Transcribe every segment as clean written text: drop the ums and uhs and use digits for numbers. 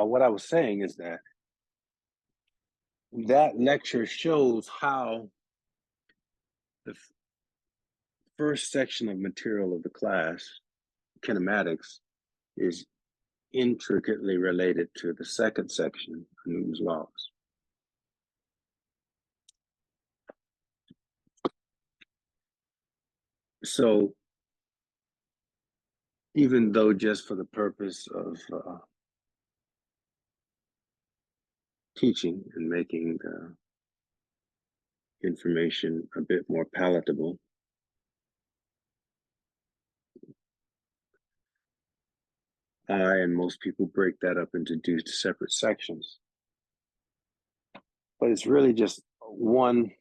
what I was saying is that that lecture shows how the first section of material of the class, kinematics, is intricately related to the second section of Newton's laws. So even though just for the purpose of teaching and making the information a bit more palatable, I and most people break that up into two separate sections. But it's really just one,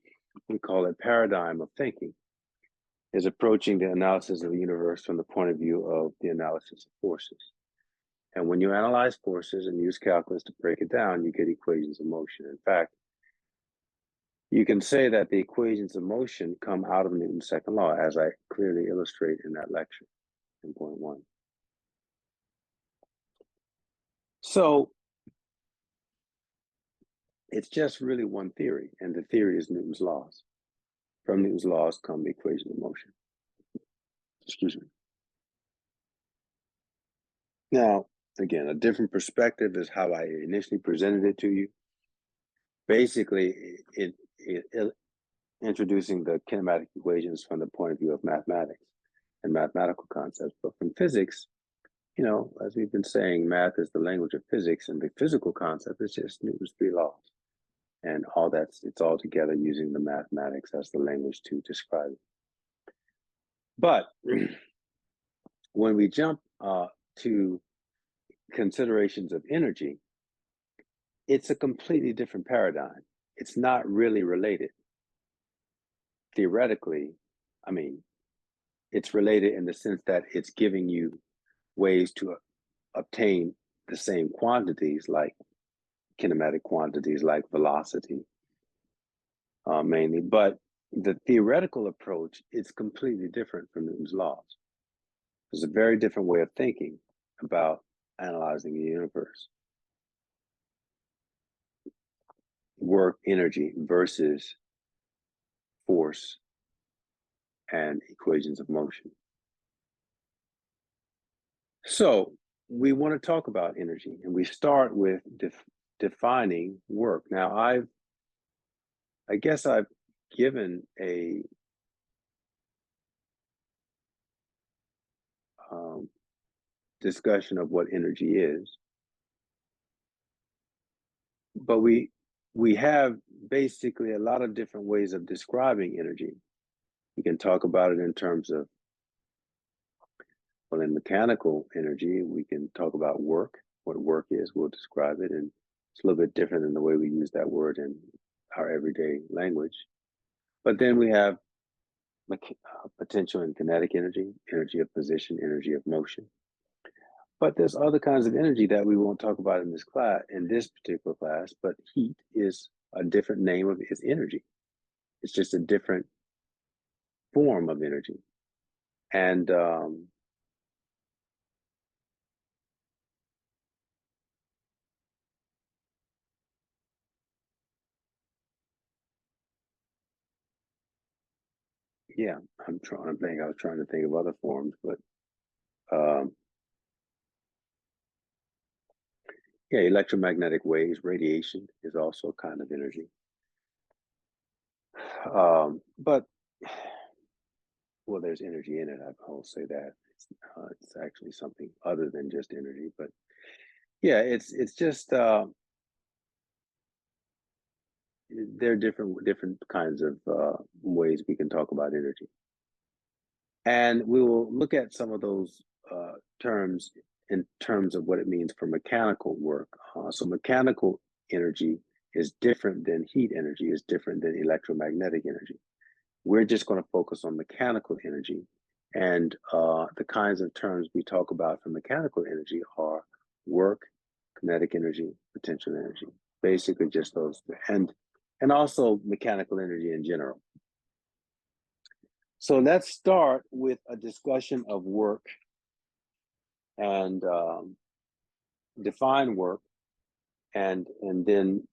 we call it paradigm of thinking, is approaching the analysis of the universe from the point of view of the analysis of forces. And when you analyze forces and use calculus to break it down, you get equations of motion. In fact, you can say that the equations of motion come out of Newton's second law, as I clearly illustrate in that lecture in point 1. So it's just really one theory, and the theory is Newton's laws. From Newton's laws come the equation of motion. Excuse me. Now, again, a different perspective is how I initially presented it to you. Basically, it introducing the kinematic equations from the point of view of mathematics and mathematical concepts. But from physics, you know, as we've been saying, math is the language of physics, and the physical concept is just Newton's 3 laws. And all it's all together using the mathematics as the language to describe it. But when we jump to considerations of energy, it's a completely different paradigm. It's not really related. Theoretically, I mean, it's related in the sense that it's giving you ways to obtain the same quantities, like kinematic quantities, like velocity, mainly. But the theoretical approach is completely different from Newton's laws. It's a very different way of thinking about analyzing the universe. Work, energy versus force and equations of motion. So we want to talk about energy, and we start with defining work. Now, I guess I've given a discussion of what energy is, but we have basically a lot of different ways of describing energy. We can talk about it in terms of, well, in mechanical energy, we can talk about work, what work is, we'll describe it, and it's a little bit different than the way we use that word in our everyday language. But then we have potential and kinetic energy, energy of position, energy of motion. But there's other kinds of energy that we won't talk about in this class, in this particular class, but heat is a different name of its energy. It's just a different form of energy. And yeah, I was trying to think of other forms, but yeah, electromagnetic waves, radiation is also a kind of energy. But, well, there's energy in it, I'll say that. It's actually something other than just energy, but yeah, it's just, there are different kinds of ways we can talk about energy. And we will look at some of those terms in terms of what it means for mechanical work. So mechanical energy is different than heat energy, is different than electromagnetic energy. We're just going to focus on mechanical energy. And the kinds of terms we talk about for mechanical energy are work, kinetic energy, potential energy. Basically just those, and also mechanical energy in general. So let's start with a discussion of work and define work and then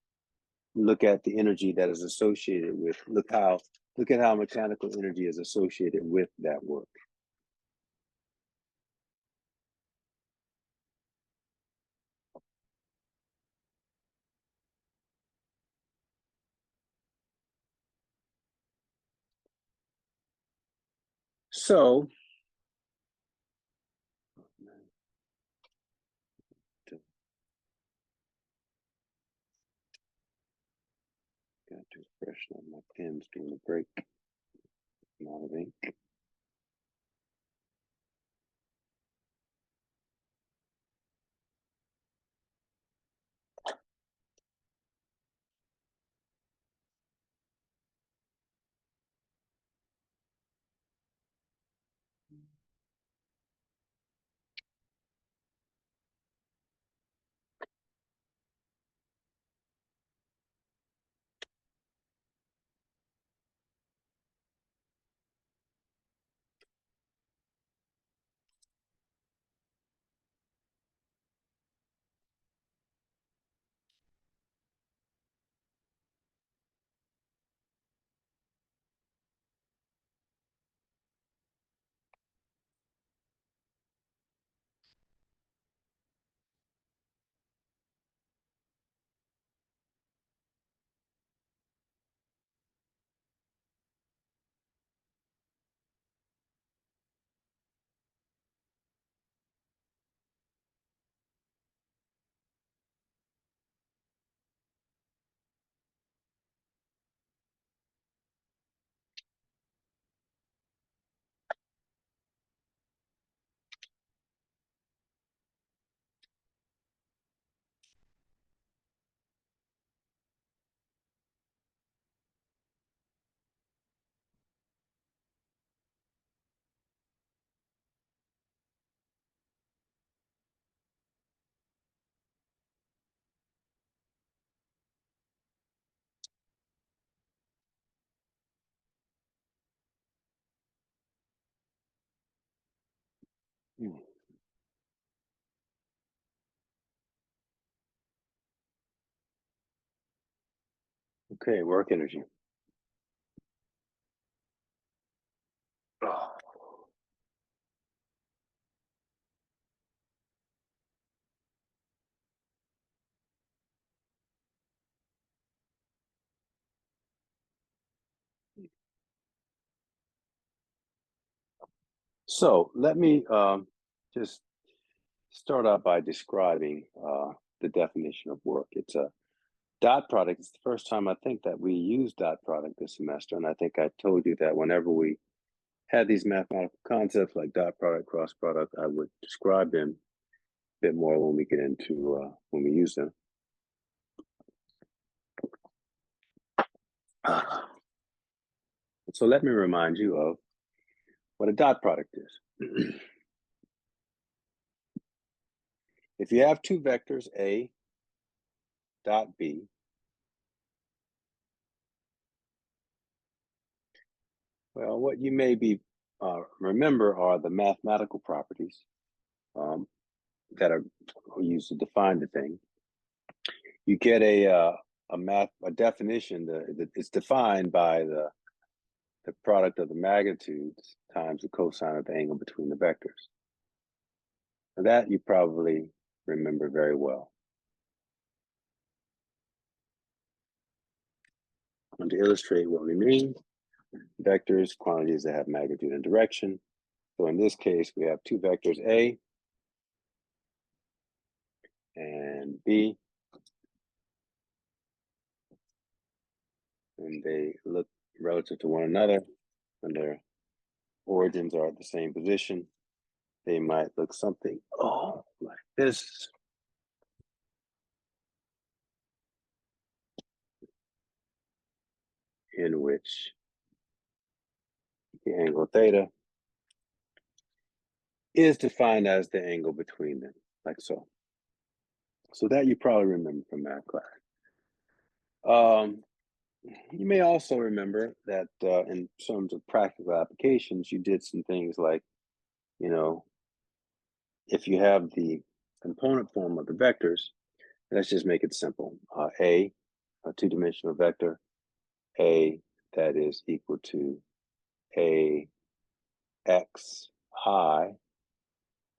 look at the energy that is associated with, look at how mechanical energy is associated with that work. So got to freshen up my pens during the break. Amount of ink. Okay, work energy. So let me just start out by describing the definition of work. It's a dot product. It's the first time I think that we use dot product this semester, and I think I told you that whenever we had these mathematical concepts like dot product, cross product, I would describe them a bit more when we get into when we use them. So let me remind you of what a dot product is. If you have two vectors, A dot B, well, what you may be remember are the mathematical properties that are used to define the thing. You get a definition. It's defined by the product of the magnitudes times the cosine of the angle between the vectors. And that you probably remember very well. And to illustrate what we mean, vectors, quantities that have magnitude and direction. So in this case, we have two vectors, A and B, and they look relative to one another, and their origins are at the same position. They might look something like this. In which the angle theta is defined as the angle between them, like so. So that you probably remember from math class. You may also remember that in terms of practical applications, you did some things like, you know, if you have the component form of the vectors, Let's just make it simple. A two-dimensional vector, A that is equal to A x I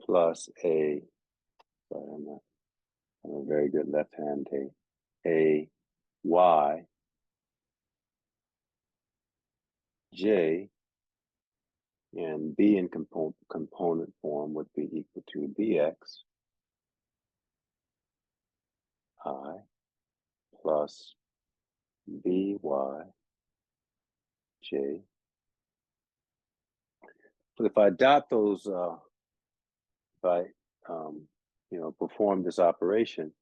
plus A, sorry, I'm a very good left-hand, A y j, and B in component form would be equal to bx I plus by j. But if I dot those, if I perform this operation,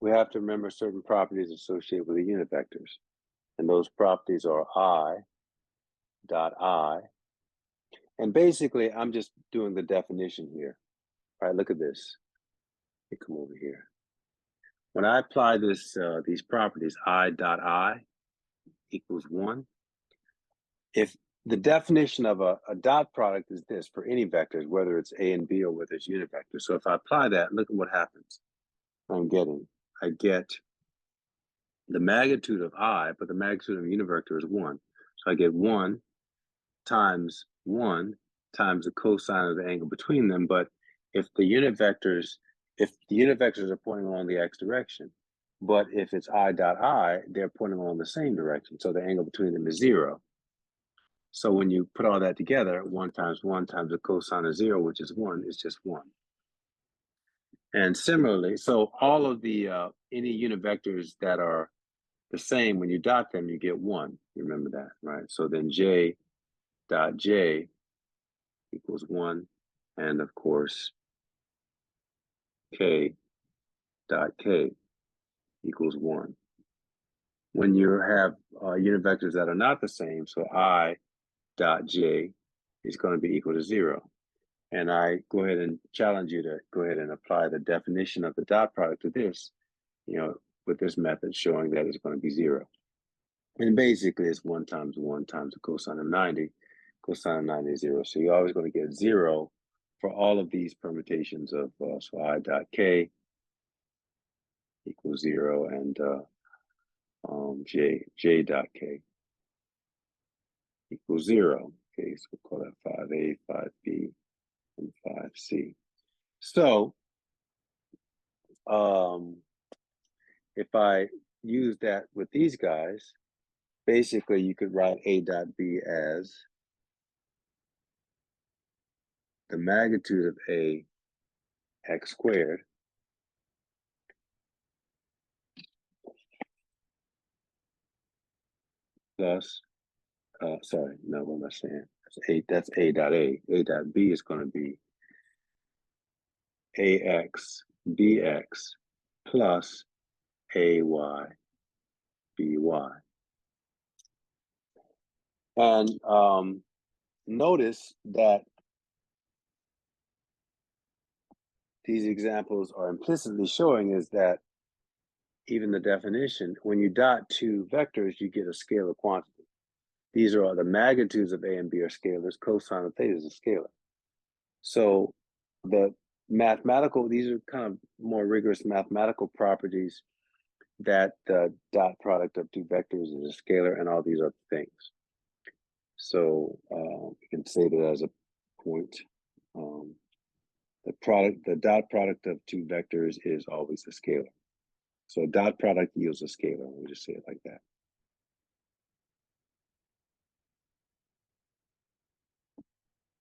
we have to remember certain properties associated with the unit vectors, and those properties are I dot I. And basically, I'm just doing the definition here. All right, look at this. Let me come over here. When I apply this, these properties, I dot I equals 1, if the definition of a dot product is this for any vectors, whether it's A and B or whether it's unit vectors. So if I apply that, look at what happens. I get the magnitude of I, but the magnitude of a unit vector is 1. So I get 1 times the cosine of the angle between them. But if the unit vectors are pointing along the x direction, but if it's I dot I, they're pointing along the same direction. So the angle between them is 0. So when you put all that together, 1 times the cosine of 0, which is 1, is just 1. And similarly, so all of the any unit vectors that are the same, when you dot them, you get 1. You remember that, right? So then j dot j equals 1, and of course k dot k equals 1. When you have unit vectors that are not the same, so I dot j is going to be equal to 0. And I go ahead and challenge you to go ahead and apply the definition of the dot product to this, with this method showing that it's going to be 0. And basically it's 1 times the cosine of 90. Cosine of 90 is 0. So you're always going to get 0 for all of these permutations of, so I dot k equals 0, and j dot k equals 0. Okay, so we'll call that 5a, 5b, and 5c. So if I use that with these guys, basically you could write a dot b as the magnitude of a x squared plus, sorry, no, what am I saying? That's a dot a. A dot b is going to be ax bx plus ay by. And notice that these examples are implicitly showing is that even the definition, when you dot two vectors, you get a scalar quantity. These are all the magnitudes of A and B are scalars. Cosine of theta is a scalar. So the mathematical, these are kind of more rigorous mathematical properties that the dot product of two vectors is a scalar and all these other things. So we can say that as a point. The dot product of two vectors is always a scalar. So a dot product yields a scalar. We'll just say it like that.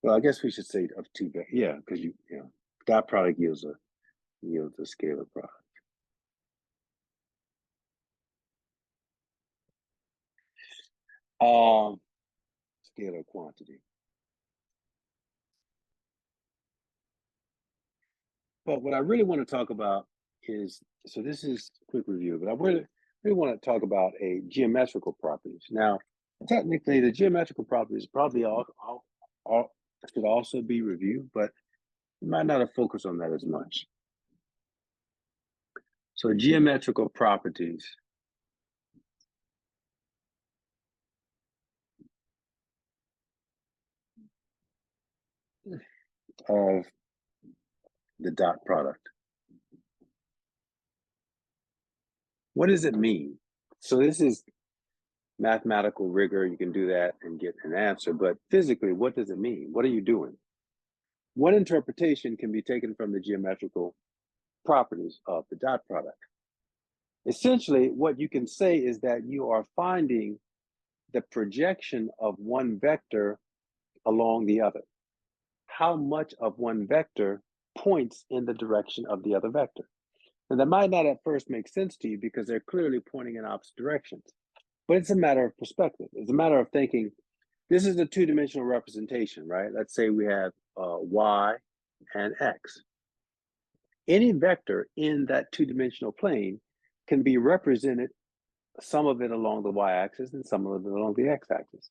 Well, I guess we should say of two vectors. Yeah, because dot product yields a scalar product. Scalar quantity. But what I really want to talk about is, so this is a quick review, but I really want to talk about a geometrical properties. Now, technically, the geometrical properties probably all should also be reviewed, but we might not have focused on that as much. So geometrical properties of the dot product. What does it mean? So this is mathematical rigor. You can do that and get an answer, but physically, what does it mean? What are you doing? One interpretation can be taken from the geometrical properties of the dot product. Essentially, what you can say is that you are finding the projection of one vector along the other. How much of one vector points in the direction of the other vector? And that might not at first make sense to you because they're clearly pointing in opposite directions, but it's a matter of perspective. It's a matter of thinking, this is a two-dimensional representation, right? Let's say we have y and x. Any vector in that two-dimensional plane can be represented, some of it along the y-axis and some of it along the x-axis,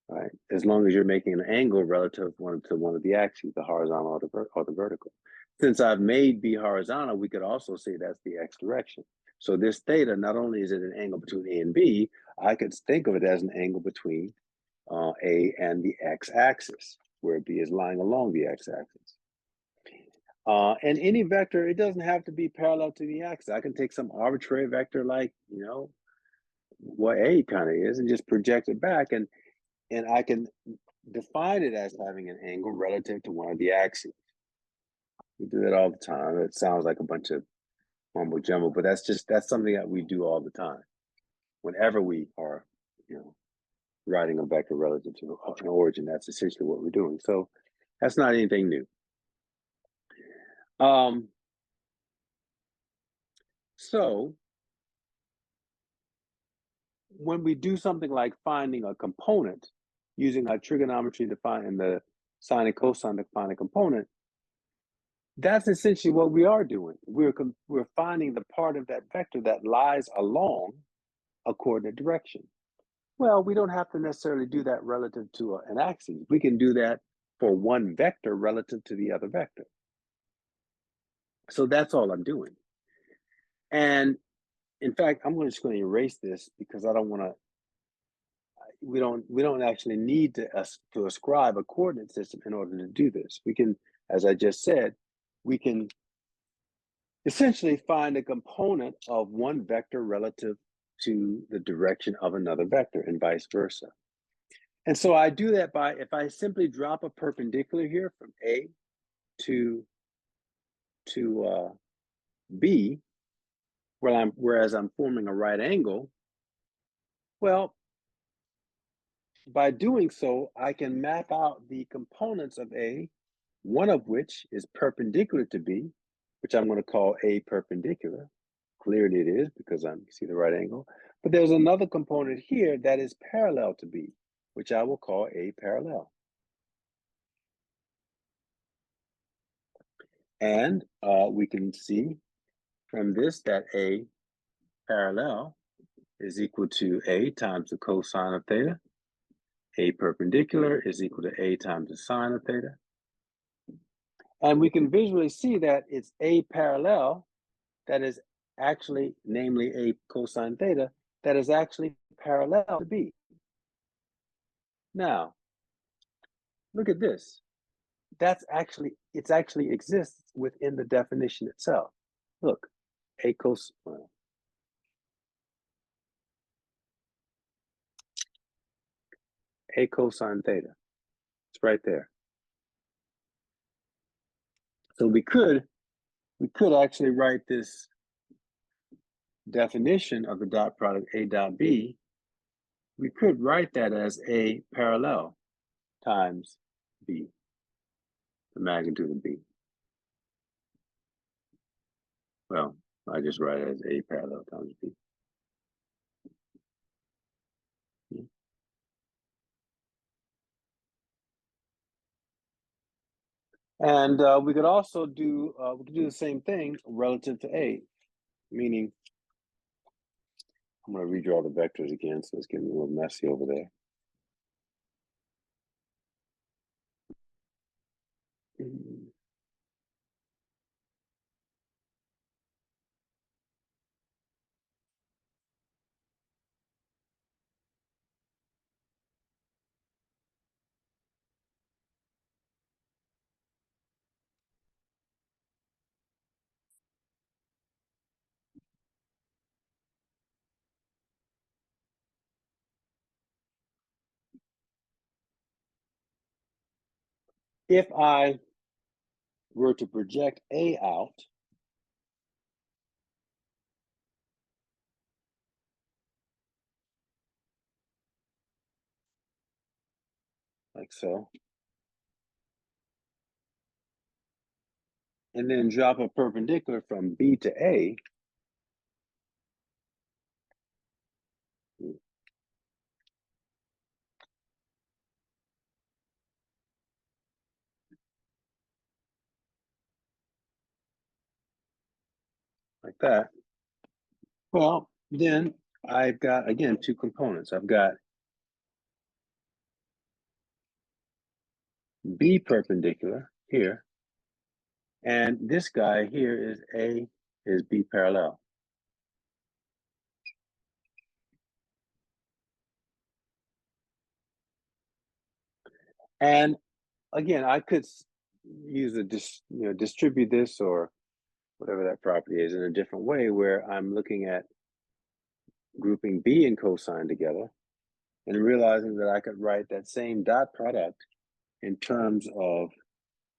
right? As long as you're making an angle relative to one of the axes, the horizontal or the vertical. Since I've made B horizontal, we could also say that's the x direction. So this theta, not only is it an angle between A and B, I could think of it as an angle between A and the x-axis, where B is lying along the x-axis. And any vector, it doesn't have to be parallel to the axis. I can take some arbitrary vector like, what A kind of is and just project it back, and I can define it as having an angle relative to one of the axes. We do that all the time. It sounds like a bunch of mumbo jumbo, but that's something that we do all the time. Whenever we are, writing a vector relative to an origin, that's essentially what we're doing. So that's not anything new. So when we do something like finding a component using our trigonometry to find and the sine and cosine to find a component, that's essentially what we are doing. We're finding the part of that vector that lies along a coordinate direction. Well, we don't have to necessarily do that relative to an axis. We can do that for one vector relative to the other vector. So that's all I'm doing. And in fact, I'm just going to erase this because I don't want to. We don't actually need to ascribe a coordinate system in order to do this. We can, as I just said, we can essentially find a component of one vector relative to the direction of another vector and vice versa. And so I do that by, if I simply drop a perpendicular here from A to B, whereas I'm forming a right angle, well, by doing so, I can map out the components of A, one of which is perpendicular to B, which I'm going to call A perpendicular. Clearly it is because you see the right angle. But there's another component here that is parallel to B, which I will call A parallel. And we can see from this that A parallel is equal to A times the cosine of theta. A perpendicular is equal to A times the sine of theta. And we can visually see that it's A parallel that is actually, namely A cosine theta, that is actually parallel to B. Now, look at this. It actually exists within the definition itself. Look, A cosine theta. It's right there. So we could actually write this definition of the dot product A dot B. We could write that as A parallel times B, the magnitude of B. Well, I just write it as A parallel times B. And we could also do the same thing relative to A, meaning I'm going to redraw the vectors again, so it's getting a little messy over there. if I were to project A out, like so, and then drop a perpendicular from B to A, like that, well, then I've got, again, two components. I've got B perpendicular here, and this guy here is A is B parallel. And again, I could use distribute this or whatever that property is in a different way, where I'm looking at grouping B and cosine together and realizing that I could write that same dot product in terms of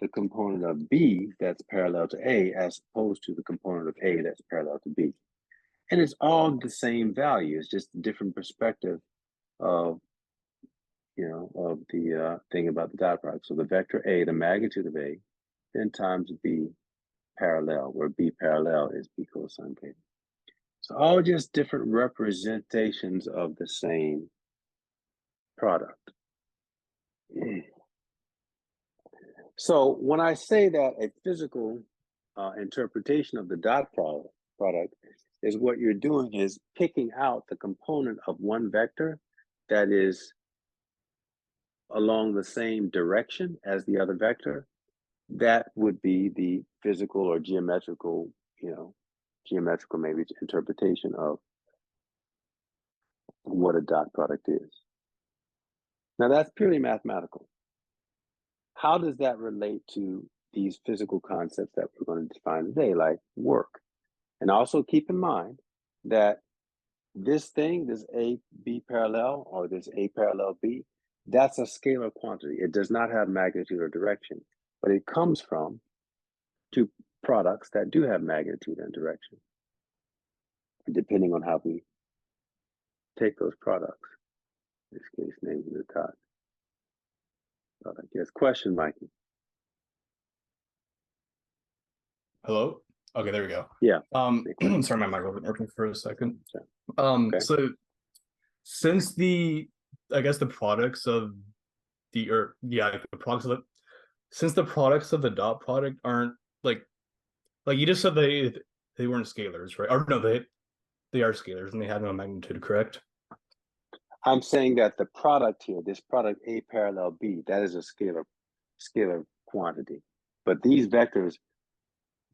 the component of B that's parallel to A as opposed to the component of A that's parallel to B. And it's all the same value. It's just a different perspective of, of the thing about the dot product. So the vector A, the magnitude of A, then times B parallel, where B parallel is B cosine theta. So all just different representations of the same product. So when I say that a physical interpretation of the dot product is what you're doing is picking out the component of one vector that is along the same direction as the other vector, that would be the physical or geometrical, geometrical maybe interpretation of what a dot product is. Now that's purely mathematical. How does that relate to these physical concepts that we're going to define today, like work? And also keep in mind that this thing, this A, B parallel, or this A parallel B, that's a scalar quantity. It does not have magnitude or direction, but it comes from two products that do have magnitude and direction, depending on how we take those products. In this case, names at the top. Yes, question, Mikey. Hello? Okay, there we go. Yeah. Sorry, my mic wasn't working for a second. Sure. Okay. So since the products of since the products of the dot product aren't like you just said they weren't scalars, right? Or no, they are scalars and they have no magnitude, correct? I'm saying that the product here, this product A parallel B, that is a scalar quantity. But these vectors,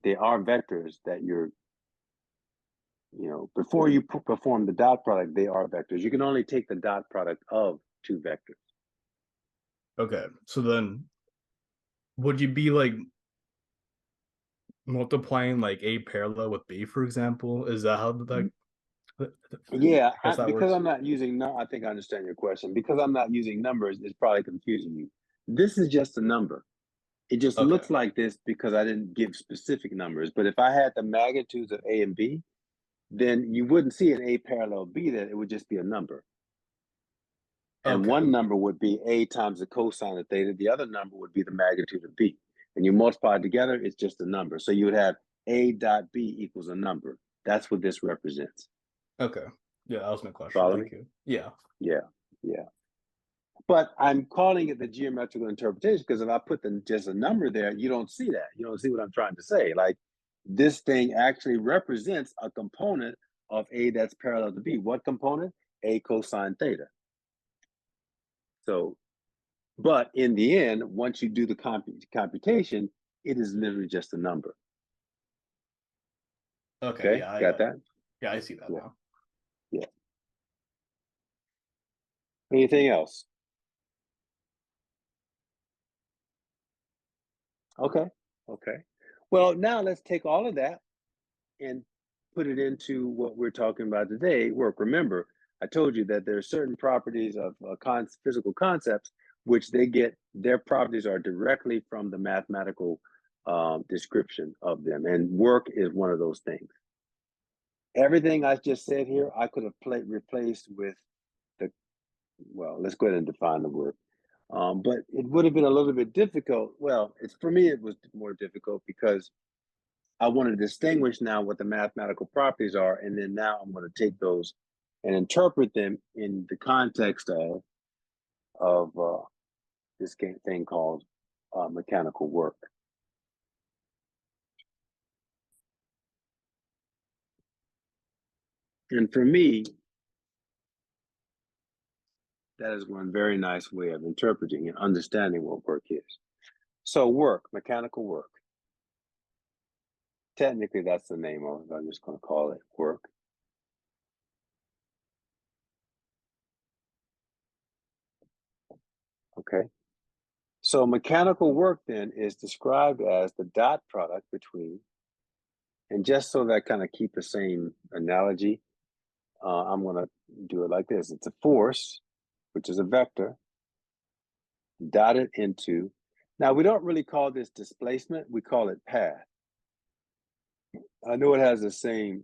they are vectors that before you perform the dot product, they are vectors. You can only take the dot product of two vectors. Okay, so then would you be like multiplying like A parallel with B, for example? Is that how Yeah, because works? I'm not using, I think I understand your question. Because I'm not using numbers, it's probably confusing you. This is just a number. It just looks like this because I didn't give specific numbers. But if I had the magnitudes of A and B, then you wouldn't see an A parallel B, that it would just be a number. And one number would be A times the cosine of theta. The other number would be the magnitude of B. And you multiply it together, it's just a number. So you would have A dot B equals a number. That's what this represents. Okay. Yeah, that was my question. Follow Thank me? you. Yeah. Yeah. But I'm calling it the geometrical interpretation because if I put just a number there, you don't see that. You don't see what I'm trying to say. Like this thing actually represents a component of A that's parallel to B. What component? A cosine theta. So, but in the end, once you do the computation, it is literally just a number. Okay. Yeah. Got that? Yeah, I see that now. Yeah. Anything else? Okay. Well, now let's take all of that and put it into what we're talking about today, work. Remember, I told you that there are certain properties of physical concepts which they get, their properties are directly from the mathematical description of them. And work is one of those things. Everything I just said here, I could have replaced with the, well, let's go ahead and define the work. But it would have been a little bit difficult. Well, for me, it was more difficult because I want to distinguish now what the mathematical properties are, and then now I'm going to take those and interpret them in the context of this thing called mechanical work. And for me, that is one very nice way of interpreting and understanding what work is. So work, mechanical work. Technically, that's the name of it. I'm just going to call it work. Okay. So mechanical work then is described as the dot product between, and just so that I kind of keep the same analogy, I'm going to do it like this. It's a force, which is a vector, dotted into, now we don't really call this displacement, we call it path. I know it has the same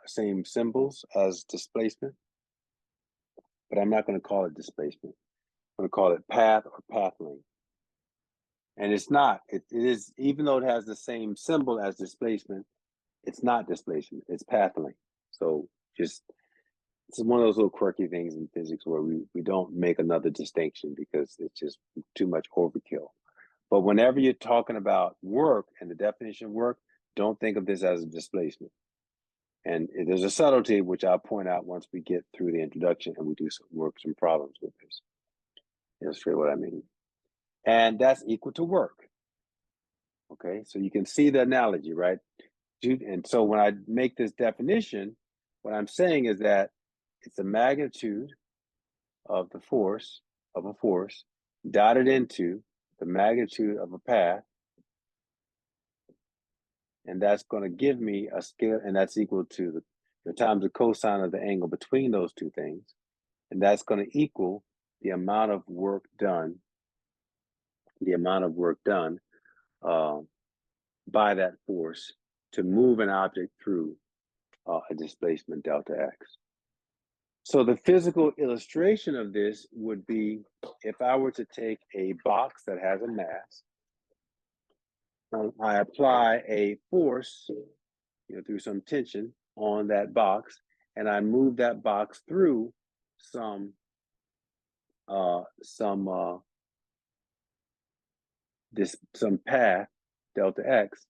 same symbols as displacement, but I'm not going to call it displacement. I'm going to call it path or path length. And it's not, it is, even though it has the same symbol as displacement, it's not displacement, it's path length. So just, it's one of those little quirky things in physics where we don't make another distinction because it's just too much overkill. But whenever you're talking about work and the definition of work, don't think of this as a displacement. And there's a subtlety, which I'll point out once we get through the introduction and we do some problems with this. Illustrate what I mean. And that's equal to work. Okay, so you can see the analogy, right? And so when I make this definition, what I'm saying is that it's the magnitude of the force, of a force, dotted into the magnitude of a path, and that's going to give me a scale, and that's equal to the times the cosine of the angle between those two things, and that's going to equal the amount of work done, by that force to move an object through a displacement delta x. So the physical illustration of this would be if I were to take a box that has a mass, I apply a force, through some tension on that box, and I move that box through some path, delta x,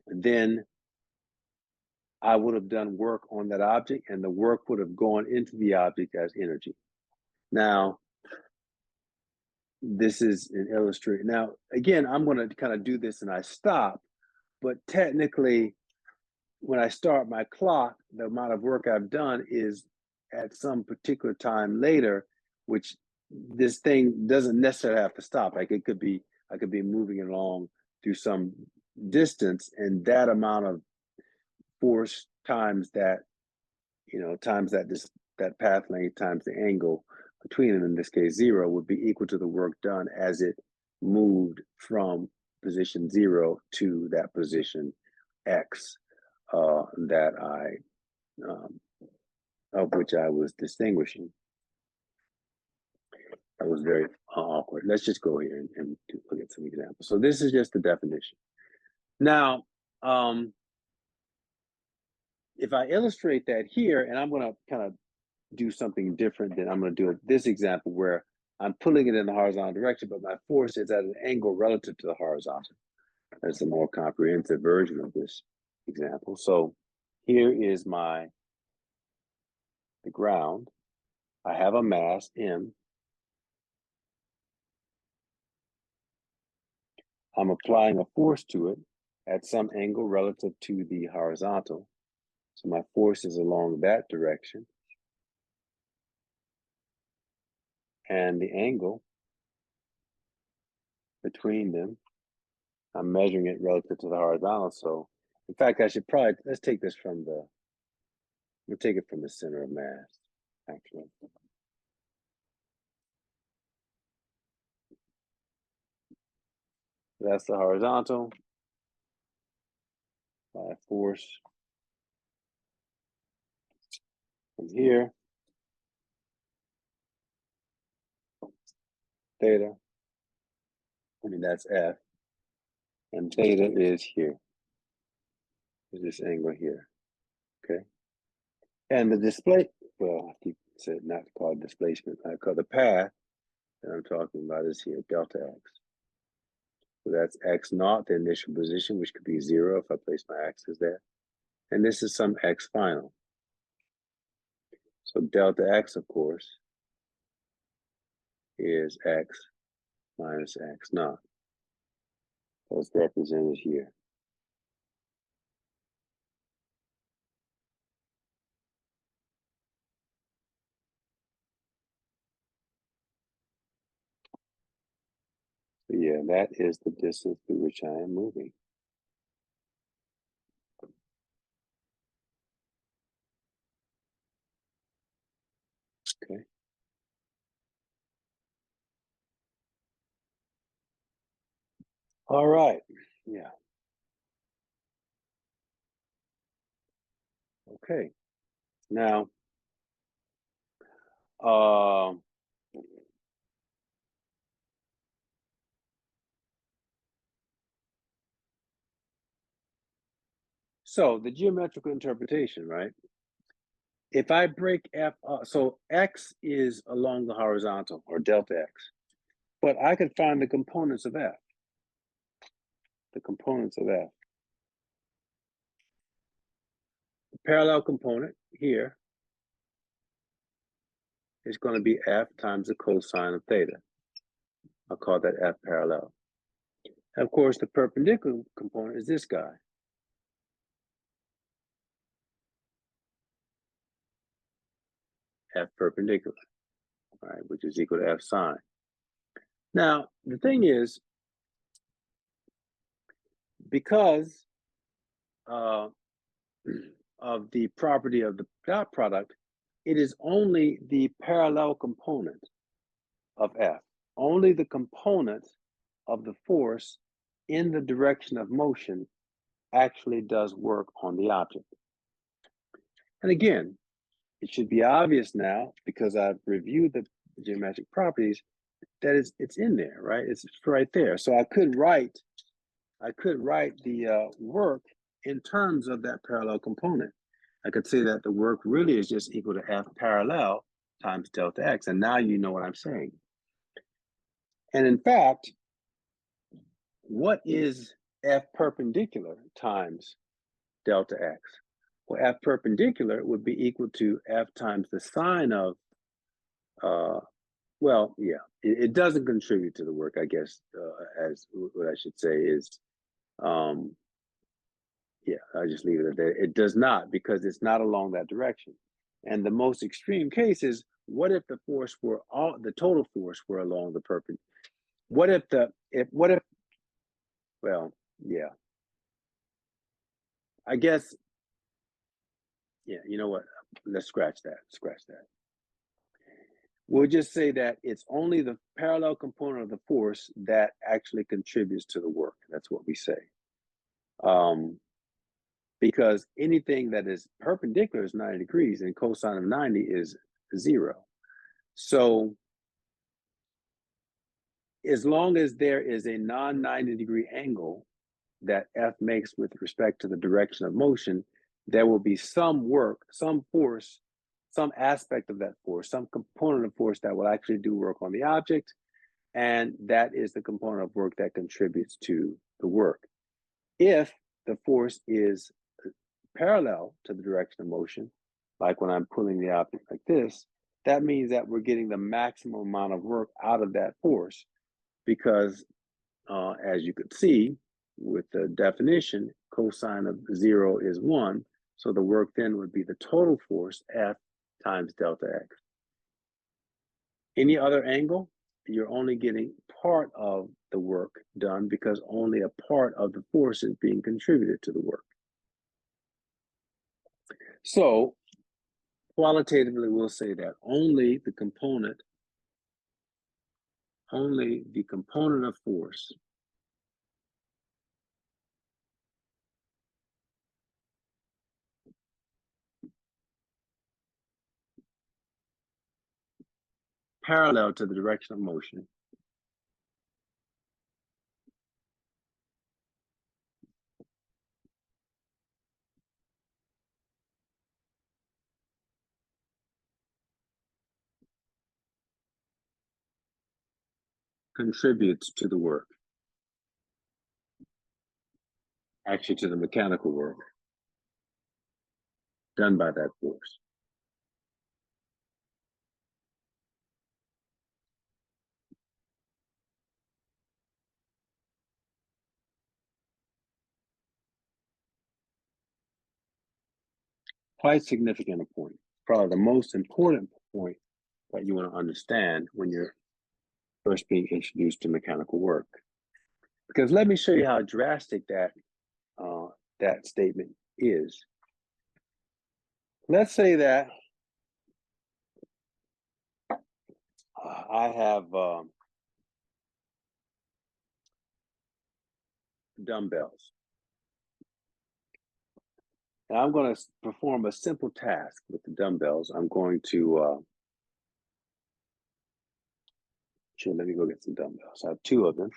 then I would have done work on that object, and the work would have gone into the object as energy. Now, this is an illustration. Now, again, I'm going to kind of do this and I stop, but technically, when I start my clock, the amount of work I've done is at some particular time later, which this thing doesn't necessarily have to stop. Like I could be moving along through some distance, and that amount of force times that, that path length times the angle between them, in this case 0, would be equal to the work done as it moved from position 0 to that position x that of which I was distinguishing. That was very awkward. Let's just go here and look at some examples. So this is just the definition. Now, if I illustrate that here, and I'm going to kind of do something different than I'm going to do this example where I'm pulling it in the horizontal direction, but my force is at an angle relative to the horizontal. That's a more comprehensive version of this example. So here is the ground. I have a mass, M. I'm applying a force to it at some angle relative to the horizontal. So my force is along that direction. And the angle between them, I'm measuring it relative to the horizontal. So in fact, I should probably, let's take this we'll take it from the center of mass, actually. That's the horizontal by force from here, theta, that's F, and theta is here, is this angle here, okay? And the well, I keep saying not to call it displacement, I call the path that I'm talking about is here, delta x. So that's x naught, the initial position, which could be 0 if I place my axis there. And this is some x final. So delta x, of course, is x minus x naught. So it's represented here. So yeah, that is the distance through which I am moving. Okay. All right. Yeah. Okay. Now, so the geometrical interpretation, right? If I break F, so X is along the horizontal, or delta X, but I could find the components of F. The components of F. The parallel component here is going to be F times the cosine of theta. I'll call that F parallel. And of course, the perpendicular component is this guy. F perpendicular, right, which is equal to F sine. Now, the thing is, because of the property of the dot product, it is only the parallel component of F, only the component of the force in the direction of motion actually does work on the object. And again, it should be obvious now, because I've reviewed the geometric properties, that it's in there, right? It's right there. So I could write the work in terms of that parallel component. I could say that the work really is just equal to F parallel times delta X. And now you know what I'm saying. And in fact, what is F perpendicular times delta X? Well, F perpendicular would be equal to F times the sine of, well, yeah, it doesn't contribute to the work, I guess, as what I should say is, yeah, I just leave it at that. It does not, because it's not along that direction. And the most extreme case is, what if the force were the total force were along the perpendicular? What if, well, yeah, I guess, yeah, you know what? Let's scratch that. We'll just say that it's only the parallel component of the force that actually contributes to the work. That's what we say. Because anything that is perpendicular is 90 degrees, and cosine of 90 is 0. So as long as there is a non-90 degree angle that F makes with respect to the direction of motion, there will be some work, some force, some aspect of that force, some component of force that will actually do work on the object. And that is the component of work that contributes to the work. If the force is parallel to the direction of motion, like when I'm pulling the object like this, that means that we're getting the maximum amount of work out of that force, because as you could see with the definition, cosine of 0 is 1. So the work then would be the total force, F times delta X. Any other angle, you're only getting part of the work done, because only a part of the force is being contributed to the work. So qualitatively, we'll say that only the component of force parallel to the direction of motion. Contributes to the work, actually to the mechanical work done by that force. Quite significant a point, probably the most important point that you want to understand when you're first being introduced to mechanical work. Because let me show you how drastic that that statement is. Let's say that I have dumbbells. And I'm going to perform a simple task with the dumbbells. I'm going to, let me go get some dumbbells. I have 2 of them.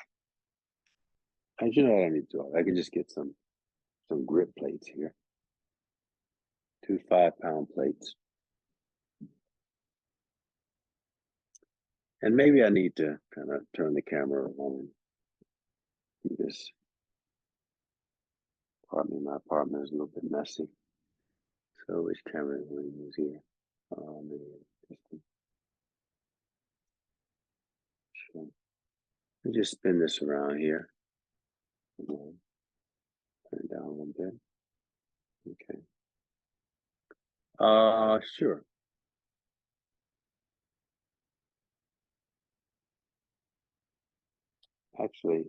And you know what I need to do? I can just get some grip plates here. 2 5-pound plates. And maybe I need to kind of turn the camera on and do this. Pardon me, my apartment is a little bit messy. So which camera do we use here? Maybe this one. Sure. Let me just spin this around here. Turn it down a little bit. Okay. Sure. Actually,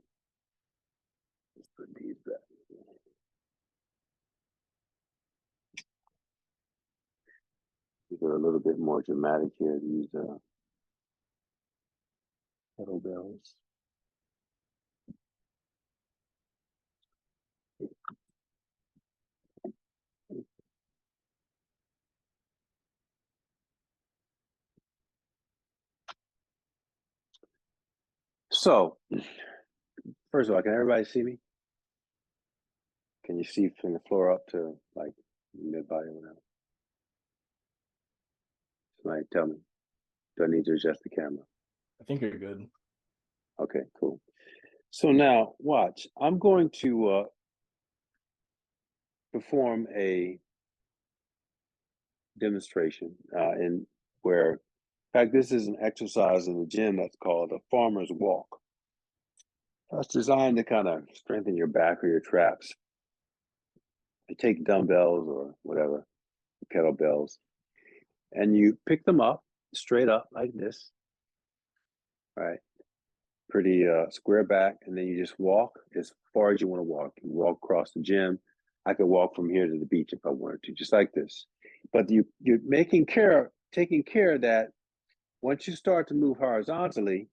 let's put these back. These are a little bit more dramatic here. These kettlebells. So, first of all, can everybody see me? Can you see from the floor up to like mid-body or whatever? Somebody tell me. Do I need to adjust the camera? I think you're good. Okay, cool. So now, watch. I'm going to perform a demonstration in where, in fact, this is an exercise in the gym that's called a farmer's walk. That's designed to kind of strengthen your back or your traps. You take dumbbells or whatever, kettlebells, and you pick them up straight up like this, right? Pretty square back, and then you just walk as far as you want to walk. You walk across the gym. I could walk from here to the beach if I wanted to, just like this. But you're taking care that once you start to move horizontally,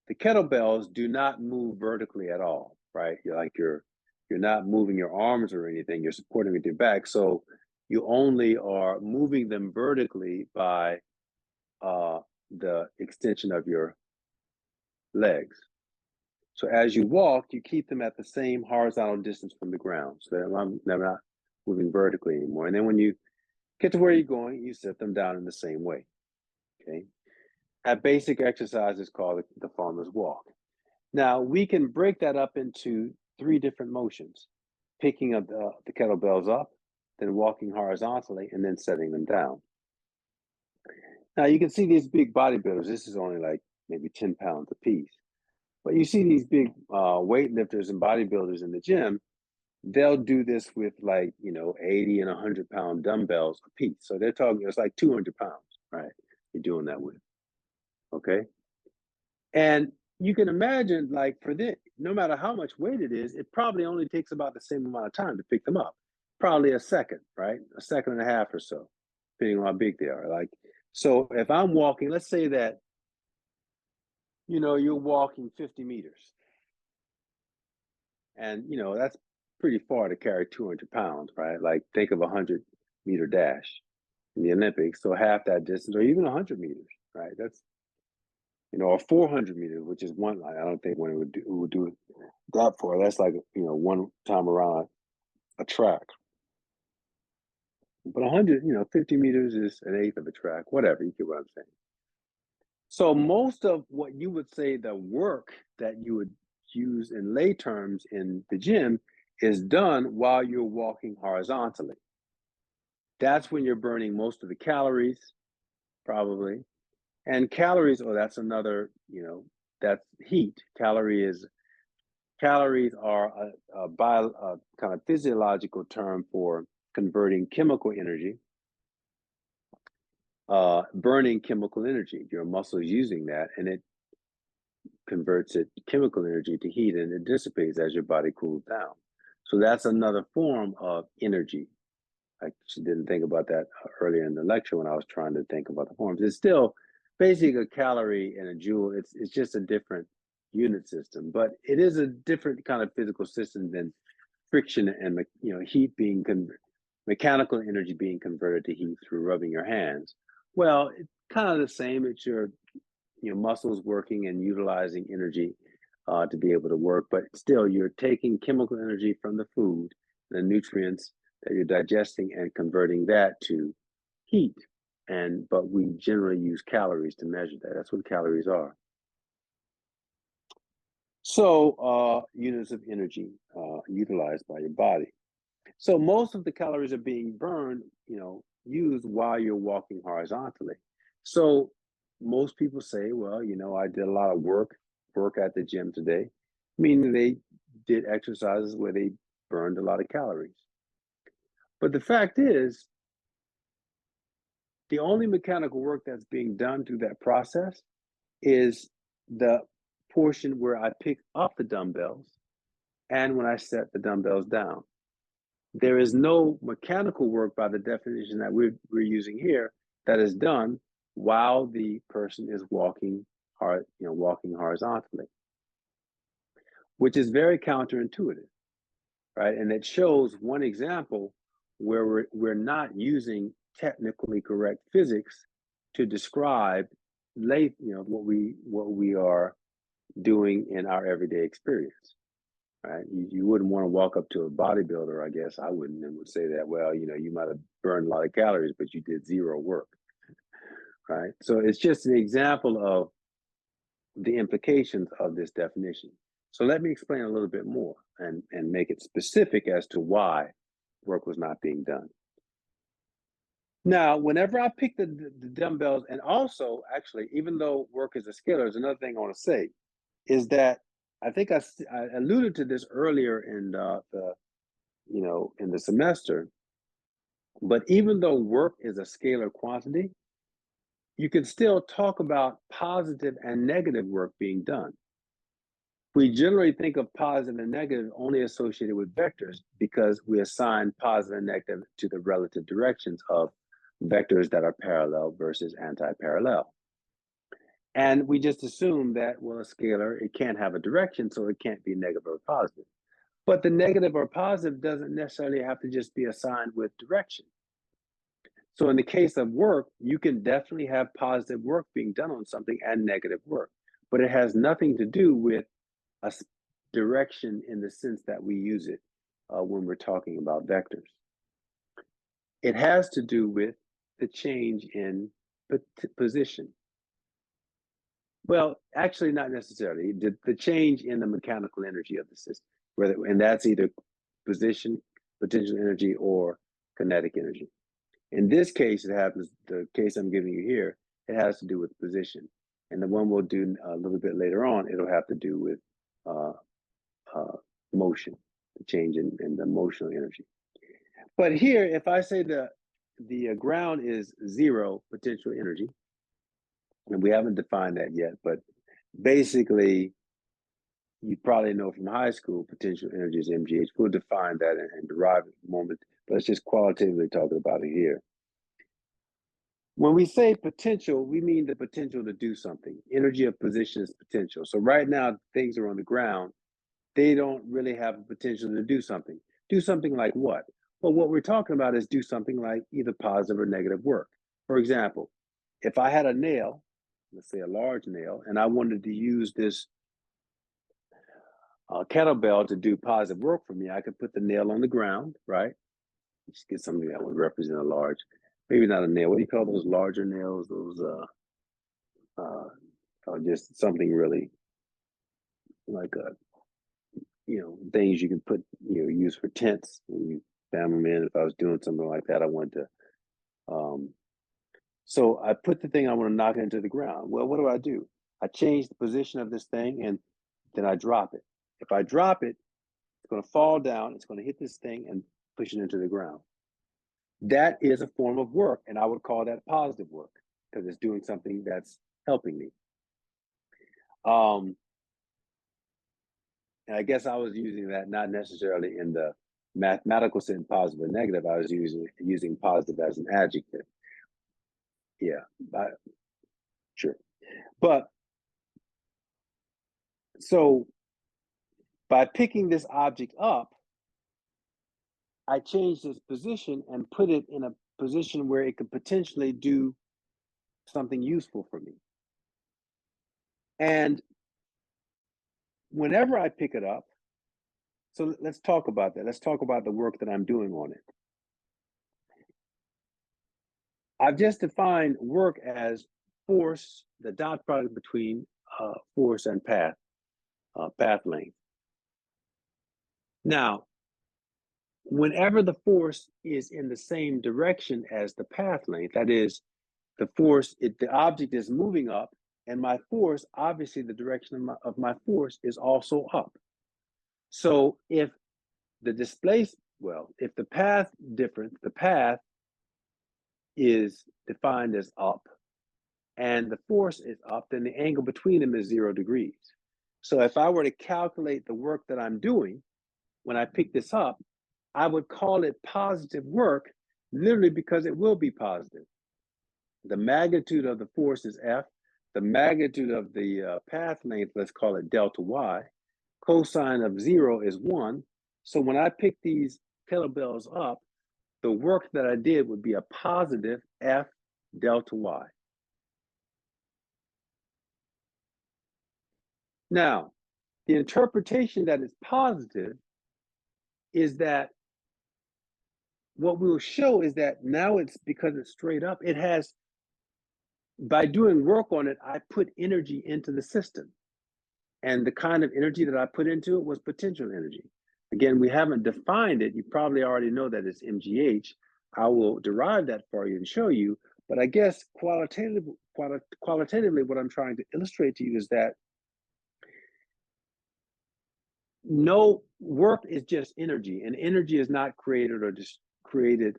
the kettlebells do not move vertically at all, right? You're not moving your arms or anything. You're supporting with your back, so you only are moving them vertically by the extension of your legs. So as you walk, you keep them at the same horizontal distance from the ground, so they're not moving vertically anymore. And then when you get to where you're going, you set them down in the same way. Okay. That basic exercise is called the farmer's walk. Now we can break that up into 3 different motions: picking up the kettlebells up, then walking horizontally, and then setting them down. Now you can see these big bodybuilders. This is only like maybe 10 pounds a piece. But you see these big weightlifters and bodybuilders in the gym, they'll do this with like, 80 and 100-pound dumbbells a piece. So they're talking, it's like 200 pounds, right? You're doing that with, okay? And you can imagine, like, for this, no matter how much weight it is, it probably only takes about the same amount of time to pick them up. Probably a second, right? A second and a half or so, depending on how big they are. Like, so if I'm walking, let's say that, you're walking 50 meters. And, that's pretty far to carry 200 pounds, right? Like, think of a 100-meter dash in the Olympics. So half that distance, or even 100 meters. right? That's, or 400 meters, which is one. I don't think one would do that for. That's like, one time around a track. But 100, 50 meters is an eighth of a track. Whatever, you get what I'm saying. So most of what you would say the work that you would use in lay terms in the gym is done while you're walking horizontally. That's when you're burning most of the calories, probably. And calories, oh, that's another, that's heat. Calories are a kind of physiological term for converting chemical energy, burning chemical energy. Your muscles using that, and it converts it chemical energy to heat, and it dissipates as your body cools down. So that's another form of energy. I didn't think about that earlier in the lecture when I was trying to think about the forms. It's still basically a calorie and a joule. It's just a different unit system, but it is a different kind of physical system than friction and heat being mechanical energy being converted to heat through rubbing your hands. Well, it's kind of the same. It's your muscles working and utilizing energy to be able to work, but still you're taking chemical energy from the food, the nutrients that you're digesting, and converting that to heat. But we generally use calories to measure that. That's what calories are. So units of energy utilized by your body. So most of the calories are being burned, used while you're walking horizontally. So most people say, well, I did a lot of work at the gym today, meaning they did exercises where they burned a lot of calories. But the fact is, the only mechanical work that's being done through that process is the portion where I pick up the dumbbells and when I set the dumbbells down. There is no mechanical work by the definition that we're using here that is done while the person is walking horizontally, which is very counterintuitive, right? And it shows one example where we're not using technically correct physics to describe what we are doing in our everyday experience. Right? You wouldn't want to walk up to a bodybuilder, I guess I wouldn't, and would say that, well, you might have burned a lot of calories, but you did zero work, right? So it's just an example of the implications of this definition. So let me explain a little bit more and make it specific as to why work was not being done. Now, whenever I pick the dumbbells, and also, actually, even though work is a scalar, there's another thing I want to say, is that I think I alluded to this earlier in in the semester, but even though work is a scalar quantity, you can still talk about positive and negative work being done. We generally think of positive and negative only associated with vectors because we assign positive and negative to the relative directions of vectors that are parallel versus anti-parallel. And we just assume that, well, a scalar, it can't have a direction, so it can't be negative or positive. But the negative or positive doesn't necessarily have to just be assigned with direction. So in the case of work, you can definitely have positive work being done on something and negative work, but it has nothing to do with a direction in the sense that we use it when we're talking about vectors. It has to do with the change in position. Well, actually, not necessarily. The change in the mechanical energy of the system, and that's either position, potential energy, or kinetic energy. In this case, the case I'm giving you here, it has to do with position. And the one we'll do a little bit later on, it'll have to do with motion, the change in the motional energy. But here, if I say the ground is zero potential energy, and we haven't defined that yet, but basically, you probably know from high school, potential energy is mgh. We'll define that and derive it in a moment, but let's just qualitatively talk about it here. When we say potential, we mean the potential to do something. Energy of position is potential. So right now, things are on the ground. They don't really have a potential to do something. Do something like what? Well, what we're talking about is do something like either positive or negative work. For example, if I had a nail let's say a large nail, and I wanted to use this kettlebell to do positive work for me, I could put the nail on the ground, right? Just get something that would represent a large, maybe not a nail. What do you call those larger nails? Those just something really like things you can put, use for tents when you family man. If I was doing something like that, I wanted to. So I put the thing, I want to knock it into the ground. Well, what do? I change the position of this thing and then I drop it. If I drop it, it's going to fall down. It's going to hit this thing and push it into the ground. That is a form of work, and I would call that positive work because it's doing something that's helping me. And I guess I was using that not necessarily in the mathematical sense, positive or negative. I was using positive as an adjective. Yeah, sure. But so by picking this object up, I changed its position and put it in a position where it could potentially do something useful for me. And whenever I pick it up, so let's talk about that. Let's talk about the work that I'm doing on it. I've just defined work as force, the dot product between force and path length. Now, whenever the force is in the same direction as the path length, that is, the object is moving up, and my force, obviously the direction of my force is also up. So if the if the path is defined as up and the force is up, then the angle between them is 0 degrees. So if I were to calculate the work that I'm doing when I pick this up, I would call it positive work, literally because it will be positive. The magnitude of the force is F. The magnitude of the path length, let's call it delta Y. Cosine of 0 is 1. So when I pick these kettlebells up, the work that I did would be a positive F delta Y. Now, the interpretation that is positive is that what we'll show is that now it's because it's straight up, it has, by doing work on it, I put energy into the system. And the kind of energy that I put into it was potential energy. Again, we haven't defined it. You probably already know that it's MGH. I will derive that for you and show you. But I guess qualitatively, what I'm trying to illustrate to you is that no work is just energy, and energy is not created or just created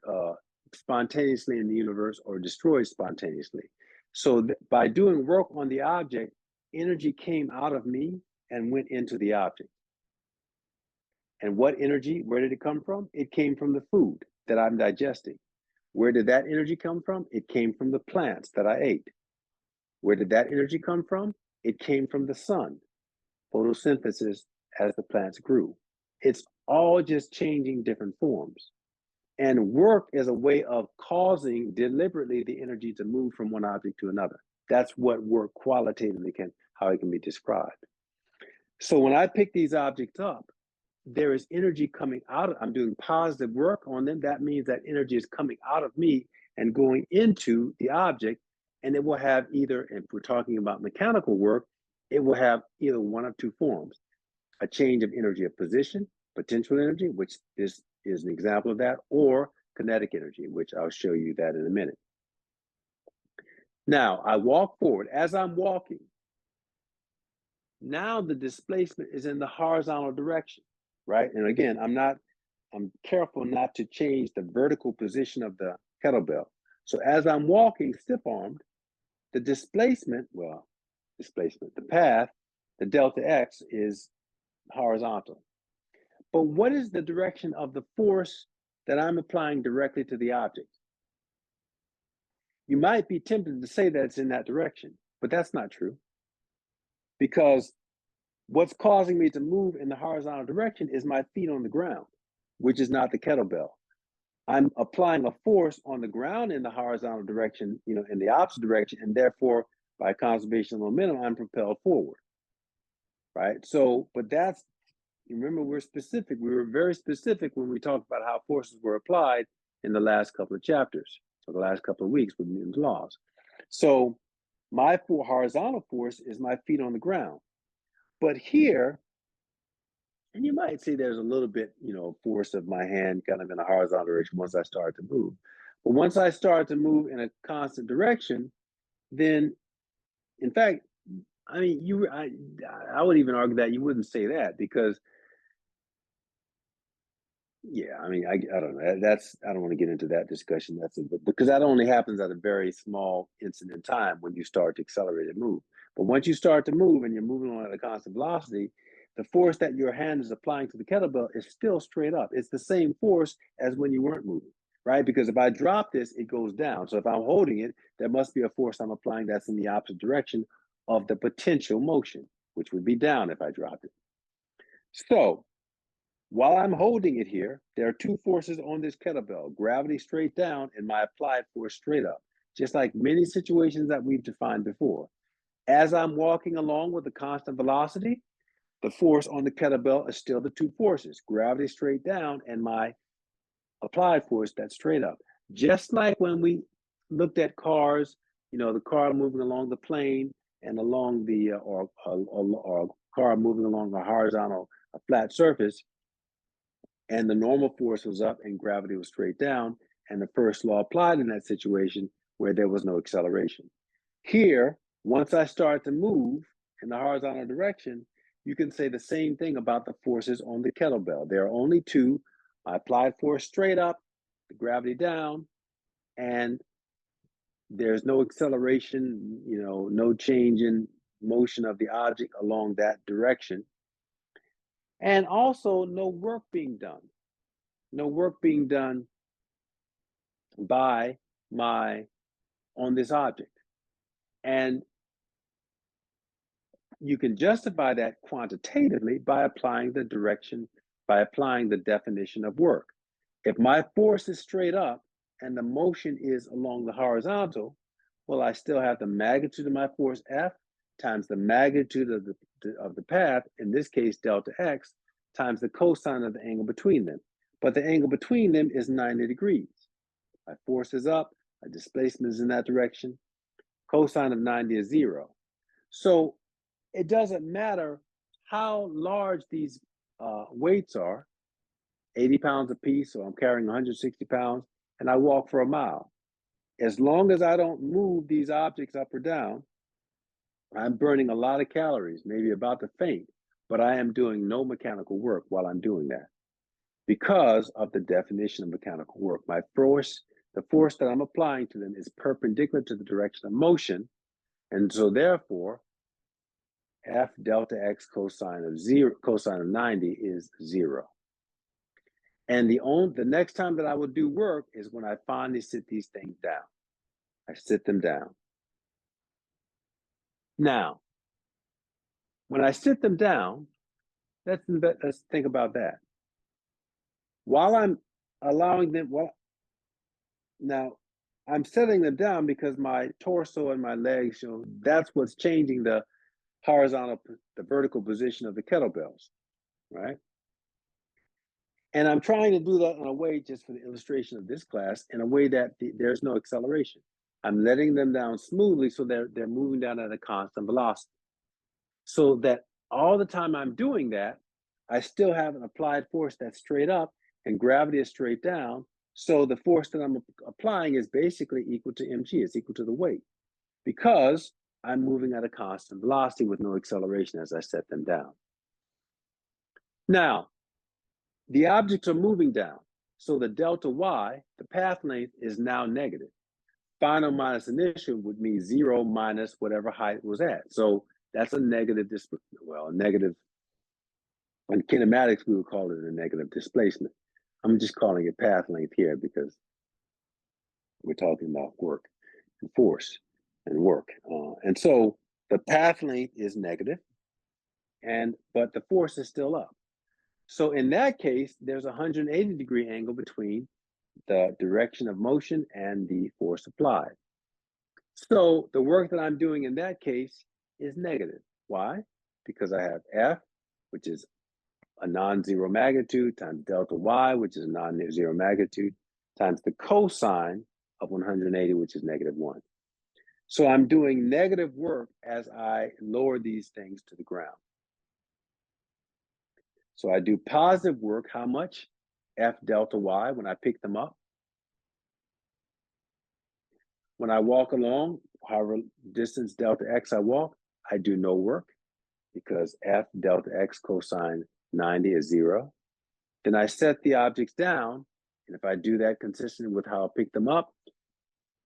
spontaneously in the universe or destroyed spontaneously. So by doing work on the object, energy came out of me and went into the object. And what energy, where did it come from? It came from the food that I'm digesting. Where did that energy come from? It came from the plants that I ate. Where did that energy come from? It came from the sun, photosynthesis as the plants grew. It's all just changing different forms. And work is a way of causing deliberately the energy to move from one object to another. That's what work qualitatively how it can be described. So when I pick these objects up, there is energy coming out. I'm doing positive work on them. That means that energy is coming out of me and going into the object. And it will have either, if we're talking about mechanical work, it will have either one of two forms: a change of energy of position, potential energy, which this is an example of that, or kinetic energy, which I'll show you that in a minute. Now, I walk forward. As I'm walking, now the displacement is in the horizontal direction, right? And again, I'm careful not to change the vertical position of the kettlebell. So as I'm walking stiff-armed, the the path, the delta X is horizontal. But what is the direction of the force that I'm applying directly to the object? You might be tempted to say that it's in that direction, but that's not true. Because what's causing me to move in the horizontal direction is my feet on the ground, which is not the kettlebell. I'm applying a force on the ground in the horizontal direction, in the opposite direction, and therefore By conservation of momentum, I'm propelled forward, right? So, but that's, remember, we're specific. We were very specific when we talked about how forces were applied in the last couple of chapters, or the last couple of weeks with Newton's laws. So my horizontal force is my feet on the ground. But here, and you might say there's a little bit, force of my hand kind of in a horizontal direction once I start to move. But once I start to move in a constant direction, then, in fact, I mean, I would even argue that you wouldn't say that because, yeah, I mean, I don't know. I don't want to get into that discussion. Because that only happens at a very small instant in time when you start to accelerate and move. But once you start to move and you're moving on at a constant velocity, the force that your hand is applying to the kettlebell is still straight up. It's the same force as when you weren't moving, right? Because if I drop this, it goes down. So if I'm holding it, there must be a force I'm applying that's in the opposite direction of the potential motion, which would be down if I dropped it. So while I'm holding it here, there are two forces on this kettlebell, gravity straight down and my applied force straight up, just like many situations that we've defined before. As I'm walking along with a constant velocity, the force on the kettlebell is still the two forces, gravity straight down and my applied force that's straight up. Just like when we looked at cars, the car moving along the plane and along the, or car moving along a horizontal, a flat surface, and the normal force was up and gravity was straight down, and the first law applied in that situation where there was no acceleration. Here, once I start to move in the horizontal direction, you can say the same thing about the forces on the kettlebell. There are only two. I applied force straight up, the gravity down, and there's no acceleration, no change in motion of the object along that direction. And also no work being done. No work being done by on this object. And you can justify that quantitatively by applying the definition of work. If my force is straight up and the motion is along the horizontal, well, I still have the magnitude of my force F times the magnitude of the path, in this case, delta X, times the cosine of the angle between them. But the angle between them is 90 degrees. My force is up, my displacement is in that direction. Cosine of 90 is 0. So it doesn't matter how large these weights are, 80 pounds a piece, so I'm carrying 160 pounds, and I walk for a mile. As long as I don't move these objects up or down, I'm burning a lot of calories, maybe about to faint, but I am doing no mechanical work while I'm doing that because of the definition of mechanical work. My force, the force that I'm applying to them is perpendicular to the direction of motion, and so therefore, F delta X cosine of 90 is 0. And the next time that I will do work is when I finally sit these things down. I sit them down. Now, when I sit them down, let's think about that. While I'm allowing them, now I'm setting them down because my torso and my legs, that's what's changing the vertical position of the kettlebells, right? And I'm trying to do that in a way, just for the illustration of this class, in a way that there's no acceleration. I'm letting them down smoothly so they're moving down at a constant velocity. So that all the time I'm doing that, I still have an applied force that's straight up and gravity is straight down. So the force that I'm applying is basically equal to mg, it's equal to the weight, because I'm moving at a constant velocity with no acceleration as I set them down. Now, the objects are moving down, so the delta y, the path length, is now negative. Final minus initial would mean 0 minus whatever height it was at. So that's a negative, negative, in kinematics, we would call it a negative displacement. I'm just calling it path length here because we're talking about work and force and work. And so the path length is negative, but the force is still up. So in that case, there's a 180-degree angle between the direction of motion and the force applied. So the work that I'm doing in that case is negative. Why? Because I have F, which is a non-zero magnitude, times delta Y, which is a non-zero magnitude, times the cosine of 180, which is -1. So I'm doing negative work as I lower these things to the ground. So I do positive work, how much? F delta Y when I pick them up. When I walk along, however distance delta X I walk, I do no work because F delta X cosine 90 is 0. Then I set the objects down, and if I do that consistent with how I pick them up,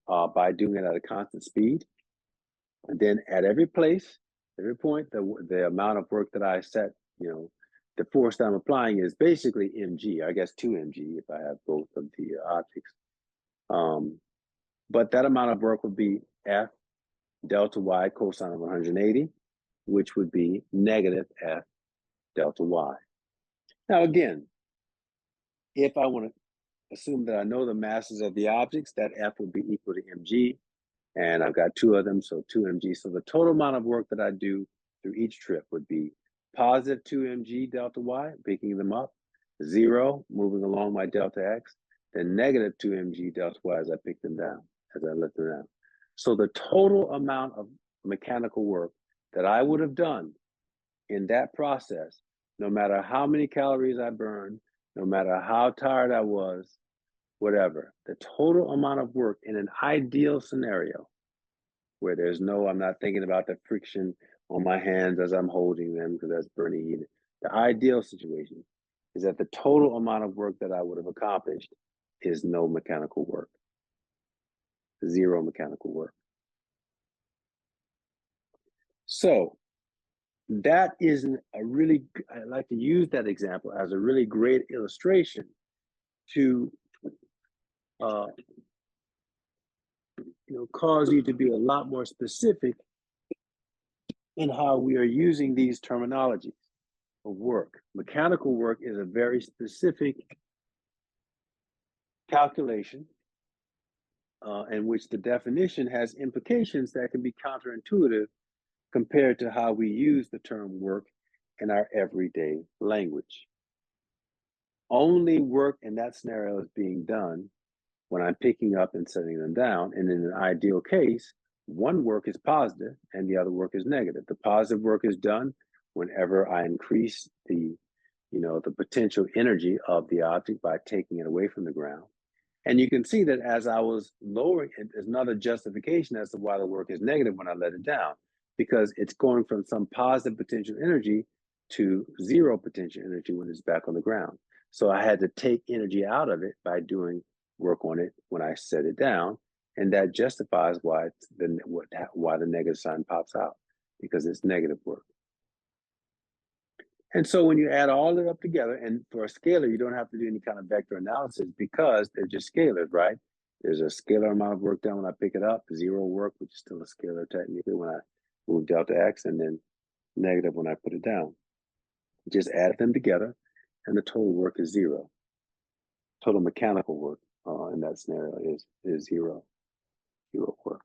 by doing it at a constant speed, and then at every place, every point, the amount of work that I set, the force that I'm applying is basically mg, I guess 2 mg if I have both of the objects. But that amount of work would be F delta Y cosine of 180, which would be negative F delta Y. Now again, if I want to assume that I know the masses of the objects, that F would be equal to mg, and I've got 2 of them, so 2 mg. So the total amount of work that I do through each trip would be positive 2 mg delta Y, picking them up, 0, moving along my delta X, then negative 2 mg delta Y as I pick them down, as I let them down. So the total amount of mechanical work that I would have done in that process, no matter how many calories I burned, no matter how tired I was, whatever, the total amount of work in an ideal scenario where I'm not thinking about the friction on my hands as I'm holding them because that's burning heat. The ideal situation is that the total amount of work that I would have accomplished is no mechanical work, 0 mechanical work. So that is I like to use that example as a really great illustration to cause you to be a lot more specific in how we are using these terminologies of work. Mechanical work is a very specific calculation in which the definition has implications that can be counterintuitive compared to how we use the term work in our everyday language. Only work in that scenario is being done when I'm picking up and setting them down. And in an ideal case, one work is positive and the other work is negative. The positive work is done whenever I increase the potential energy of the object by taking it away from the ground. And you can see that as I was lowering it, there's another justification as to why the work is negative when I let it down, because it's going from some positive potential energy to 0 potential energy when it's back on the ground. So I had to take energy out of it by doing work on it when I set it down, and that justifies why the negative sign pops out, because it's negative work. And so when you add all of it up together, and for a scalar, you don't have to do any kind of vector analysis because they're just scalars, right? There's a scalar amount of work done when I pick it up, 0 work, which is still a scalar technically when I move delta X, and then negative when I put it down. Just add them together, and the total work is 0. Total mechanical work in that scenario is 0 work.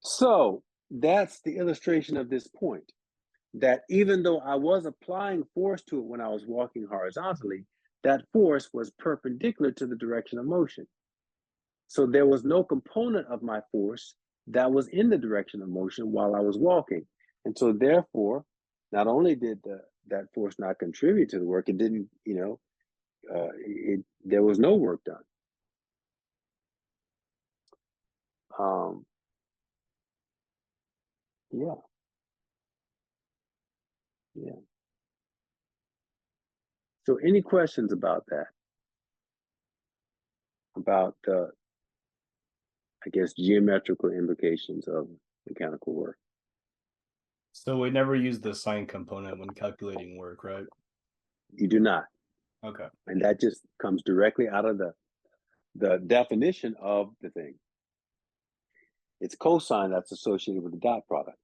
So that's the illustration of this point, that even though I was applying force to it when I was walking horizontally, that force was perpendicular to the direction of motion. So there was no component of my force that was in the direction of motion while I was walking. And so therefore, not only did that force not contribute to the work, it didn't, there was no work done. Yeah. So any questions about that? About the, I guess, geometrical implications of mechanical work? So we never use the sign component when calculating work, right? You do not. Okay. And that just comes directly out of the definition of the thing. It's cosine that's associated with the dot product.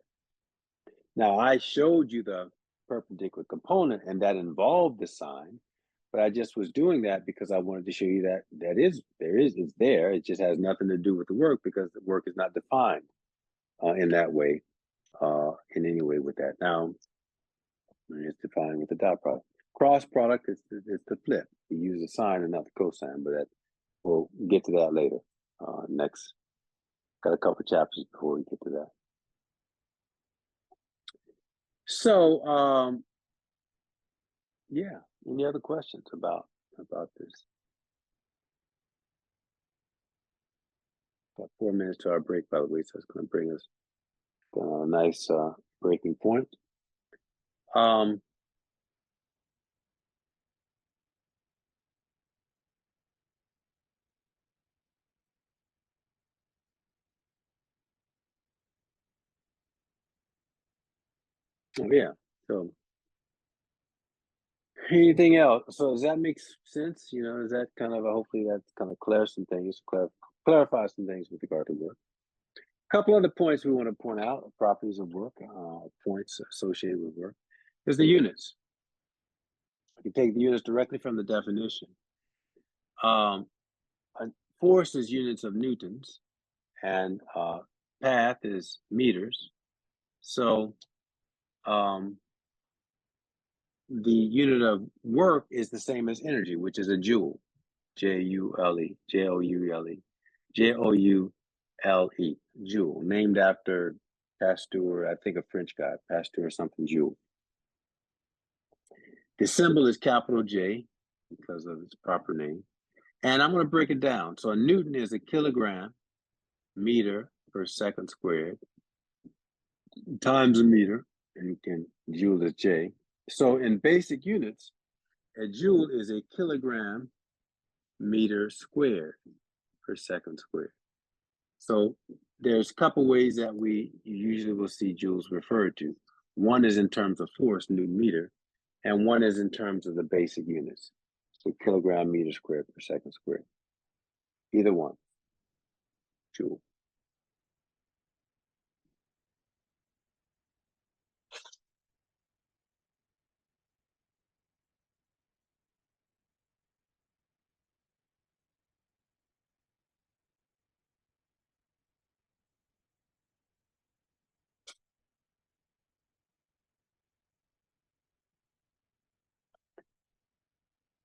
Now, I showed you the perpendicular component, and that involved the sign, But I just was doing that because I wanted to show you that it's there. It just has nothing to do with the work because the work is not defined in that way, in any way with that. Now, it's defined with the dot product. Cross product is the flip. You use the sine and not the cosine, but that we'll get to that later. Next, got a couple chapters before we get to that. So, yeah. Any other questions about this? Got 4 minutes to our break, by the way, so it's going to bring us a nice breaking point. Oh yeah. So anything else? So does that make sense? You know, is that kind of hopefully that kind of clears some things, clarify some things with regard to work. A couple other points we want to point out: properties of work, points associated with work. There's the units. You take the units directly from the definition. A force is units of newtons, and path is meters. So the unit of work is the same as energy, which is a joule, J-U-L-E, J-O-U-L-E, J-O-U-L-E, joule, named after Pasteur, I think a French guy, Pasteur or something, joule. The symbol is capital J because of its proper name. And I'm going to break it down. So a Newton is a kilogram meter per second squared times a meter, and joule is J. So in basic units, a joule is a kilogram meter squared per second squared. So there's a couple ways that we usually will see joules referred to. One is in terms of force, Newton meter, and one is in terms of the basic units. So kilogram meter squared per second squared. Either one, joule.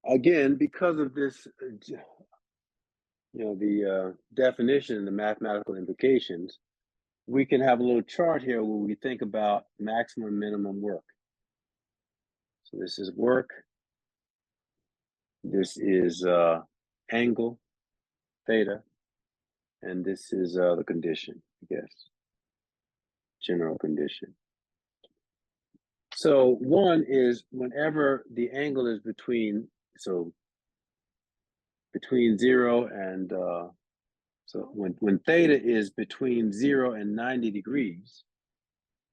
Again, because of this, the definition and the mathematical implications, we can have a little chart here where we think about maximum minimum work. So this is work. This is angle, theta, and this is the condition, I guess, general condition. So one is whenever the angle is between 0 and, so when theta is between 0 and 90 degrees,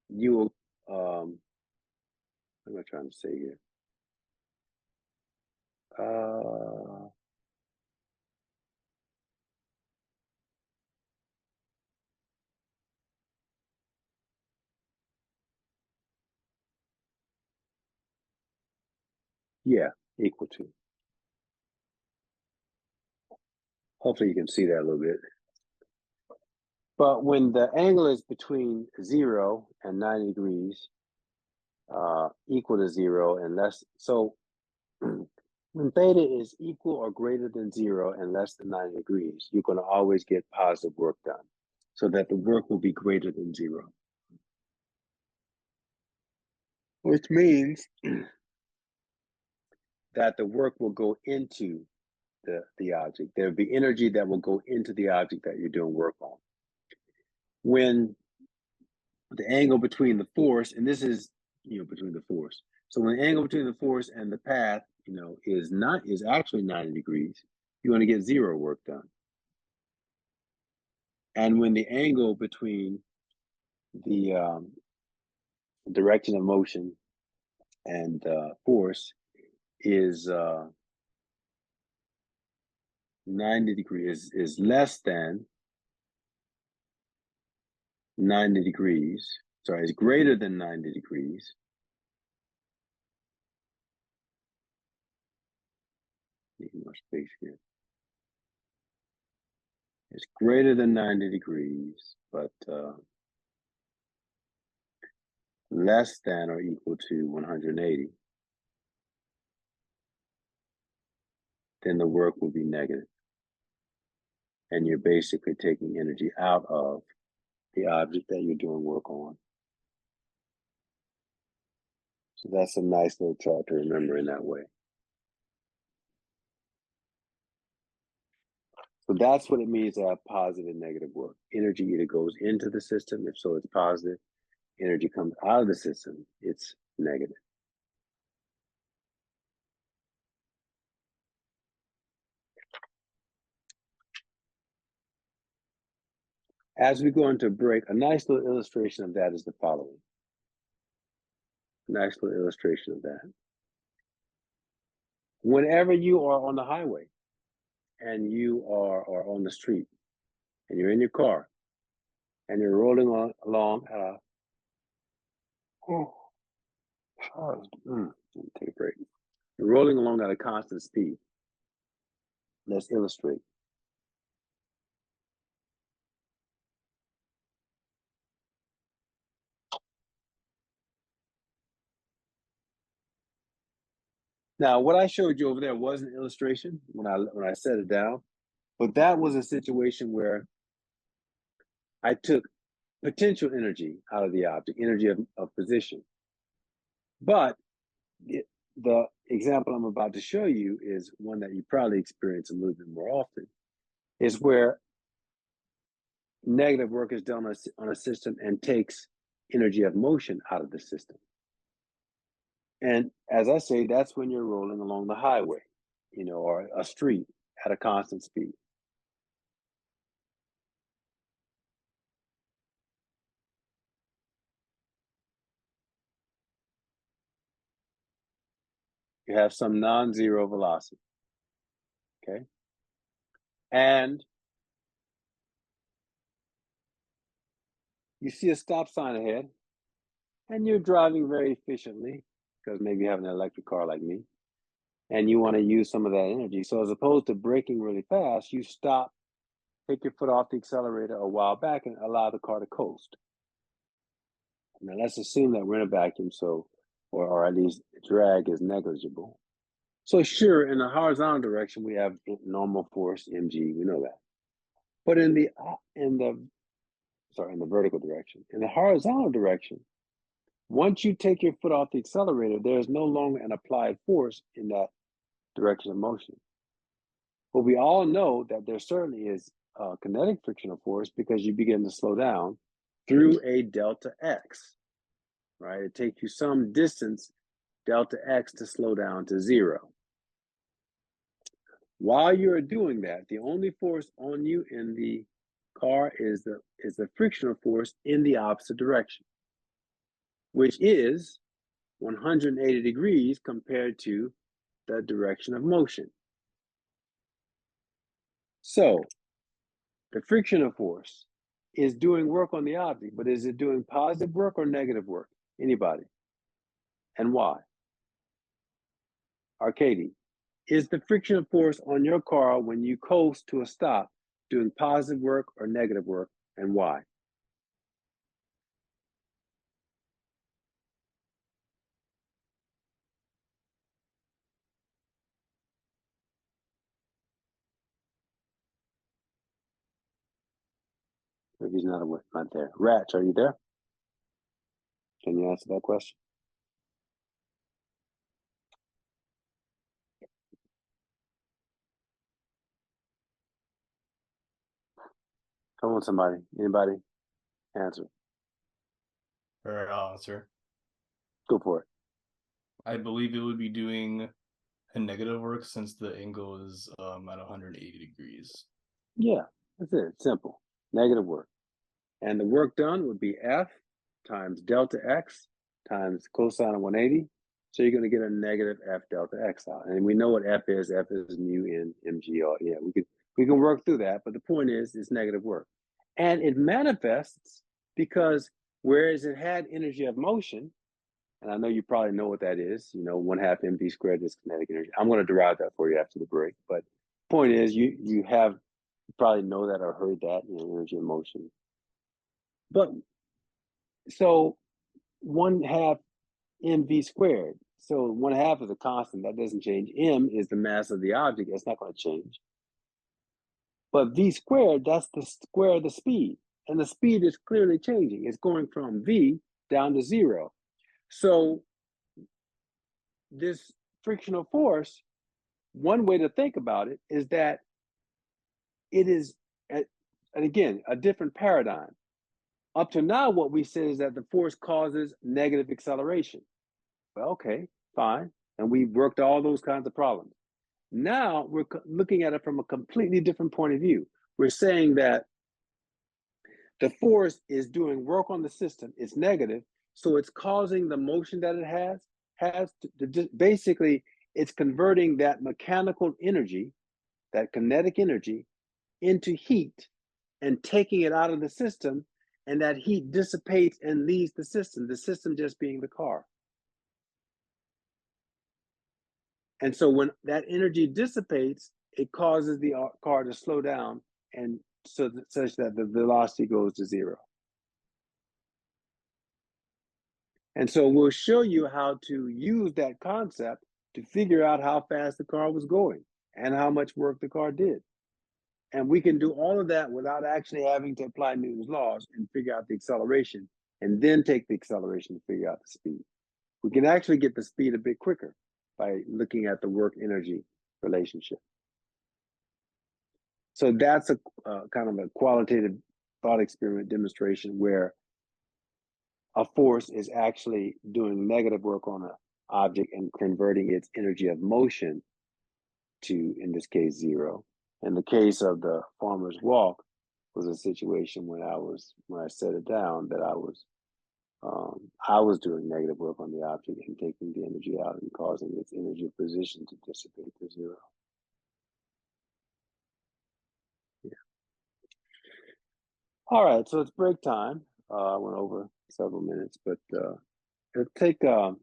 you will, what am I trying to say here? Yeah, equal to. Hopefully you can see that a little bit. But when the angle is between 0 and 90 degrees, equal to 0 and less, so when theta is equal or greater than 0 and less than 90 degrees, you're going to always get positive work done, so that the work will be greater than 0. Which means that the work will go into the object. There'll be energy that will go into the object that you're doing work on. When the angle between the force, and this is, between the force. So when the angle between the force and the path, is actually 90 degrees, you're going to get 0 work done. And when the angle between the direction of motion and force is 90 degrees, is less than 90 degrees, sorry, is greater than 90 degrees, need more space here. It's greater than 90 degrees, but less than or equal to 180. Then the work will be negative. And you're basically taking energy out of the object that you're doing work on. So that's a nice little chart to remember in that way. So that's what it means to have positive and negative work. Energy either goes into the system, if so, it's positive. Energy comes out of the system, it's negative. As we go into a break, a nice little illustration of that is the following. A nice little illustration of that. Whenever you are on the highway and you are on the street and you're in your car and you're rolling along at a take a break. You're rolling along at a constant speed. Let's illustrate. Now, what I showed you over there was an illustration when I set it down, but that was a situation where I took potential energy out of the object, energy of position. But the example I'm about to show you is one that you probably experience a little bit more often, is where negative work is done on a system and takes energy of motion out of the system. And as I say, that's when you're rolling along the highway, or a street at a constant speed. You have some non-zero velocity, okay? And you see a stop sign ahead, and you're driving very efficiently, because maybe you have an electric car like me, and you want to use some of that energy. So as opposed to braking really fast, you stop, take your foot off the accelerator a while back, and allow the car to coast. Now let's assume that we're in a vacuum, or at least drag is negligible. So sure, in the horizontal direction, we have normal force, mg, we know that. But in the vertical direction, in the horizontal direction, once you take your foot off the accelerator, there is no longer an applied force in that direction of motion. But we all know that there certainly is a kinetic frictional force because you begin to slow down through a delta x, right? It takes you some distance, delta x, to slow down to 0. While you're doing that, the only force on you in the car is the frictional force in the opposite direction, which is 180 degrees compared to the direction of motion. So the frictional force is doing work on the object, but is it doing positive work or negative work? Anybody? And why? Arcady, is the frictional force on your car when you coast to a stop doing positive work or negative work, and why? If he's not there. Ratch, are you there? Can you answer that question? Come on, somebody. Anybody? Answer. All right, I'll answer. Go for it. I believe it would be doing a negative work since the angle is at 180 degrees. Yeah, that's it. Simple. Negative work. And the work done would be F times delta X times cosine of 180. So you're going to get a negative F delta X out. And we know what F is. F is mu in mg. Or, yeah, we can work through that. But the point is, it's negative work. And it manifests because whereas it had energy of motion, And I know you probably know what that is. You know, 1/2 mv squared is kinetic energy. I'm going to derive that for you after the break. But point is, you probably know that or heard that, energy in motion. But so 1/2 mv squared. So 1/2 is a constant that doesn't change. M is the mass of the object. That's not going to change. But v squared, that's the square of the speed. And the speed is clearly changing. It's going from v down to 0. So this frictional force, one way to think about it is that it is, and again, a different paradigm. Up to now, what we said is that the force causes negative acceleration. Well, okay, fine. And we worked all those kinds of problems. Now we're looking at it from a completely different point of view. We're saying that the force is doing work on the system. It's negative, so it's causing the motion that it has to basically, it's converting that mechanical energy, that kinetic energy, into heat and taking it out of the system, and that heat dissipates and leaves the system just being the car. And so when that energy dissipates, it causes the car to slow down, and such that the velocity goes to 0. And so we'll show you how to use that concept to figure out how fast the car was going and how much work the car did. And we can do all of that without actually having to apply Newton's laws and figure out the acceleration, and then take the acceleration to figure out the speed. We can actually get the speed a bit quicker by looking at the work-energy relationship. So that's a kind of a qualitative thought experiment demonstration where a force is actually doing negative work on an object and converting its energy of motion to, in this case, 0. In the case of the farmer's walk, was a situation when I set it down, that I was doing negative work on the object and taking the energy out and causing its energy of position to dissipate to 0. Yeah. All right, so it's break time. I went over several minutes, but it'll take. I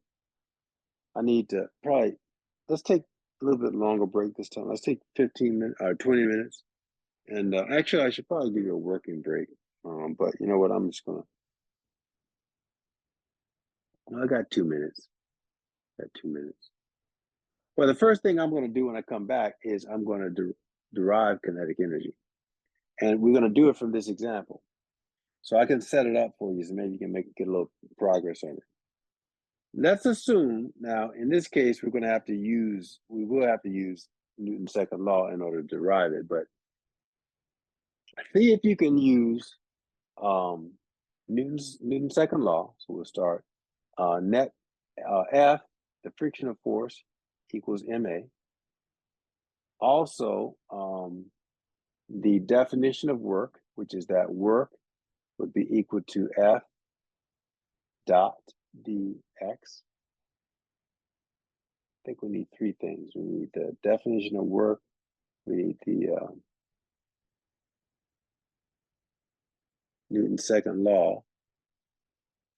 need to probably, let's take a little bit longer break this time. Let's take 15 minutes or 20 minutes. And actually, I should probably give you a working break. But you know what? I'm just gonna. I got 2 minutes. Got 2 minutes. Well, the first thing I'm going to do when I come back is I'm going to derive kinetic energy, and we're going to do it from this example. So I can set it up for you, so maybe you can get a little progress on it. Let's assume now, in this case, we will have to use Newton's second law in order to derive it, but see if you can use Newton's second law. So we'll start net F, the frictional force, equals ma. Also, the definition of work, which is that work would be equal to F dot dx. I think we need 3 things. We need the definition of work, we need the Newton's second law,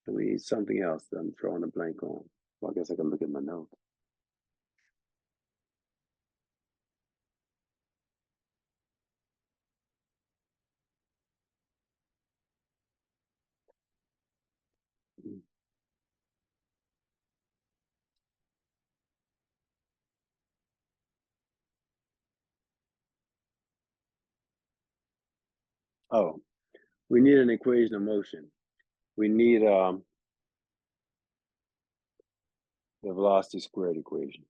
and we need something else that I'm throwing a blank on. Well, I guess I can look at my notes. Oh, we need an equation of motion. We need the velocity squared equation.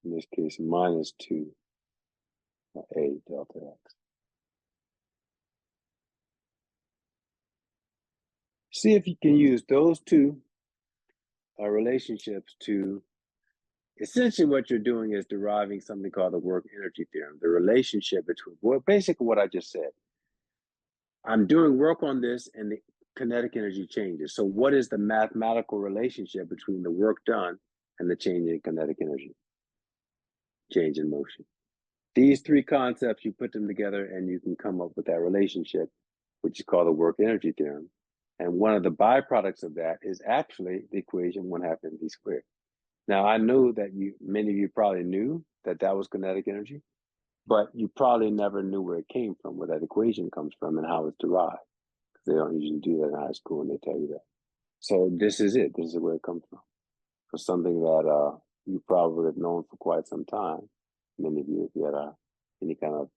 In this case, minus 2 a delta x. See if you can use those two relationships to, essentially what you're doing is deriving something called the work energy theorem, the relationship between, well, basically what I just said. I'm doing work on this and the kinetic energy changes. So what is the mathematical relationship between the work done and the change in kinetic energy, change in motion? These three concepts, you put them together and you can come up with that relationship, which is called the work energy theorem. And one of the byproducts of that is actually the equation 1/2 mv squared. Now, I know that many of you probably knew that that was kinetic energy, but you probably never knew where it came from, where that equation comes from and how it's derived. Because they don't usually do that in high school and they tell you that. So this is it. This is where it comes from. For something that you probably have known for quite some time. Many of you, if you had any kind of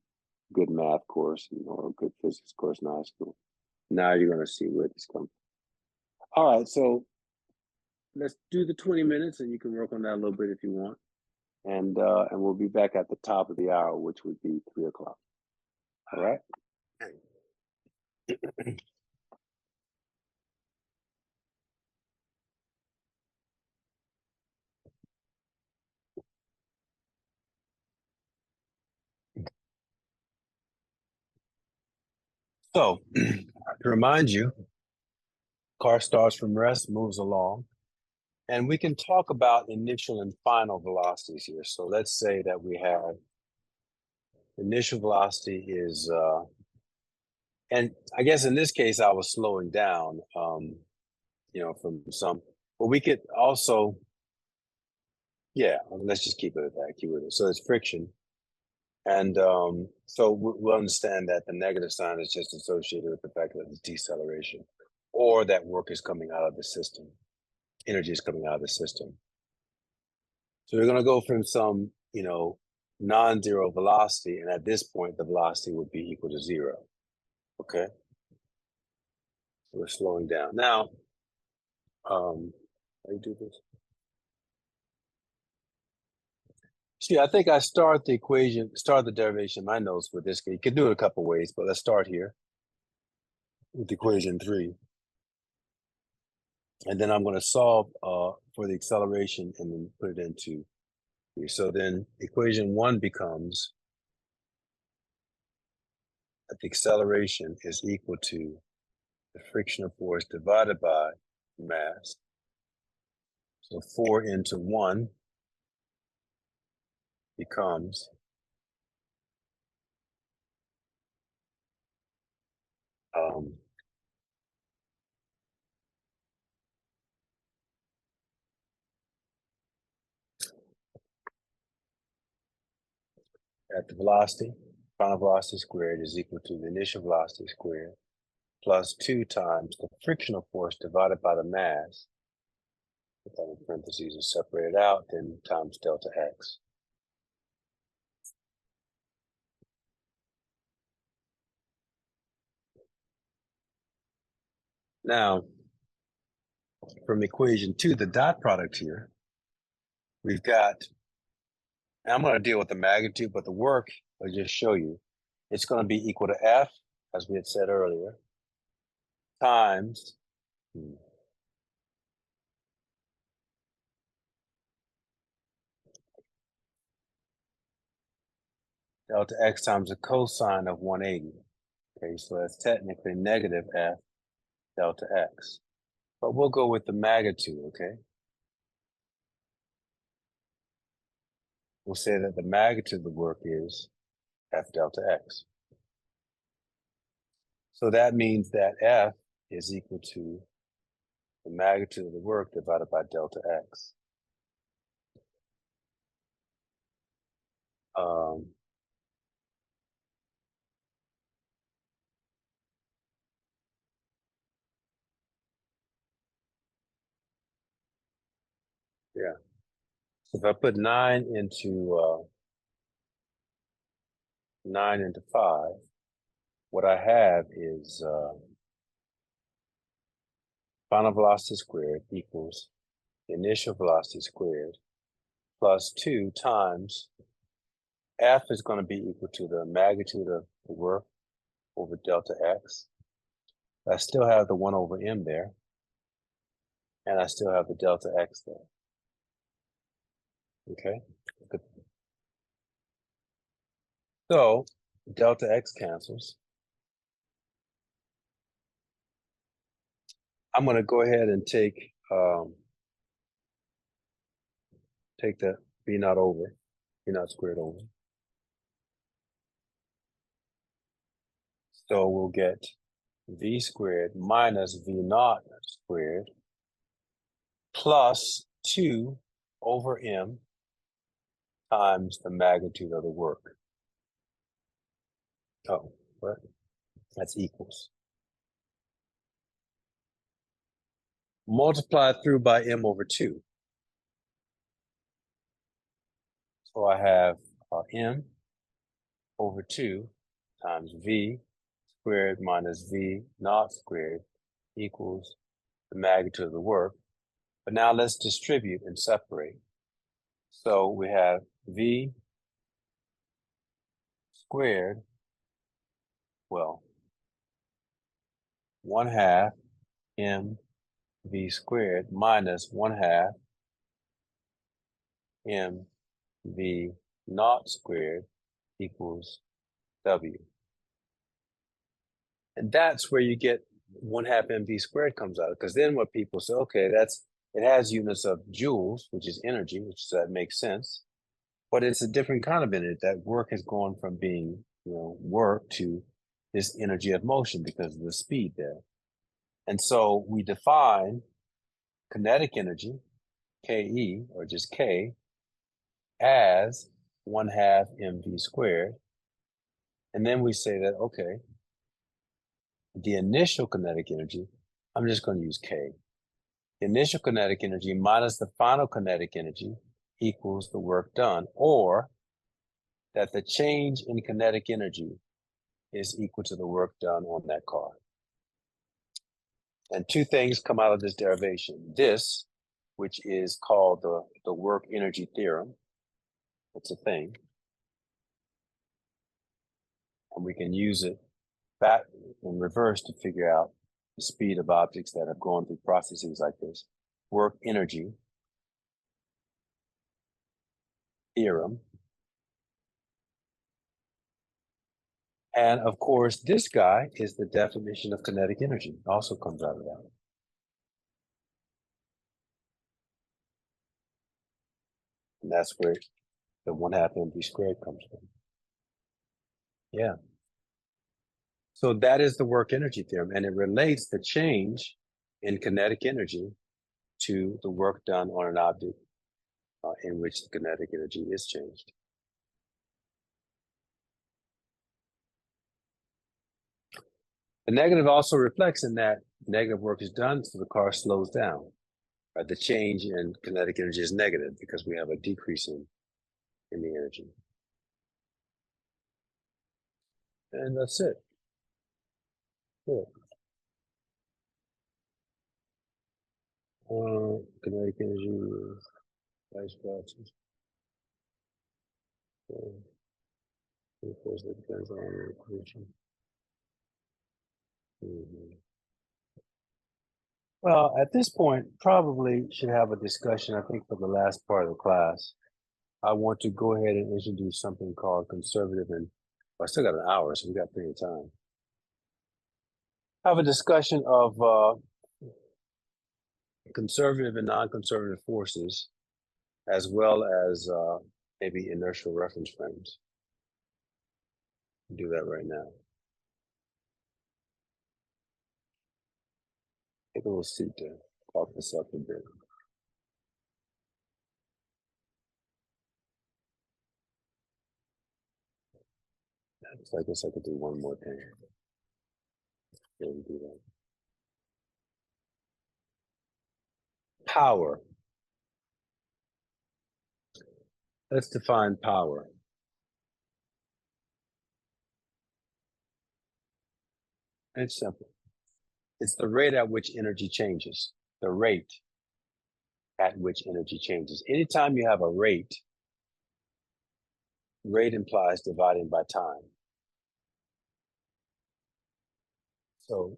good math course or a good physics course in high school, now you're going to see where this comes from. All right, so let's do the 20 minutes, and you can work on that a little bit if you want. And we'll be back at the top of the hour, which would be 3 o'clock. All right. So, to remind you, car starts from rest, moves along, and we can talk about initial and final velocities here. So let's say that we have initial velocity is, and I guess in this case I was slowing down, from some, but we could also, let's just keep it at that, keep it. So it's friction. And so we'll understand that the negative sign is just associated with the fact that it's deceleration, or that work is coming out of the system, energy is coming out of the system. So we're going to go from some, non-zero velocity, and at this point, the velocity would be equal to 0. Okay, so we're slowing down now. How do you do this? See, I think I start the derivation in my notes with this. You can do it a couple ways, but let's start here with equation 3. And then I'm going to solve for the acceleration and then put it into 3. So then equation 1 becomes that the acceleration is equal to the frictional force divided by mass. So 4 into 1 becomes at the velocity, final velocity squared is equal to the initial velocity squared plus 2 times the frictional force divided by the mass. Put that in parentheses and separate it out, then times delta x. Now, from equation 2, the dot product here, we've got, and I'm going to deal with the magnitude, but the work, I'll just show you, it's going to be equal to F, as we had said earlier, times delta x times the cosine of 180. Okay, so that's technically negative F delta x. But we'll go with the magnitude, okay? We'll say that the magnitude of the work is F delta x. So that means that F is equal to the magnitude of the work divided by delta x. Yeah. So if I put 9 into 5, what I have is final velocity squared equals initial velocity squared plus 2 times F is going to be equal to the magnitude of the work over delta x. I still have the 1 over m there, and I still have the delta x there. Okay. So delta x cancels. I'm going to go ahead and take the b naught squared over. So we'll get v squared minus v naught squared plus 2 over m times the magnitude of the work. Oh, what? That's equals. Multiplied through by m over 2. So I have m over 2 times v squared minus v naught squared equals the magnitude of the work. But now let's distribute and separate. So we have v squared, well, 1/2 m v squared minus 1/2 m v naught squared equals w. And that's where you get 1/2 mv squared comes out. Because then what people say, okay, it has units of joules, which is energy, which that makes sense. But it's a different kind of energy. That work has gone from being, work to this energy of motion because of the speed there. And so we define kinetic energy, Ke, or just K, as 1/2 mv squared. And then we say that, okay, the initial kinetic energy, I'm just going to use K. The initial kinetic energy minus the final kinetic energy equals the work done, or that the change in kinetic energy is equal to the work done on that car. And two things come out of this derivation. This, which is called the work energy theorem, it's a thing. And we can use it back in reverse to figure out the speed of objects that have gone through processes like this. Work energy theorem. And of course, this guy is the definition of kinetic energy, also comes out of that. And that's where the 1/2 mv squared comes from. Yeah. So that is the work energy theorem, and it relates the change in kinetic energy to the work done on an object in which the kinetic energy is changed. The negative also reflects in that negative work is done, so the car slows down. Right? The change in kinetic energy is negative because we have a decrease in the energy. And that's it. Good. Kinetic energy, vice versa. Of course, it depends on the equation. Well, at this point, probably should have a discussion, I think, for the last part of the class. I want to go ahead and introduce something called conservative and, well, I still got an hour, so we got plenty of time. Have a discussion of conservative and non-conservative forces, as well as maybe inertial reference frames. Do that right now. Take a little seat to talk this up a bit. So I guess I could do one more thing. Yeah, we do that. Power. Let's define power. It's simple. It's the rate at which energy changes. The rate at which energy changes. Anytime you have a rate implies dividing by time. So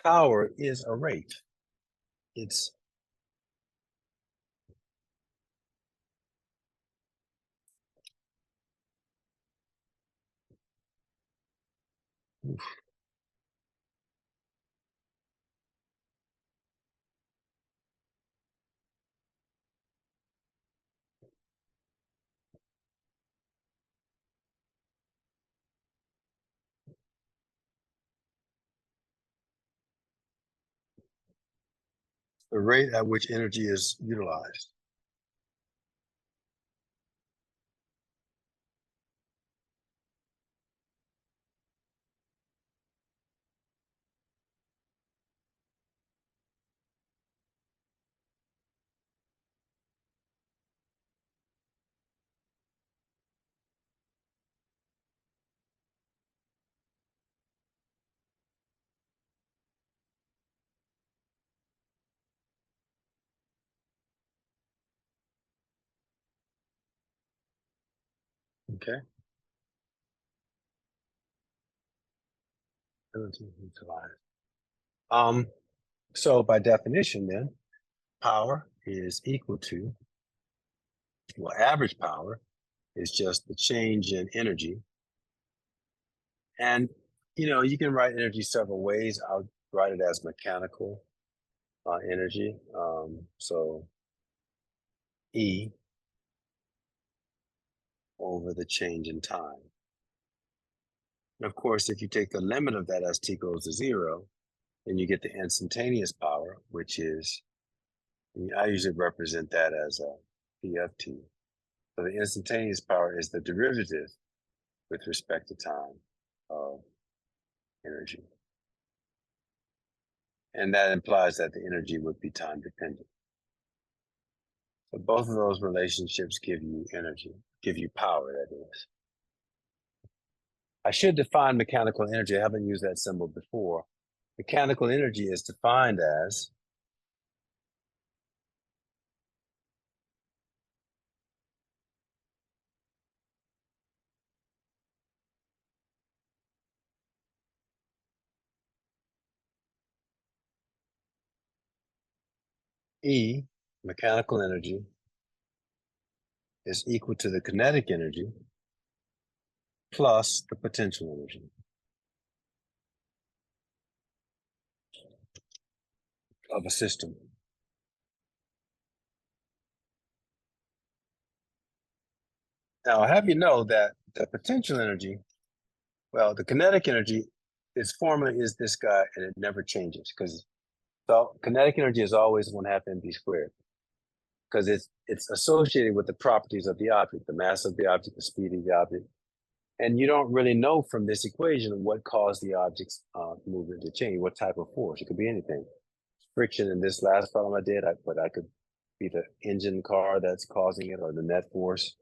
power is a rate. It's the rate at which energy is utilized. Okay. Energy utilized. So by definition, then, power is equal to, well, average power is just the change in energy. And, you can write energy several ways. I'll write it as mechanical energy. So E over the change in time. And of course, if you take the limit of that as t goes to 0, then you get the instantaneous power, which is, I usually represent that as a P of t. So the instantaneous power is the derivative with respect to time of energy. And that implies that the energy would be time dependent. So both of those relationships give you energy, give you power, that is. I should define mechanical energy. I haven't used that symbol before. Mechanical energy is defined as E, mechanical energy, is equal to the kinetic energy plus the potential energy of a system. Now, I have you know that the potential energy, well, the kinetic energy, its formula is this guy, and it never changes because kinetic energy is always 1/2 mv squared because it's associated with the properties of the object, the mass of the object, the speed of the object. And you don't really know from this equation what caused the object's movement to change, what type of force. It could be anything. Friction in this last problem I did, but I could be the engine car that's causing it or the net force.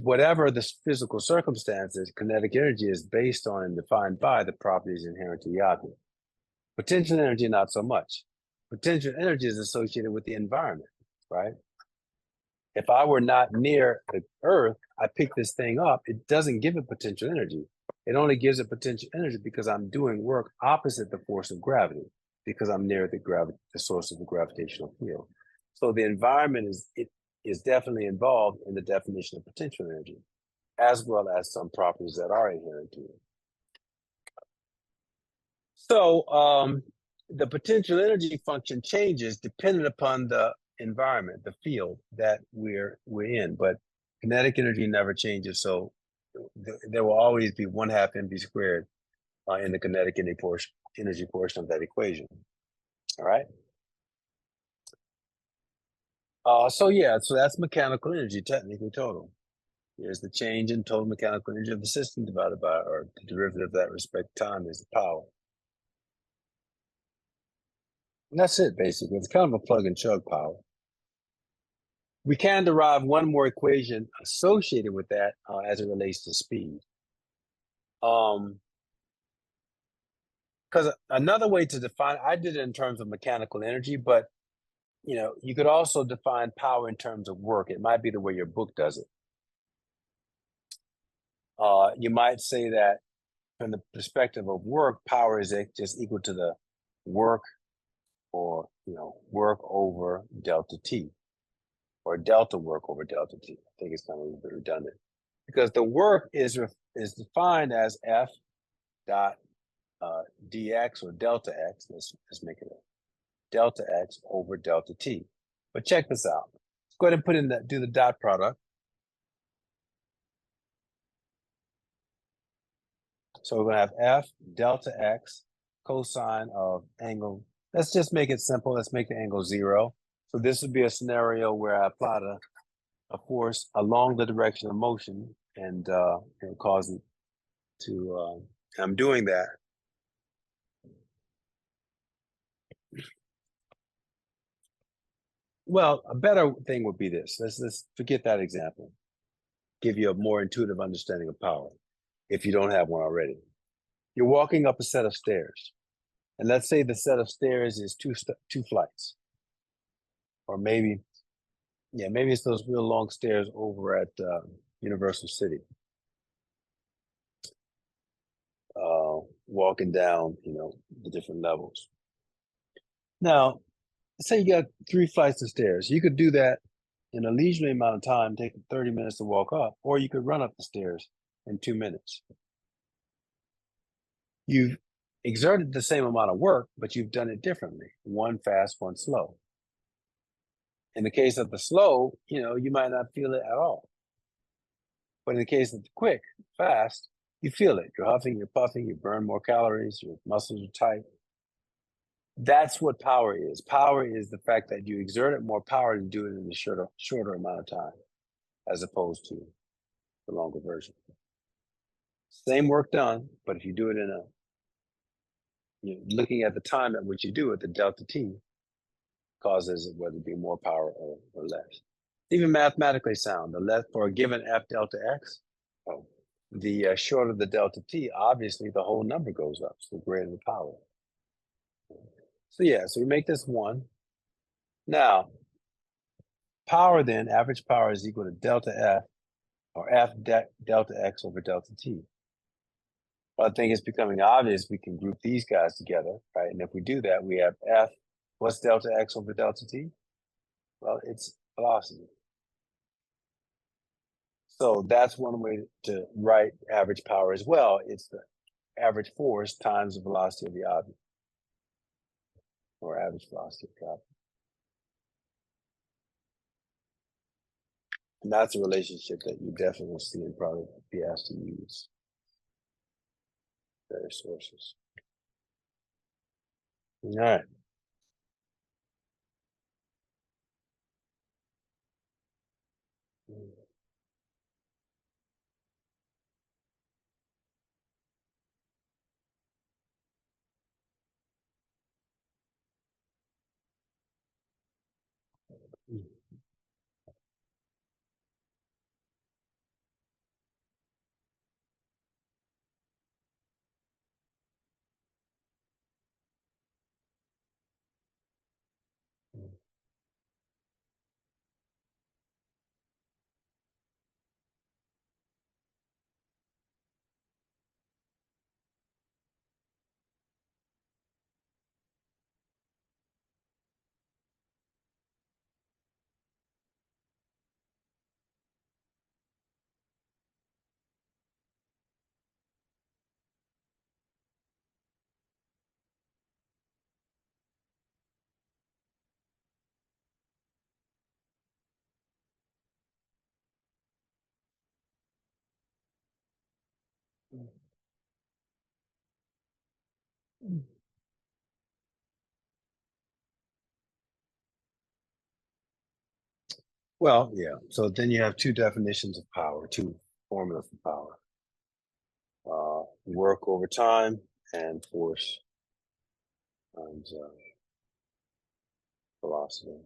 Whatever the physical circumstances, kinetic energy is based on and defined by the properties inherent to the object. Potential energy, not so much. Potential energy is associated with the environment, right? If I were not near the Earth, I pick this thing up, it doesn't give it potential energy. It only gives it potential energy because I'm doing work opposite the force of gravity, because I'm near the source of the gravitational field. So the environment is definitely involved in the definition of potential energy, as well as some properties that are inherent to it. So the potential energy function changes dependent upon the environment, the field that we're in, but kinetic energy never changes. So there will always be 1/2 mv squared in the kinetic energy portion of that equation. All right. So that's mechanical energy, technically total. Here's the change in total mechanical energy of the system divided by, or the derivative of that respect time is the power. And that's it, basically. It's kind of a plug and chug power. We can derive one more equation associated with that as it relates to speed. Because another way to define, I did it in terms of mechanical energy, but you could also define power in terms of work. It might be the way your book does it. You might say that from the perspective of work, power is just equal to the work, or work over delta T, or delta work over delta T. I think it's kind of a little bit redundant because the work is defined as F dot dx or delta x. Let's make it a delta x over delta T. But check this out. Let's go ahead and put in do the dot product. So we're going to have F delta x cosine of angle let's just make it simple. Let's make the angle 0. So this would be a scenario where I apply a force along the direction of motion and cause it to, I'm doing that. Well, a better thing would be this. Let's forget that example. Give you a more intuitive understanding of power if you don't have one already. You're walking up a set of stairs. And let's say the set of stairs is two flights. Or maybe it's those real long stairs over at Universal City. Walking down, the different levels. Now, say you got 3 flights of stairs. You could do that in a leisurely amount of time, take 30 minutes to walk up, or you could run up the stairs in 2 minutes. You've exerted the same amount of work, but you've done it differently. One fast, one slow. In the case of the slow, you might not feel it at all. But in the case of the quick, fast, you feel it. You're huffing, you're puffing, you burn more calories, your muscles are tight. That's what power is. Power is the fact that you exerted more power to do it in a shorter amount of time, as opposed to the longer version. Same work done, but if you do it in looking at the time at which you do it, the delta T causes it whether it be more power or less. Even mathematically sound, the less for a given F delta X, the shorter the delta T, obviously the whole number goes up, so the greater the power. So we make this 1. Now, power then, average power is equal to delta F, or F delta X over delta T. Well, I think it's becoming obvious we can group these guys together, right? And if we do that, we have F, what's delta X over delta T? Well, it's velocity. So that's one way to write average power as well. It's the average force times the velocity of the object, or average velocity of the object. And that's a relationship that you definitely will see and probably be asked to use various sources. All right. Well, yeah. So then you have 2 definitions of power, 2 formulas for power. Work over time and force times velocity.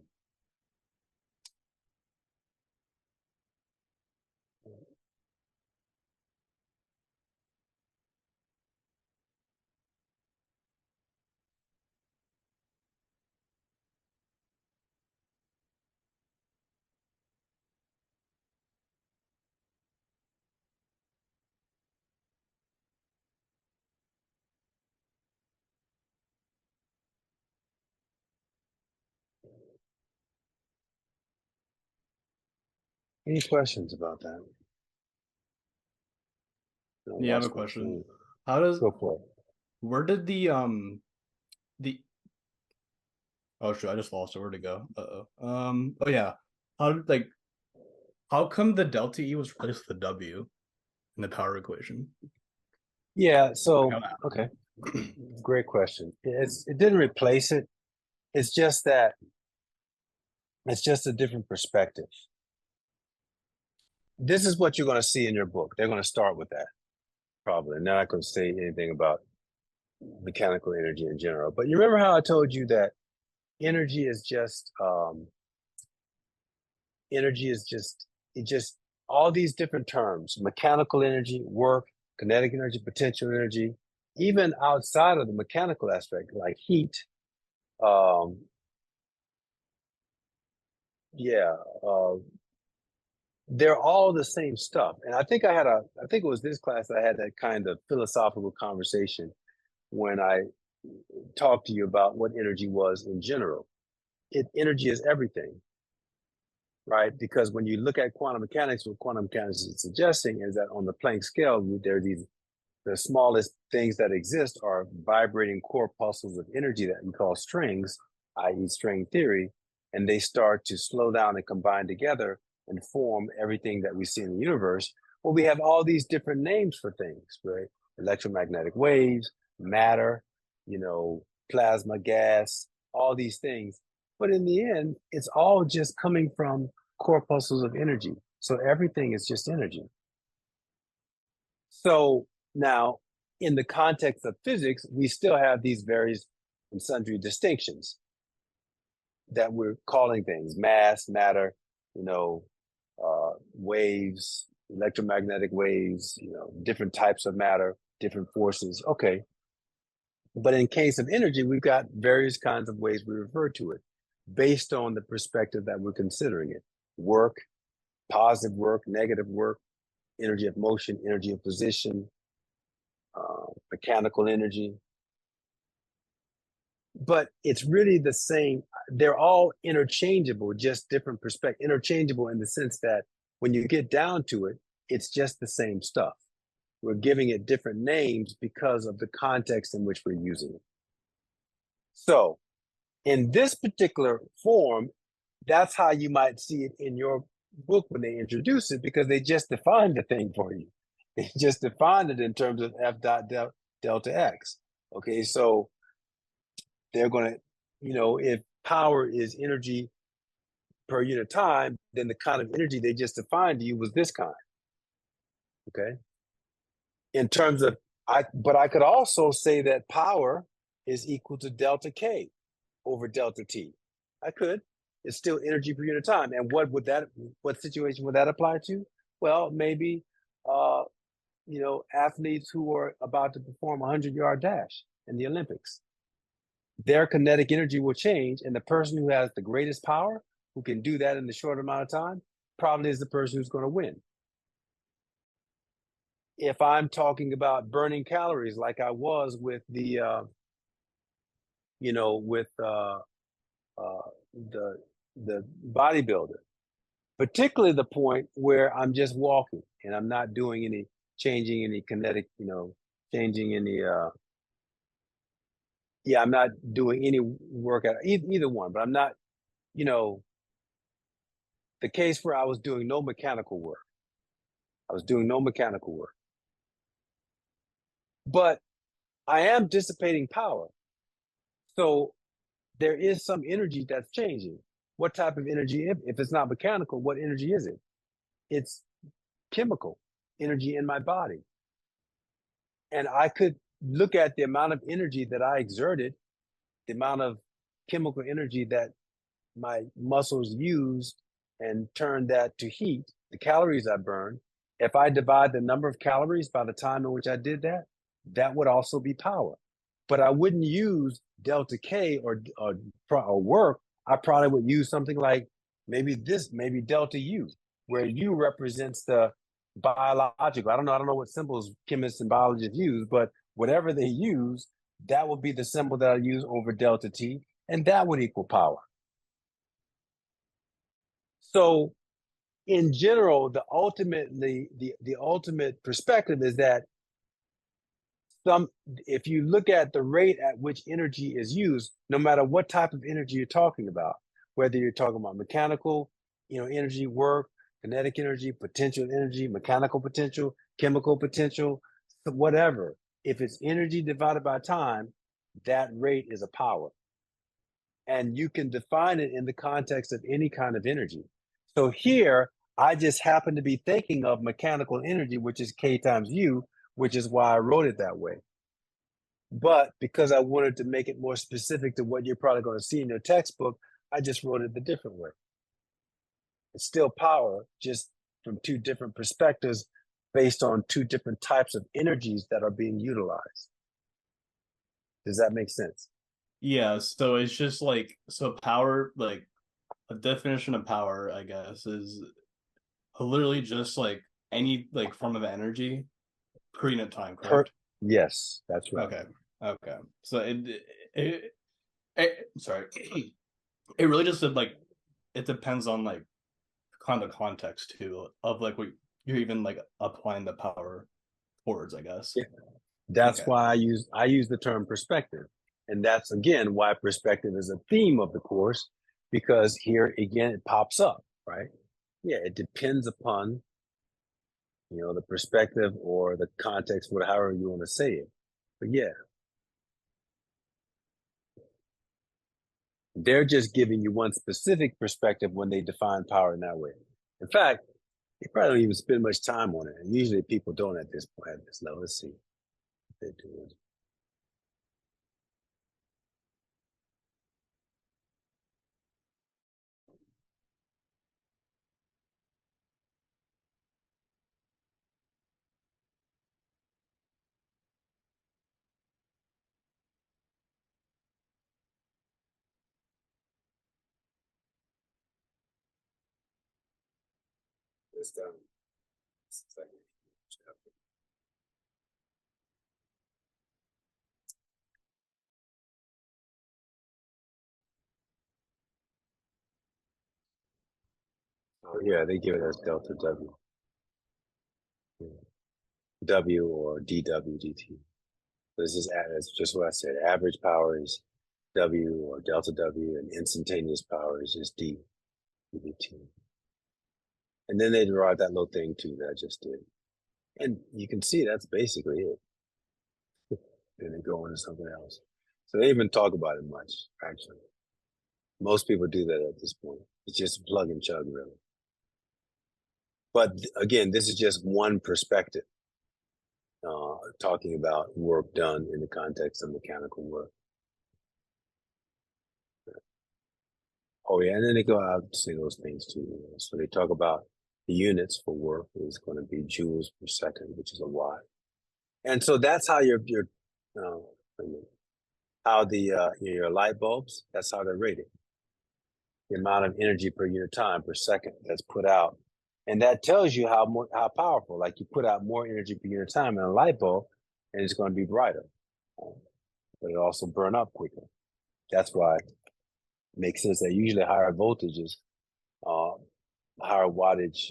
Any questions about that? No, Yeah, I have a last question. How does Go for it. where did the oh shoot, I just lost it. Where'd it go? Oh yeah. How come the delta E was replaced with the W in the power equation? Yeah, so okay. Great question. It didn't replace it. It's just that it's just a different perspective. This is what you're going to see in your book. They're going to start with that, probably. They're not going to say anything about mechanical energy in general. But you remember how I told you that energy is just all these different terms: mechanical energy, work, kinetic energy, potential energy, even outside of the mechanical aspect, like heat. They're all the same stuff. And I think it was this class I had that kind of philosophical conversation when I talked to you about what energy was in general. Energy is everything, right? Because when you look at quantum mechanics, what quantum mechanics is suggesting is that on the Planck scale, the smallest things that exist are vibrating corpuscles of energy that we call strings, i.e. string theory, and they start to slow down and combine together and form everything that we see in the universe. Well, we have all these different names for things, right? Electromagnetic waves, matter, plasma, gas, all these things. But in the end, it's all just coming from corpuscles of energy. So everything is just energy. So now, in the context of physics, we still have these various and sundry distinctions that we're calling things: mass, matter, waves, electromagnetic waves, different types of matter, different forces. Okay. But in case of energy, we've got various kinds of ways we refer to it based on the perspective that we're considering it: work, positive work, negative work, energy of motion, energy of position, mechanical energy. But it's really the same. They're all interchangeable, just different perspective. Interchangeable in the sense that when you get down to it, it's just the same stuff. We're giving it different names because of the context in which we're using it. So in this particular form, that's how you might see it in your book when they introduce it, because they just defined the thing for you. They just defined it in terms of F dot delta X. Okay, so they're going to, if power is energy per unit of time, then the kind of energy they just defined to you was this kind. Okay. In terms of, but I could also say that power is equal to delta K over delta T. I could. It's still energy per unit of time. And what situation would that apply to? Well, maybe, athletes who are about to perform a 100-yard dash in the Olympics. Their kinetic energy will change, and the person who has the greatest power, who can do that in the short amount of time, probably is the person who's going to win. If I'm talking about burning calories, like I was with the bodybuilder, particularly the point where I'm just walking and I'm not doing changing any kinetic, changing any I'm not doing any work at either one, but I'm not, the case where I was doing no mechanical work. But I am dissipating power. So there is some energy that's changing. What type of energy? If it's not mechanical, what energy is it? It's chemical energy in my body. And I could look at the amount of energy that I exerted, the amount of chemical energy that my muscles use, and turn that to heat, the calories I burn. If I divide the number of calories by the time in which I did that, that would also be power. But I wouldn't use delta K or work. I probably would use something like maybe delta U, where U represents the biological. I don't know what symbols chemists and biologists use, but whatever they use, that would be the symbol that I use over delta T, and that would equal power. So in general, the ultimate perspective is that if you look at the rate at which energy is used, no matter what type of energy you're talking about, whether you're talking about mechanical, energy, work, kinetic energy, potential energy, mechanical potential, chemical potential, whatever, if it's energy divided by time, that rate is a power. And you can define it in the context of any kind of energy. So here, I just happen to be thinking of mechanical energy, which is K times U, which is why I wrote it that way. But because I wanted to make it more specific to what you're probably going to see in your textbook, I just wrote it the different way. It's still power, just from two different perspectives based on two different types of energies that are being utilized. Does that make sense? Yeah, so it's just like, so power, like a definition of power, I guess, is literally just like any like form of energy per unit time, correct? Yes, that's right. Okay. So sorry. It really just like, it depends on like kind of the context too of like what you're even like applying the power towards, I guess. Yeah. That's Okay. why I use the term perspective. And that's again why perspective is a theme of the course, because here again it pops up, right? Yeah, it depends upon the perspective or the context, however you want to say it. But yeah, they're just giving you one specific perspective when they define power in that way. In fact, they probably don't even spend much time on it. And usually people don't at this point, at this level. Let's see what they're doing. It's done. Oh yeah, they give it as delta W. W or dW dt. This is just what I said. Average power is W or delta W, and instantaneous power is just D dt. And then they derive that little thing too that I just did. And you can see that's basically it. Then they go into something else. So they even talk about it much, actually. Most people do that at this point. It's just plug and chug, really. But again, this is just one perspective, talking about work done in the context of mechanical work. Oh yeah, and then they go out to say those things too. So they talk about the units for work is going to be joules per second, which is a watt. And so that's how how your light bulbs, that's how they're rated. The amount of energy per unit time per second that's put out. And that tells you how powerful. Like you put out more energy per unit time in a light bulb, and it's going to be brighter. But it also burn up quicker. That's why it makes sense that usually higher voltages, higher wattage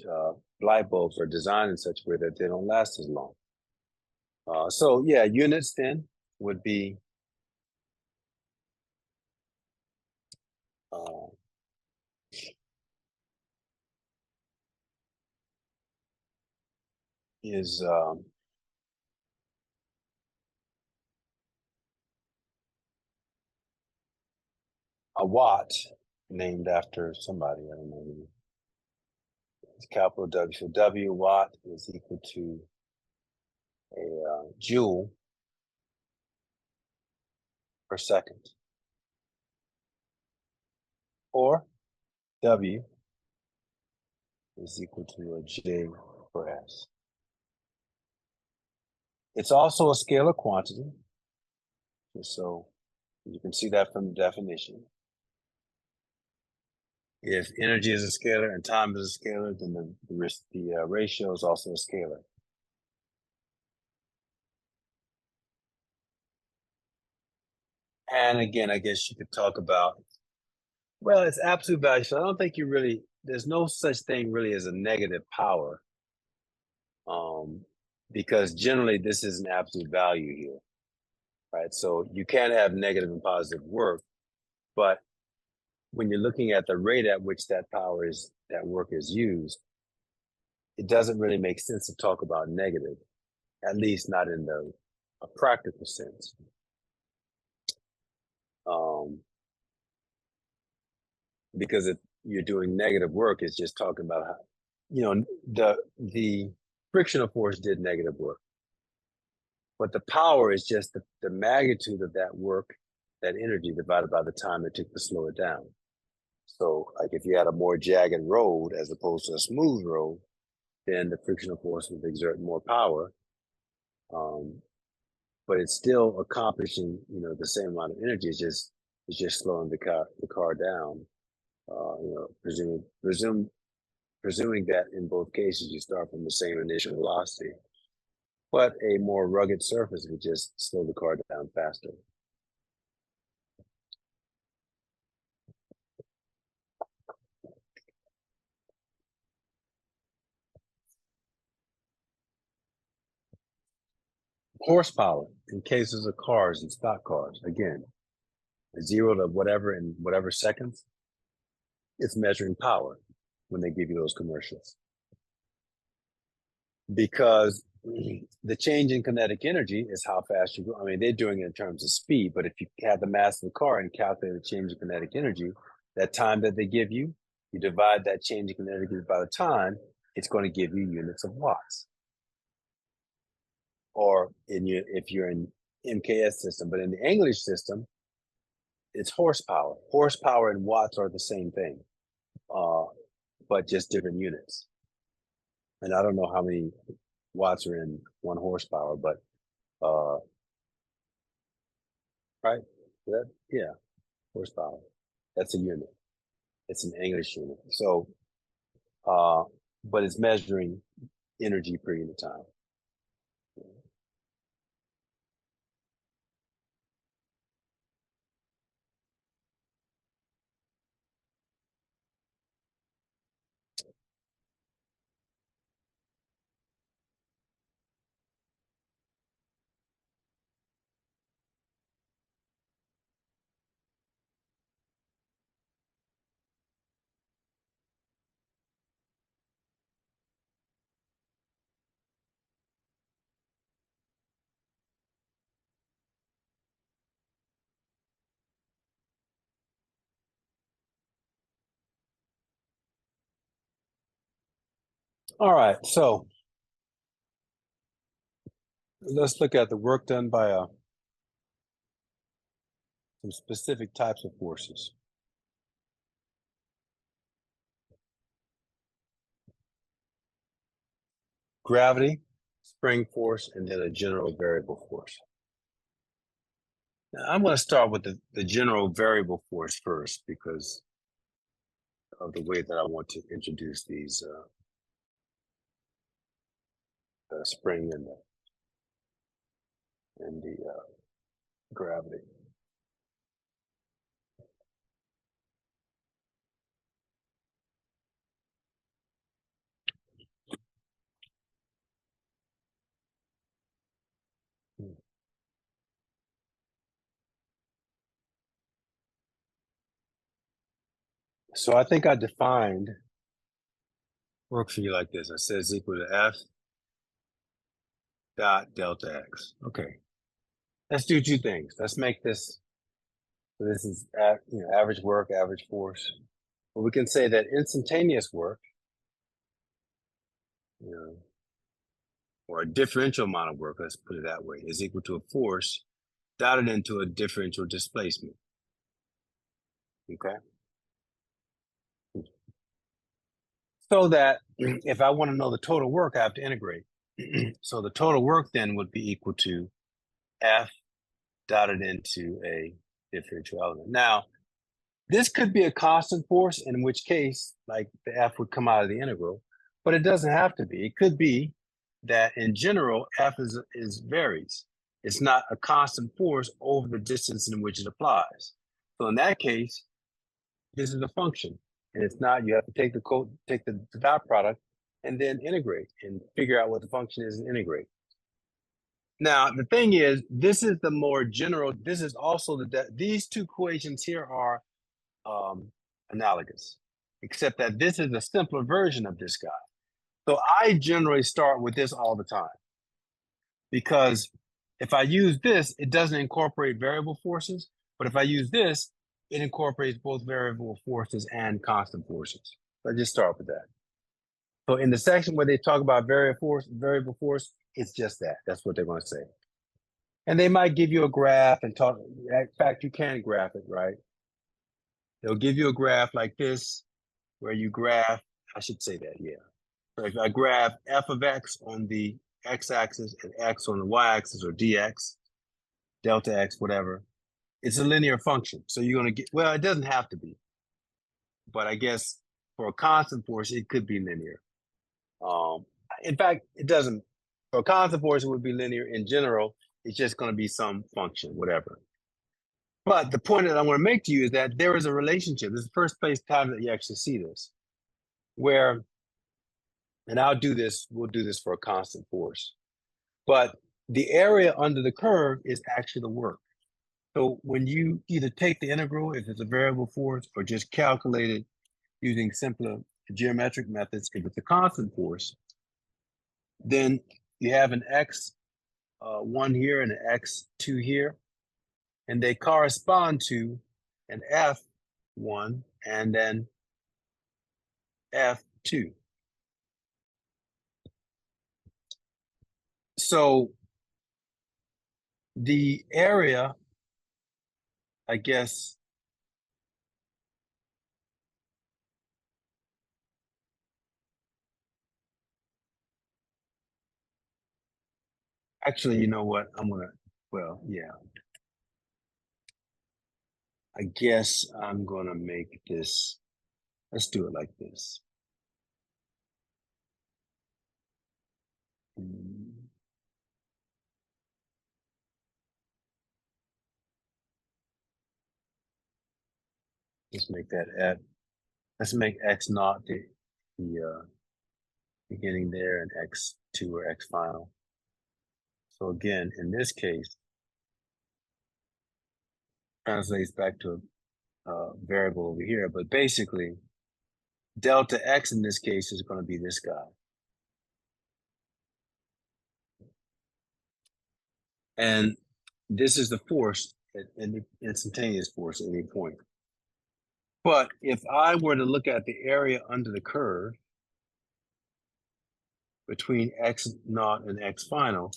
light bulbs are designed in such a way that they don't last as long. So yeah, units then would be is a watt named after somebody. I don't know who. It's capital W. So W watt is equal to a joule per second, or W is equal to a J per S. It's also a scalar quantity, so you can see that from the definition. If energy is a scalar and time is a scalar, then the ratio is also a scalar. And again, I guess you could talk about, well, it's absolute value. So I don't think there's no such thing really as a negative power, because generally this is an absolute value here, right? So you can have negative and positive work, but when you're looking at the rate at which that work is used, it doesn't really make sense to talk about negative, at least not in a practical sense. because you're doing negative work, it's just talking about how, you know, the frictional force did negative work. But the power is just the magnitude of that work, that energy divided by the time it took to slow it down. So like if you had a more jagged road as opposed to a smooth road, then the frictional force would exert more power. But it's still accomplishing, you know, the same amount of energy. It's just slowing the car down. Presuming that in both cases you start from the same initial velocity, but a more rugged surface would just slow the car down faster. Horsepower in cases of cars and stock cars, again, 0 to whatever in whatever seconds, it's measuring power when they give you those commercials. Because the change in kinetic energy is how fast you go. I mean, they're doing it in terms of speed, but if you have the mass of the car and calculate the change in kinetic energy, that time that they give you, you divide that change in kinetic energy by the time, it's going to give you units of watts. Or if you're in MKS system, but in the English system, it's horsepower. Horsepower and watts are the same thing, but just different units. And I don't know how many watts are in 1 horsepower, but right? Yeah, horsepower. That's a unit. It's an English unit. So, but it's measuring energy per unit time. All right, so let's look at the work done by some specific types of forces. Gravity, spring force, and then a general variable force. Now, I'm going to start with the general variable force first because of the way that I want to introduce these spring and the gravity. So I think I defined work for you like this. I said it's equal to F dot delta X. Okay, let's do 2 things. Let's make this, so this is average work, average force. But we can say that instantaneous work, or a differential amount of work, let's put it that way, is equal to a force dotted into a differential displacement. Okay. So that if I want to know the total work, I have to integrate. So the total work then would be equal to F dotted into a differential element. Now, this could be a constant force, in which case, like the F would come out of the integral, but it doesn't have to be. It could be that in general, F is varies. It's not a constant force over the distance in which it applies. So in that case, this is a function. And it's not, you have to take the dot product and then integrate and figure out what the function is and integrate. Now, the thing is, this is the more general, this is also these 2 equations here are analogous, except that this is a simpler version of this guy. So I generally start with this all the time, because if I use this, it doesn't incorporate variable forces. But if I use this, it incorporates both variable forces and constant forces. Let's just start with that. So in the section where they talk about variable force, it's just that. That's what they're going to say. And they might give you a graph and talk. In fact, you can graph it, right? They'll give you a graph like this, where you graph, I should say that, yeah. So if I graph f of x on the x-axis and x on the y-axis, or dx, delta x, whatever, it's a linear function. So you're going to get, well, it doesn't have to be. But I guess for a constant force, it could be linear. In fact, it doesn't. For a constant force, it would be linear in general. It's just going to be some function, whatever. But the point that I want to make to you is that there is a relationship. This is the first time that you actually see this, where, and I'll do this, we'll do this for a constant force, but the area under the curve is actually the work. So when you either take the integral, if it's a variable force, or just calculate it using simpler geometric methods, if it's a constant force, then you have an x1 here and an x2 here, and they correspond to an f1 and then f2. So the area, I guess, actually, you know what? Well, yeah. I guess I'm gonna make this, let's do it like this. Let's make that f. Let's make x naught the beginning there and x2 or x final. So again, in this case, translates back to a variable over here, but basically delta x in this case is going to be this guy. And this is the force, an instantaneous force at any point. But if I were to look at the area under the curve between x naught and x final,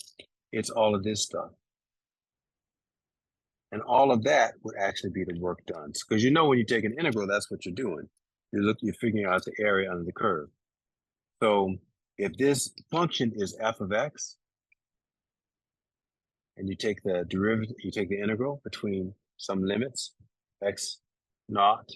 it's all of this stuff. And all of that would actually be the work done. Because you know when you take an integral, that's what you're doing. You're figuring out the area under the curve. So if this function is f of x, and you take the derivative, you take the integral between some limits, x naught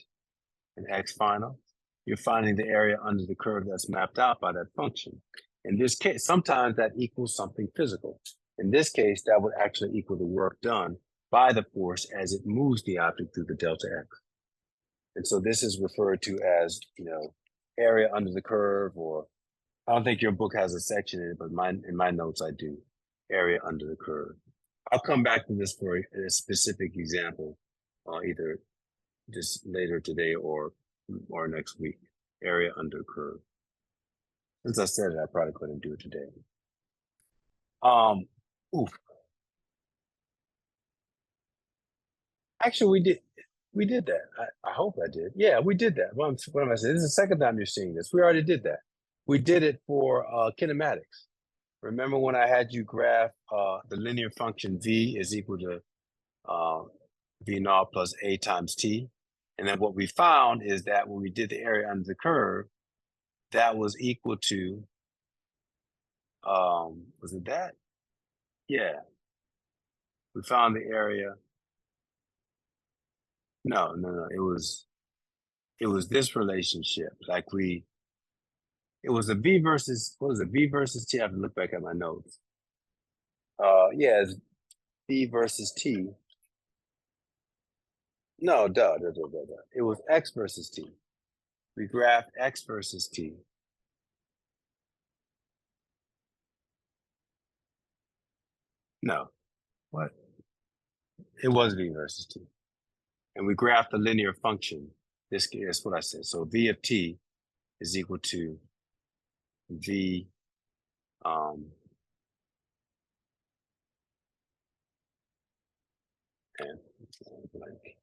and x final, you're finding the area under the curve that's mapped out by that function. In this case, sometimes that equals something physical. In this case, that would actually equal the work done by the force as it moves the object through the delta x. And so this is referred to as, area under the curve, or I don't think your book has a section in it, but in my notes I do, area under the curve. I'll come back to this for a specific example, either just later today or next week, area under curve. Since I said it, I probably couldn't do it today. Actually, we did that. I hope I did. Yeah, we did that. What am I saying? This is the second time you're seeing this. We already did that. We did it for kinematics. Remember when I had you graph the linear function v is equal to v naught plus a times t? And then what we found is that when we did the area under the curve, that was equal to, was it that? Yeah. We found the area. No. It was this relationship. It was a v versus, what was it? V versus t. I have to look back at my notes. Yeah, it's v versus t. No, duh. It was x versus t. We graphed x versus t. No, what? It was v versus t. And we graphed the linear function. This is what I said. So v of t is equal to v and blank.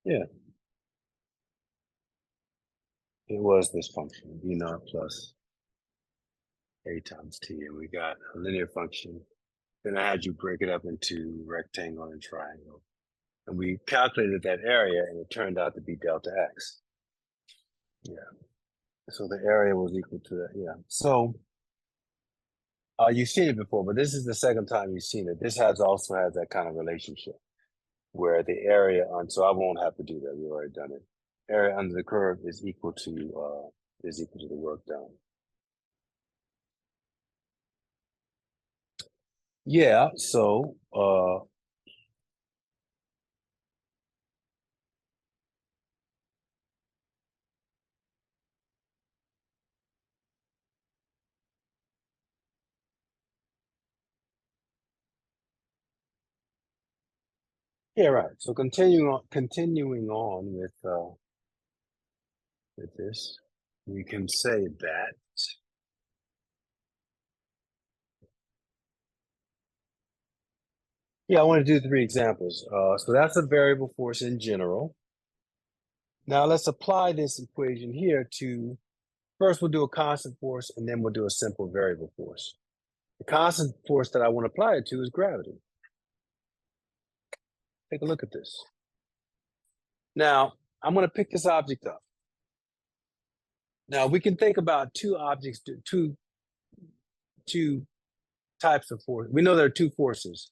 Yeah, it was this function, v naught plus a times t, and we got a linear function. Then I had you break it up into rectangle and triangle. And we calculated that area, and it turned out to be delta x. Yeah. So the area was equal to that. Yeah. So you've seen it before, but this is the second time you've seen it. This also has that kind of relationship where the area on. So I won't have to do that. We've already done it. Area under the curve is equal to the work done. Yeah. So yeah, right. So continuing on with this, we can say that. Yeah, I want to do 3 examples. So that's a variable force in general. Now let's apply this equation here to, first we'll do a constant force and then we'll do a simple variable force. The constant force that I want to apply it to is gravity. Take a look at this. Now, I'm going to pick this object up. Now we can think about 2 objects, two types of force. We know there are 2 forces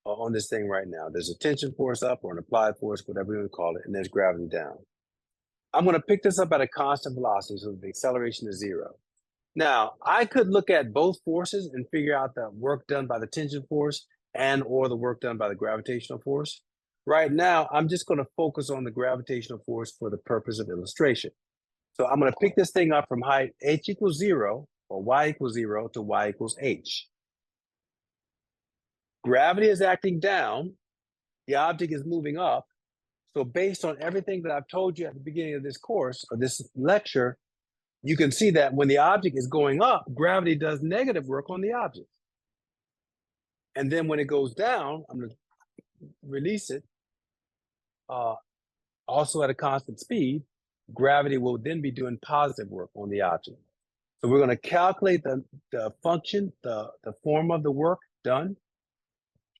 on this thing right now. There's a tension force up or an applied force, whatever you want to call it, and there's gravity down. I'm going to pick this up at a constant velocity, so the acceleration is 0. Now, I could look at both forces and figure out the work done by the tension force and or the work done by the gravitational force. Right now, I'm just going to focus on the gravitational force for the purpose of illustration. So I'm going to pick this thing up from height h equals 0 or y equals 0 to y equals h. Gravity is acting down. The object is moving up. So based on everything that I've told you at the beginning of this course or this lecture, you can see that when the object is going up, gravity does negative work on the object. And then when it goes down, I'm going to release it, also at a constant speed, gravity will then be doing positive work on the object. So we're going to calculate the function, the form of the work done,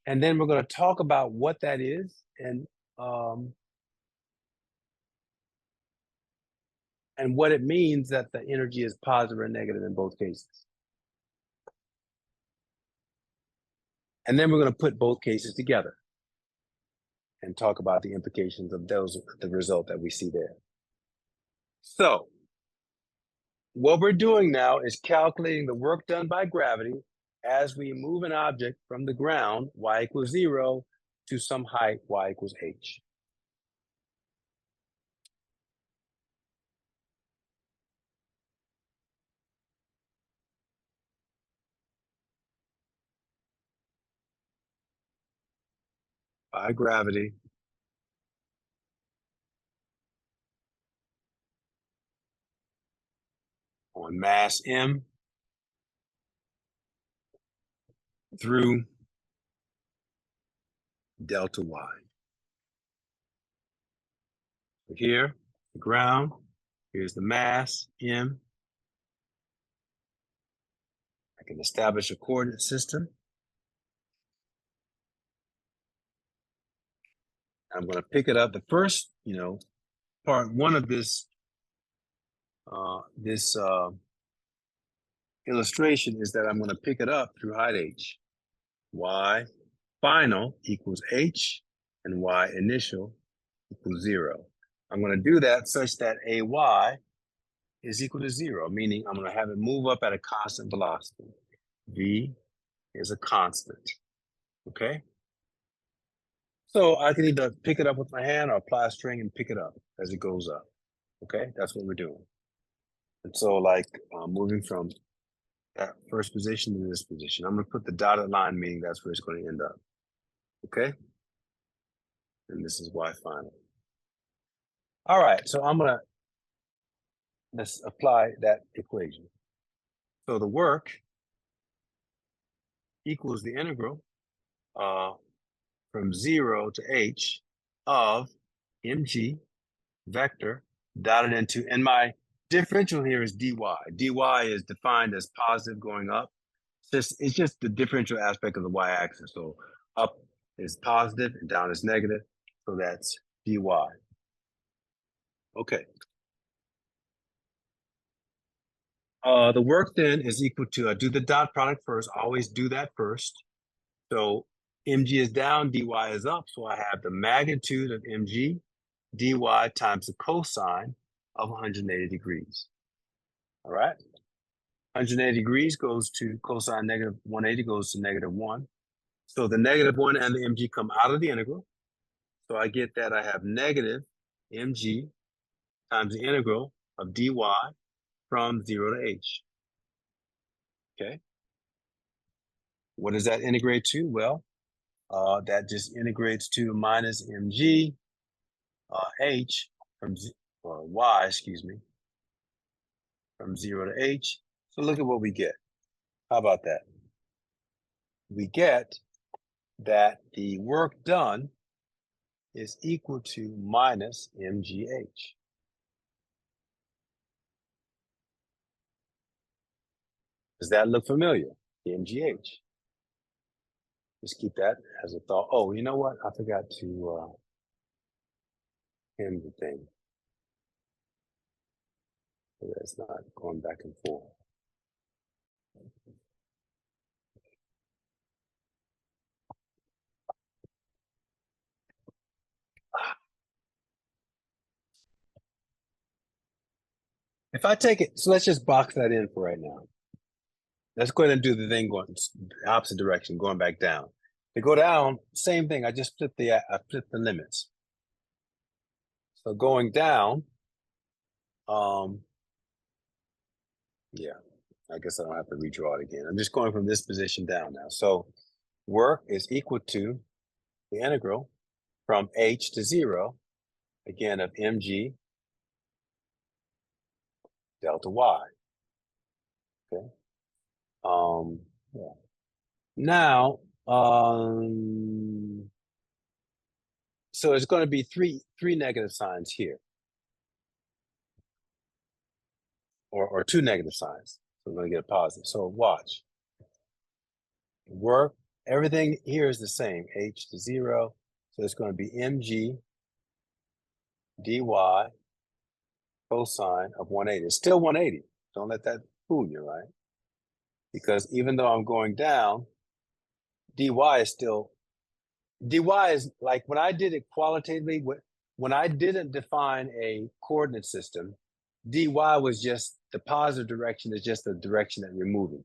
and then we're going to talk about what that is and what it means that the energy is positive or negative in both cases. And then we're going to put both cases together and talk about the implications of the result that we see there. So what we're doing now is calculating the work done by gravity as we move an object from the ground, y equals 0, to some height, y equals h. By gravity on mass m through delta y. So here, the ground, here's the mass m. I can establish a coordinate system. I'm going to pick it up. The first, part one of this illustration is that I'm going to pick it up through height h. Y final equals h, and y initial equals 0. I'm going to do that such that ay is equal to 0, meaning I'm going to have it move up at a constant velocity. V is a constant, okay? So I can either pick it up with my hand or apply a string and pick it up as it goes up, okay? That's what we're doing. And so like moving from that first position to this position, I'm going to put the dotted line, meaning that's where it's going to end up, okay? And this is y final. All right, so let's apply that equation. So the work equals the integral from 0 to h of mg vector dotted into, and my differential here is dy. dy is defined as positive going up. It's just the differential aspect of the y-axis. So up is positive and down is negative. So that's dy. Okay. The work then is equal to, do the dot product first. Always do that first. So mg is down, dy is up. So I have the magnitude of mg dy times the cosine of 180 degrees. All right. 180 degrees goes to cosine negative 180 goes to negative 1. So the negative 1 and the mg come out of the integral. So I get that I have negative mg times the integral of dy from 0 to h. Okay. What does that integrate to? Well, that just integrates to minus mg h from or y, excuse me, from 0 to h. So look at what we get. How about that? We get that the work done is equal to minus mgh. Does that look familiar? The mgh. Just keep that as a thought. Oh, you know what? I forgot to end the thing. So that it's not going back and forth. If I take it, so let's just box that in for right now. Let's go ahead and do the thing going the opposite direction, going back down. To go down, same thing. I flipped the limits. So going down, yeah, I guess I don't have to redraw it again. I'm just going from this position down now. So work is equal to the integral from h to 0, again, of mg delta y. Okay. Yeah. Now, so it's going to be three negative signs here, or two negative signs. So we're going to get a positive. So watch. Work, everything here is the same, h to 0. So it's going to be mg dy cosine of 180. It's still 180. Don't let that fool you, right? Because even though I'm going down, dy is still, dy is like when I did it qualitatively, when I didn't define a coordinate system, dy was just the positive direction is just the direction that we're moving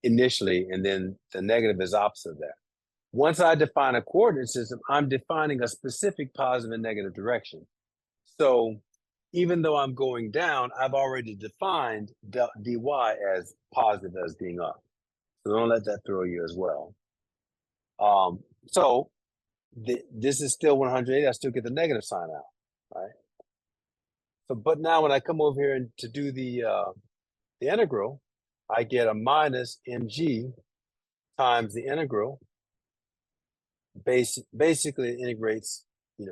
initially, and then the negative is opposite of that. Once I define a coordinate system, I'm defining a specific positive and negative direction. So even though I'm going down, I've already defined dy as positive as being up. So don't let that throw you as well. So this is still 180. I still get the negative sign out, right? So, but now when I come over here and to do the integral, I get a minus mg times the integral. Basically, it integrates, I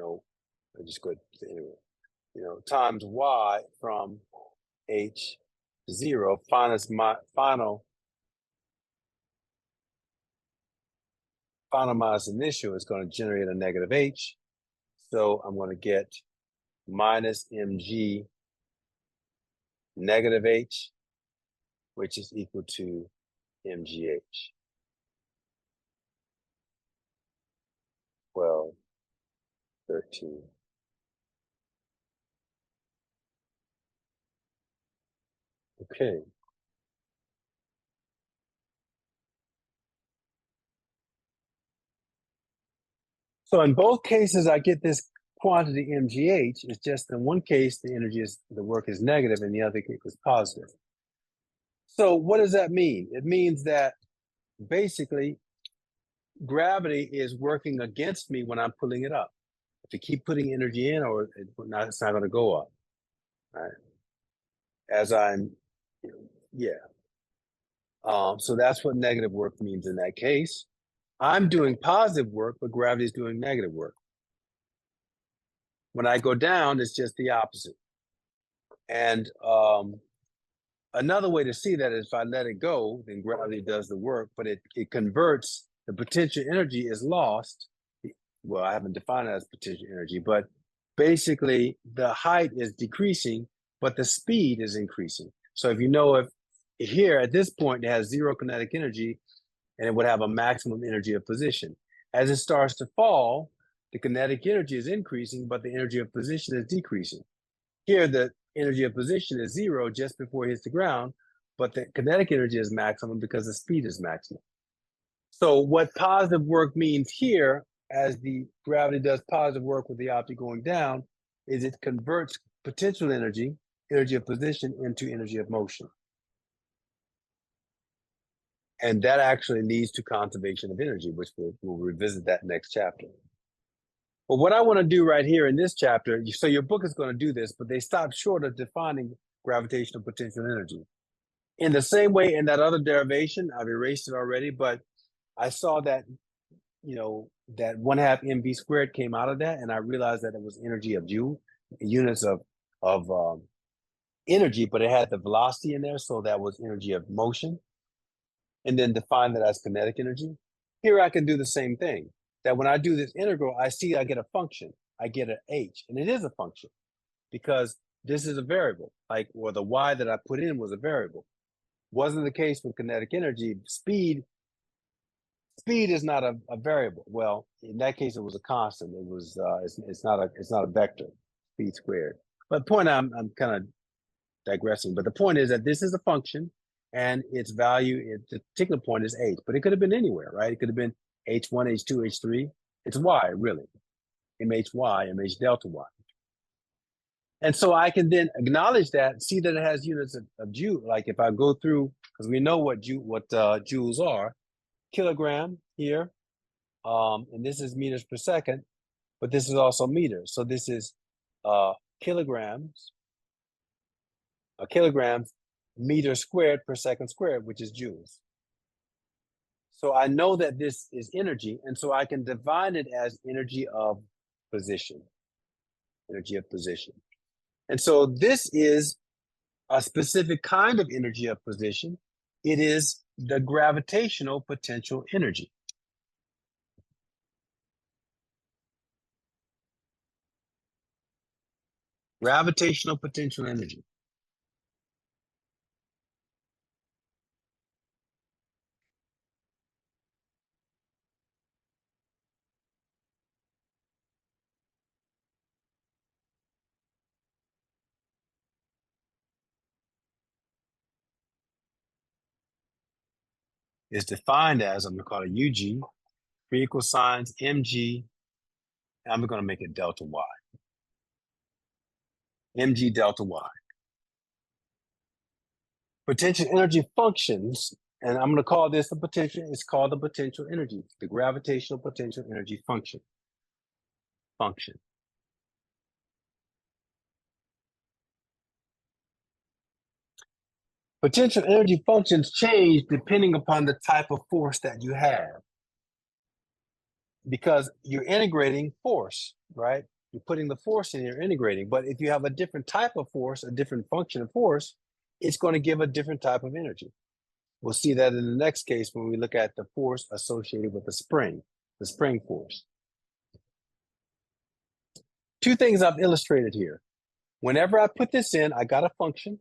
just go to the integral, times y from h to 0, final final minus initial is going to generate a negative H. So I'm going to get minus mg negative H, which is equal to mgh. 12, 13. Okay. So in both cases, I get this quantity mgh. It's just in one case, the work is negative, and the other case is positive. So what does that mean? It means that basically gravity is working against me when I'm pulling it up. If you keep putting energy in, or it's not going to go up. Right? As I'm, yeah. So that's what negative work means in that case. I'm doing positive work, but gravity is doing negative work. When I go down, it's just the opposite. And another way to see that is if I let it go, then gravity does the work, but it converts, the potential energy is lost. Well, I haven't defined it as potential energy, but basically the height is decreasing, but the speed is increasing. So if you know, if here at this point it has zero kinetic energy, and it would have a maximum energy of position. As it starts to fall, the kinetic energy is increasing, but the energy of position is decreasing. Here, the energy of position is zero just before it hits the ground, but the kinetic energy is maximum because the speed is maximum. So what positive work means here, as the gravity does positive work with the object going down, is it converts potential energy, energy of position, into energy of motion. And that actually leads to conservation of energy, which we'll revisit that next chapter. But what I want to do right here in this chapter, so your book is going to do this, but they stop short of defining gravitational potential energy. In the same way, in that other derivation, I've erased it already, but I saw that, that 1/2 mv squared came out of that, and I realized that it was energy of joule, units of energy, but it had the velocity in there, so that was energy of motion, and then define that as kinetic energy. Here I can do the same thing, that when I do this integral, I see I get a function. I get an h, and it is a function because this is a variable, or the y that I put in was a variable. Wasn't the case with kinetic energy. Speed is not a variable. Well, in that case, it was a constant. It was it's not a vector, speed squared. But point I'm kind of digressing. But the point is that this is a function, and its value at the particular point is h. But it could have been anywhere, right? It could have been h1, h2, h3. It's y, really. mhy, mh delta y. And so I can then acknowledge that, see that it has units of joule. Like if I go through, because we know what joules are, kilogram here, and this is meters per second, but this is also meters. So this is kilograms, meter squared per second squared, which is joules. So I know that this is energy, and so I can define it as energy of position. Energy of position. And so this is a specific kind of energy of position. It is the gravitational potential energy. Gravitational potential energy. Is defined as, I'm going to call it UG, 3 equal signs, mg, and I'm going to make it delta y. Mg delta y. Potential energy functions, and I'm going to call this the potential, it's called the potential energy, the gravitational potential energy function. Potential energy functions change depending upon the type of force that you have. Because you're integrating force, right? You're putting the force in, you're integrating. But if you have a different type of force, a different function of force, it's going to give a different type of energy. We'll see that in the next case when we look at the force associated with the spring. the spring force. Two things I've illustrated here. Whenever I put this in, I got a function,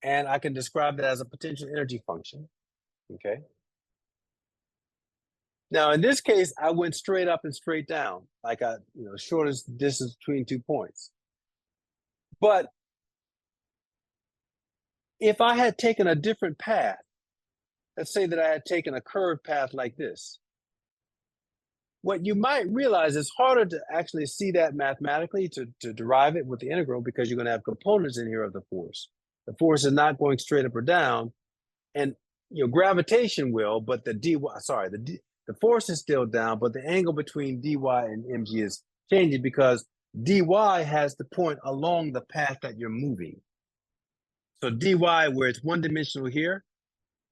and I can describe it as a potential energy function, okay? Now, in this case, I went straight up and straight down, like shortest distance between 2 points. But if I had taken a different path, let's say that I had taken a curved path like this, what you might realize is harder to actually see that mathematically to derive it with the integral, because you're going to have components in here of the force. The force is not going straight up or down, and gravitation will, but the force is still down, but the angle between dy and mg is changing because dy has to point along the path that you're moving. So dy, where it's one-dimensional here,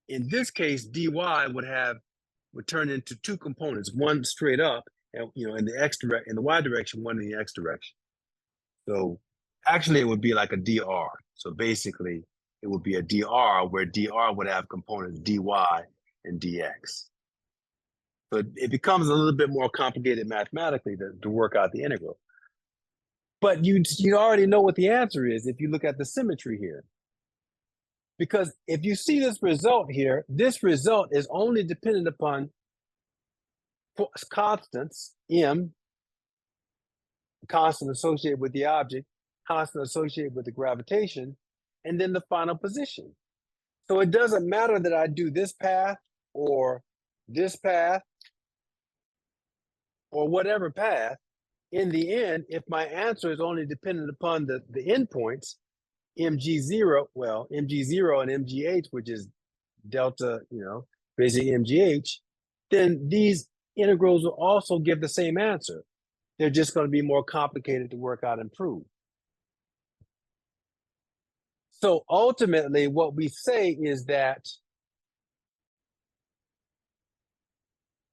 in this case, dy would turn into two components, one straight up, and in the y direction, one in the x direction. So actually, it would be like a dr. So basically, it would be a dr where dr would have components dy and dx. So it becomes a little bit more complicated mathematically to work out the integral. But you already know what the answer is if you look at the symmetry here. Because if you see this result here, this result is only dependent upon constants, m, constant associated with the object, constant associated with the gravitation, and then the final position. So it doesn't matter that I do this path or this path or whatever path. In the end, if my answer is only dependent upon the endpoints, mg0 and mgh, which is delta, basically mgh, then these integrals will also give the same answer. They're just going to be more complicated to work out and prove. So ultimately, what we say is that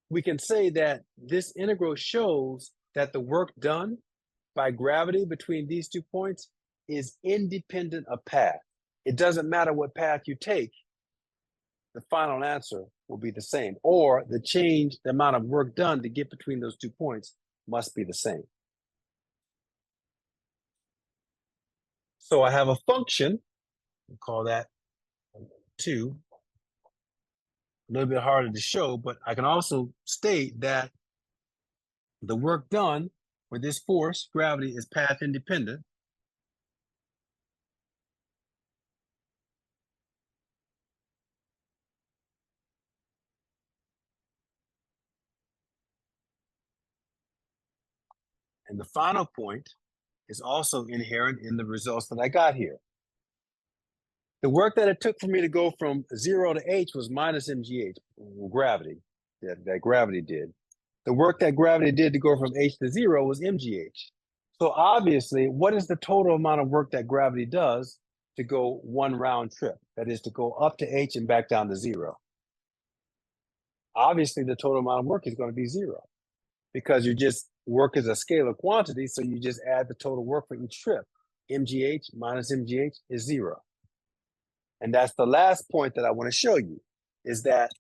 we can say that this integral shows that the work done by gravity between these 2 points is independent of path. It doesn't matter what path you take, the final answer will be the same, or the amount of work done to get between those 2 points must be the same. So I have a function, we'll call that 2. A little bit harder to show, but I can also state that the work done with this force, gravity, is path independent. And the final point is also inherent in the results that I got here. The work that it took for me to go from 0 to h was minus mgh, gravity, that gravity did. The work that gravity did to go from h to 0 was mgh. So obviously, what is the total amount of work that gravity does to go one round trip? That is to go up to h and back down to 0. Obviously, the total amount of work is going to be 0 because work is a scalar quantity, so you just add the total work for each trip. Mgh minus mgh is 0. And that's the last point that I want to show you, is that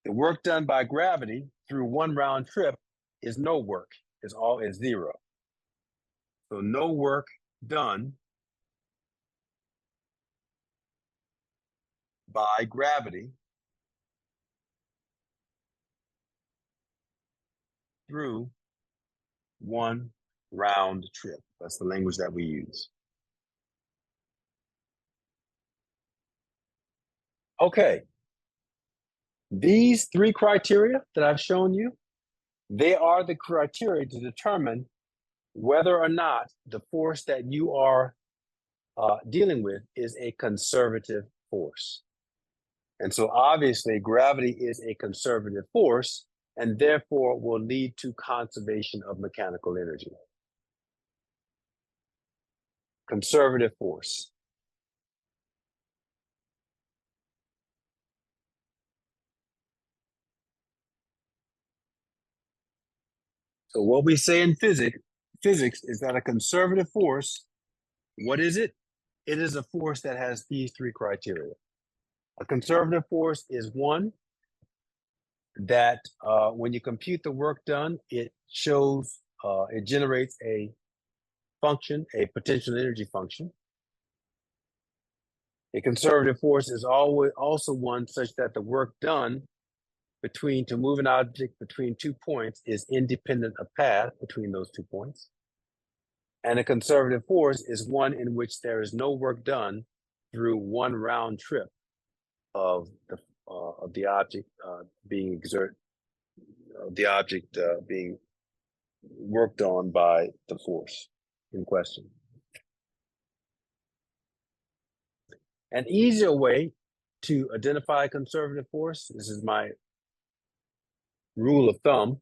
the work done by gravity through one round trip is no work. It's 0. So no work done by gravity through one round trip. That's the language that we use. Okay. These 3 criteria that I've shown you, they are the criteria to determine whether or not the force that you are dealing with is a conservative force. And so obviously gravity is a conservative force and therefore will lead to conservation of mechanical energy. Conservative force. So what we say in physics is that a conservative force, what is it? It is a force that has these 3 criteria. A conservative force is 1, that when you compute the work done, it shows, it generates a function, a potential energy function. A conservative force is always also one such that the work done to move an object between 2 points is independent of path between those 2 points. And a conservative force is one in which there is no work done through one round trip of the object being being worked on by the force in question. An easier way to identify a conservative force, this is my rule of thumb,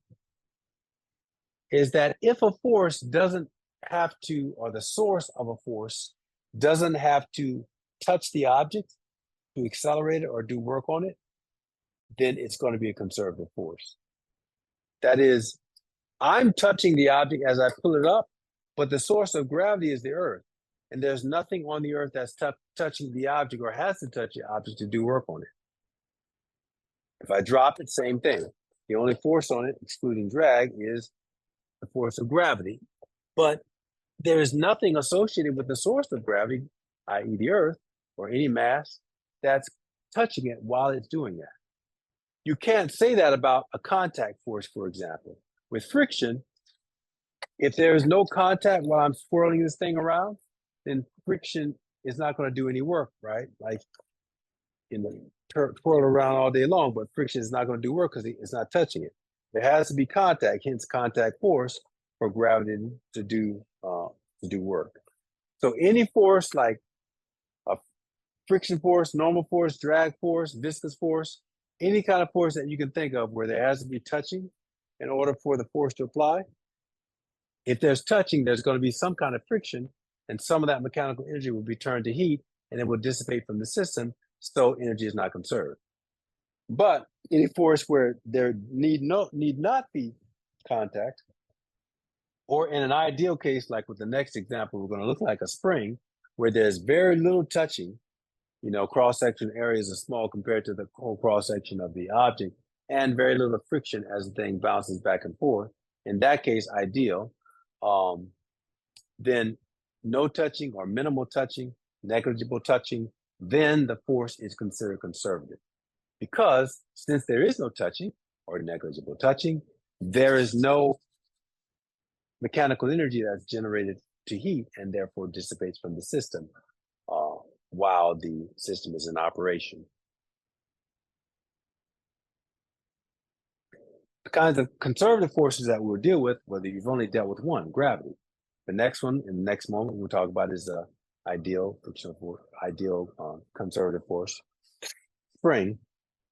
is that if a force doesn't have to, or the source of a force doesn't have to touch the object to accelerate it or do work on it, then it's going to be a conservative force. That is, I'm touching the object as I pull it up, but the source of gravity is the Earth. And there's nothing on the Earth that's touching the object or has to touch the object to do work on it. If I drop it, same thing. The only force on it, excluding drag, is the force of gravity. But there is nothing associated with the source of gravity, i.e. the Earth, or any mass, that's touching it while it's doing that. You can't say that about a contact force, for example. With friction, if there is no contact while I'm swirling this thing around, then friction is not going to do any work, right? Like, twirl around all day long, but friction is not going to do work because it's not touching it. There has to be contact, hence contact force, for gravity to do work. So any force like a friction force, normal force, drag force, viscous force, any kind of force that you can think of where there has to be touching in order for the force to apply. If there's touching, there's going to be some kind of friction, and some of that mechanical energy will be turned to heat, and it will dissipate from the system, so energy is not conserved. But any force where there need not be contact, or in an ideal case, like with the next example, we're going to look like a spring, where there's very little touching, cross-section areas are small compared to the whole cross-section of the object, and very little friction as the thing bounces back and forth. In that case, ideal. Then no touching or minimal touching, negligible touching, then the force is considered conservative. Because since there is no touching or negligible touching, there is no mechanical energy that's generated to heat and therefore dissipates from the system while the system is in operation. The kinds of conservative forces that we'll deal with, whether you've only dealt with one, gravity. The next one, in the next moment, we'll talk about is the ideal frictional force, conservative force, spring.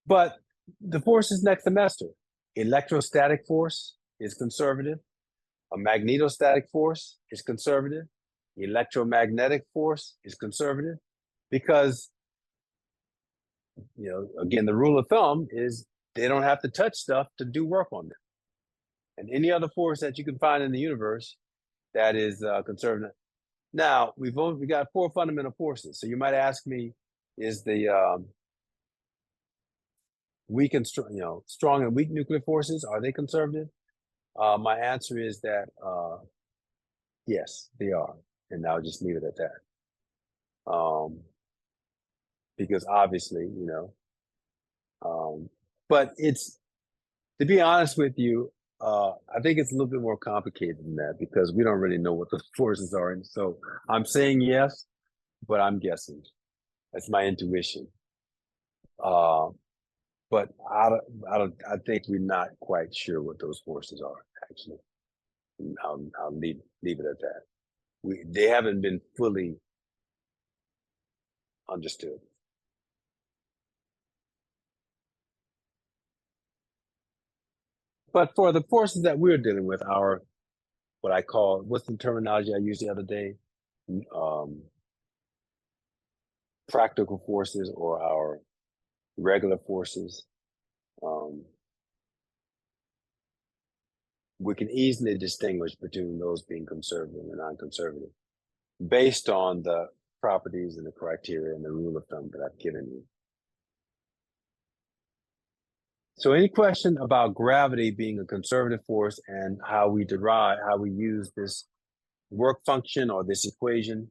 But the forces next semester, electrostatic force is conservative. A magnetostatic force is conservative. Electromagnetic force is conservative because, again, the rule of thumb is they don't have to touch stuff to do work on them. And any other force that you can find in the universe that is conservative. Now, we got 4 fundamental forces. So you might ask me, is the weak and strong, strong and weak nuclear forces, are they conservative? My answer is that yes, they are, and I'll just leave it at that. Because obviously, but it's, to be honest with you, I think it's a little bit more complicated than that because we don't really know what the forces are, and so I'm saying yes, but I'm guessing. That's my intuition. But I think we're not quite sure what those forces are, actually. I'll leave it at that. They haven't been fully understood. But for the forces that we're dealing with, what's the terminology I used the other day? Practical forces, or our regular forces. We can easily distinguish between those being conservative and non-conservative based on the properties and the criteria and the rule of thumb that I've given you. So any question about gravity being a conservative force and how we use this work function or this equation,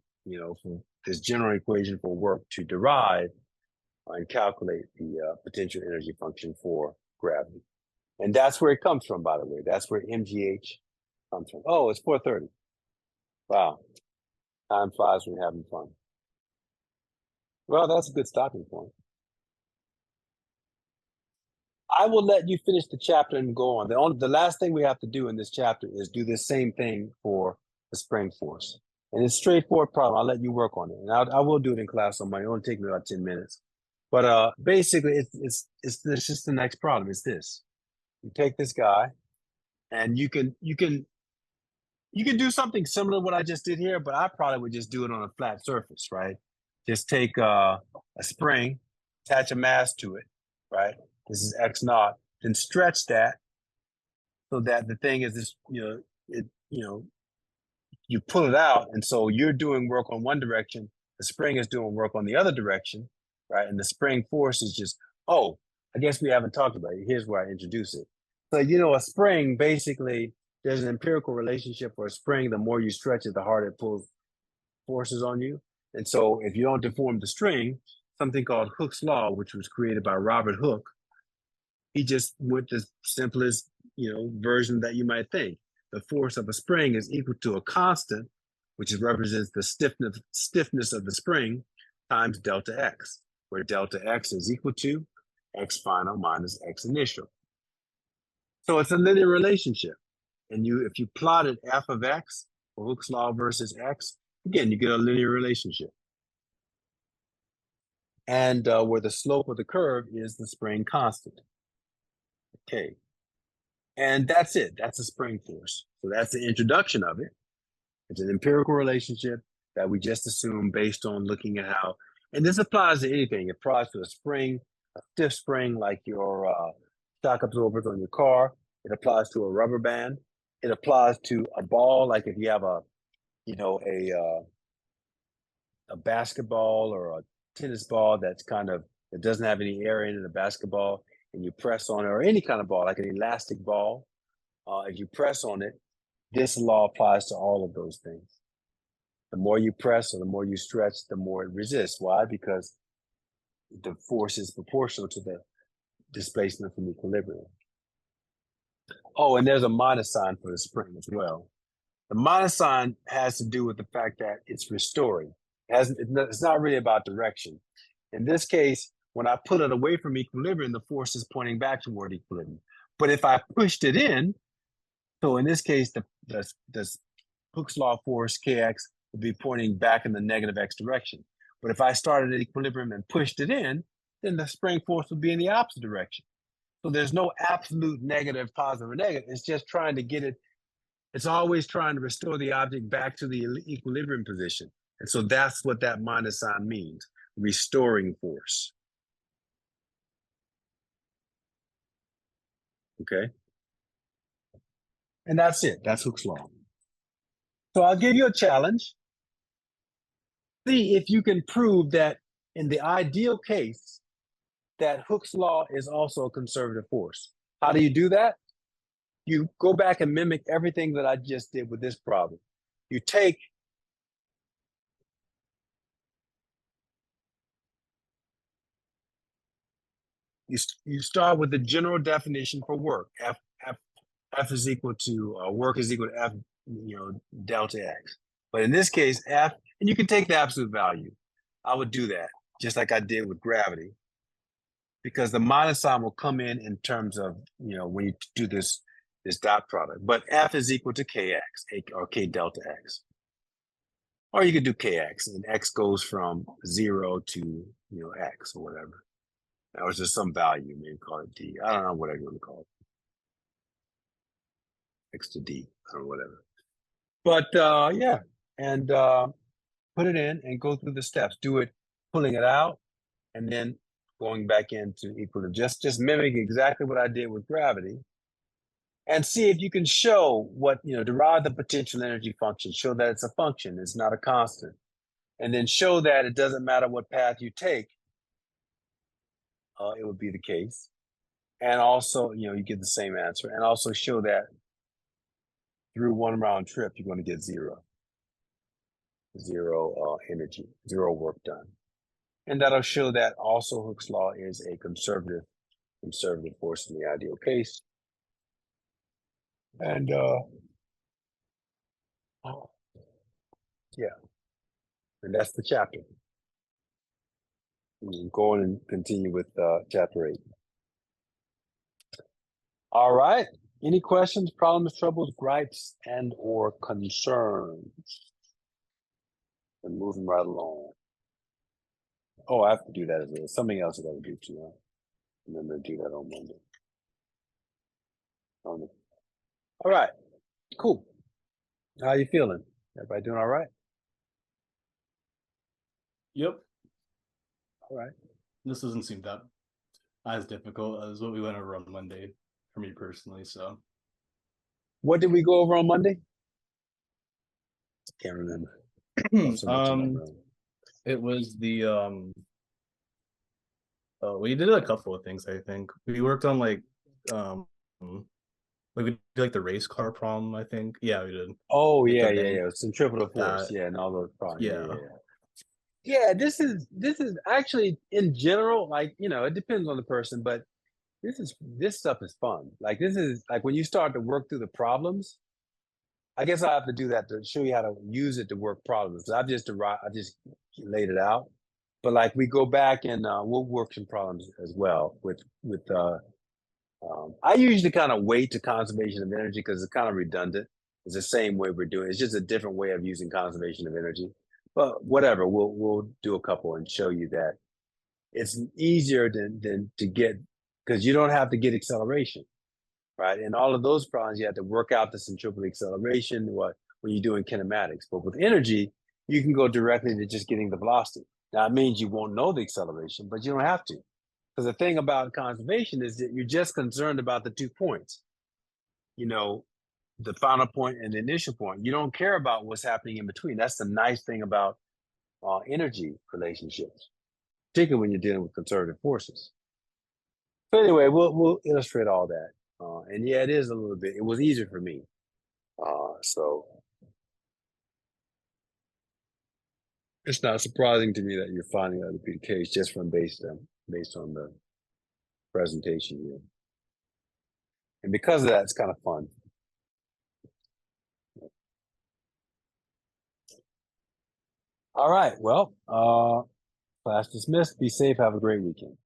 from this general equation for work to derive and calculate the potential energy function for gravity. And that's where it comes from, by the way. That's where MGH comes from. Oh, it's 4:30. Wow. Time flies when you're having fun. Well, that's a good stopping point. I will let you finish the chapter and go on. The last thing we have to do in this chapter is do the same thing for the spring force. And it's a straightforward problem. I'll let you work on it. And I will do it in class on my own. It'll take me about 10 minutes. But basically, it's just the next problem. It's this. You take this guy, and you can do something similar to what I just did here, but I probably would just do it on a flat surface, right? Just take a spring, attach a mass to it, right? This is X naught, then stretch that so that the thing is this, you pull it out. And so you're doing work on one direction, the spring is doing work on the other direction, right? And the spring force is just, oh, I guess we haven't talked about it. Here's where I introduce it. So, a spring, basically, there's an empirical relationship for a spring. The more you stretch it, the harder it pulls forces on you. And so if you don't deform the string, something called Hooke's law, which was created by Robert Hooke, he just went the simplest, version that you might think. The force of a spring is equal to a constant, which represents the stiffness of the spring, times delta x, where delta x is equal to x final minus x initial. So it's a linear relationship. And if you plotted f of x, or Hooke's law versus x, again, you get a linear relationship. And where the slope of the curve is the spring constant. Okay. And that's it. That's a spring force. So that's the introduction of it. It's an empirical relationship that we just assume based on looking at how, and this applies to anything. It applies to a spring, a stiff spring like your shock absorbers on your car. It applies to a rubber band. It applies to a ball, like if you have a basketball or a tennis ball that doesn't have any air in it, a basketball, and you press on it, or any kind of ball, like an elastic ball, if you press on it, this law applies to all of those things. The more you press or the more you stretch, the more it resists. Why? Because the force is proportional to the displacement from equilibrium. Oh, and there's a minus sign for the spring as well. The minus sign has to do with the fact that it's restoring. It's not really about direction. In this case, when I pull it away from equilibrium, the force is pointing back toward equilibrium. But if I pushed it in, so in this case, the Hooke's law force, Kx, would be pointing back in the negative x direction. But if I started at equilibrium and pushed it in, then the spring force would be in the opposite direction. So there's no absolute negative, positive, or negative. It's just trying to get it. It's always trying to restore the object back to the equilibrium position. And so that's what that minus sign means, restoring force. Okay. And that's it. That's Hooke's law. So I'll give you a challenge. See if you can prove that in the ideal case, that Hooke's law is also a conservative force. How do you do that? You go back and mimic everything that I just did with this problem. You start with the general definition for work. F is equal to work is equal to F, delta X. But in this case, F, and you can take the absolute value. I would do that just like I did with gravity, because the minus sign will come in terms of, when you do this dot product. But F is equal to Kx or K delta X. Or you could do Kx, and X goes from 0 to, X or whatever. That was just some value, maybe call it D. I don't know, whatever you want to call it. X to D, or whatever. But yeah, and put it in and go through the steps. Do it, pulling it out, and then going back into equilibrium. Just mimic exactly what I did with gravity, and see if you can show derive the potential energy function. Show that it's a function, it's not a constant, and then show that it doesn't matter what path you take. It would be the case. And also, you get the same answer, and also show that through one round trip, you're going to get zero energy, zero work done. And that'll show that also Hooke's law is a conservative force in the ideal case. And yeah, and that's the chapter. We can go on and continue with chapter 8. All right. Any questions, problems, troubles, gripes, and or concerns? And moving right along. Oh, I have to do that as well. Something else I got to do too. Huh? Remember to do that on Monday. All right. Cool. How you feeling? Everybody doing all right? Yep. All right. This doesn't seem that as difficult as what we went over on Monday for me personally. So, what did we go over on Monday? Can't remember. It was the we did a couple of things. I think we worked on like we did like the race car problem. I think we did. Oh like yeah. Centripetal force, and all those problems. Yeah. This is actually in general, like it depends on the person, but this stuff is fun. Like this is like when you start to work through the problems. I guess I have to do that to show you how to use it to work problems. I just laid it out, but like we go back and we'll work some problems as well with. I usually kind of wait to conservation of energy because it's kind of redundant. It's the same way we're doing. It's just a different way of using conservation of energy. But whatever, we'll do a couple and show you that it's easier than to get, because you don't have to get acceleration, right? And all of those problems, you have to work out the centripetal acceleration when you're doing kinematics. But with energy, you can go directly to just getting the velocity. Now, it means you won't know the acceleration, but you don't have to. Because the thing about conservation is that you're just concerned about the 2 points, the final point and the initial point. You don't care about what's happening in between. That's the nice thing about energy relationships, particularly when you're dealing with conservative forces. So anyway, we'll illustrate all that. And it is a little bit, it was easier for me. So it's not surprising to me that you're finding that to be the case just from based on the presentation here. And because of that, it's kind of fun. All right. Well, class dismissed. Be safe. Have a great weekend.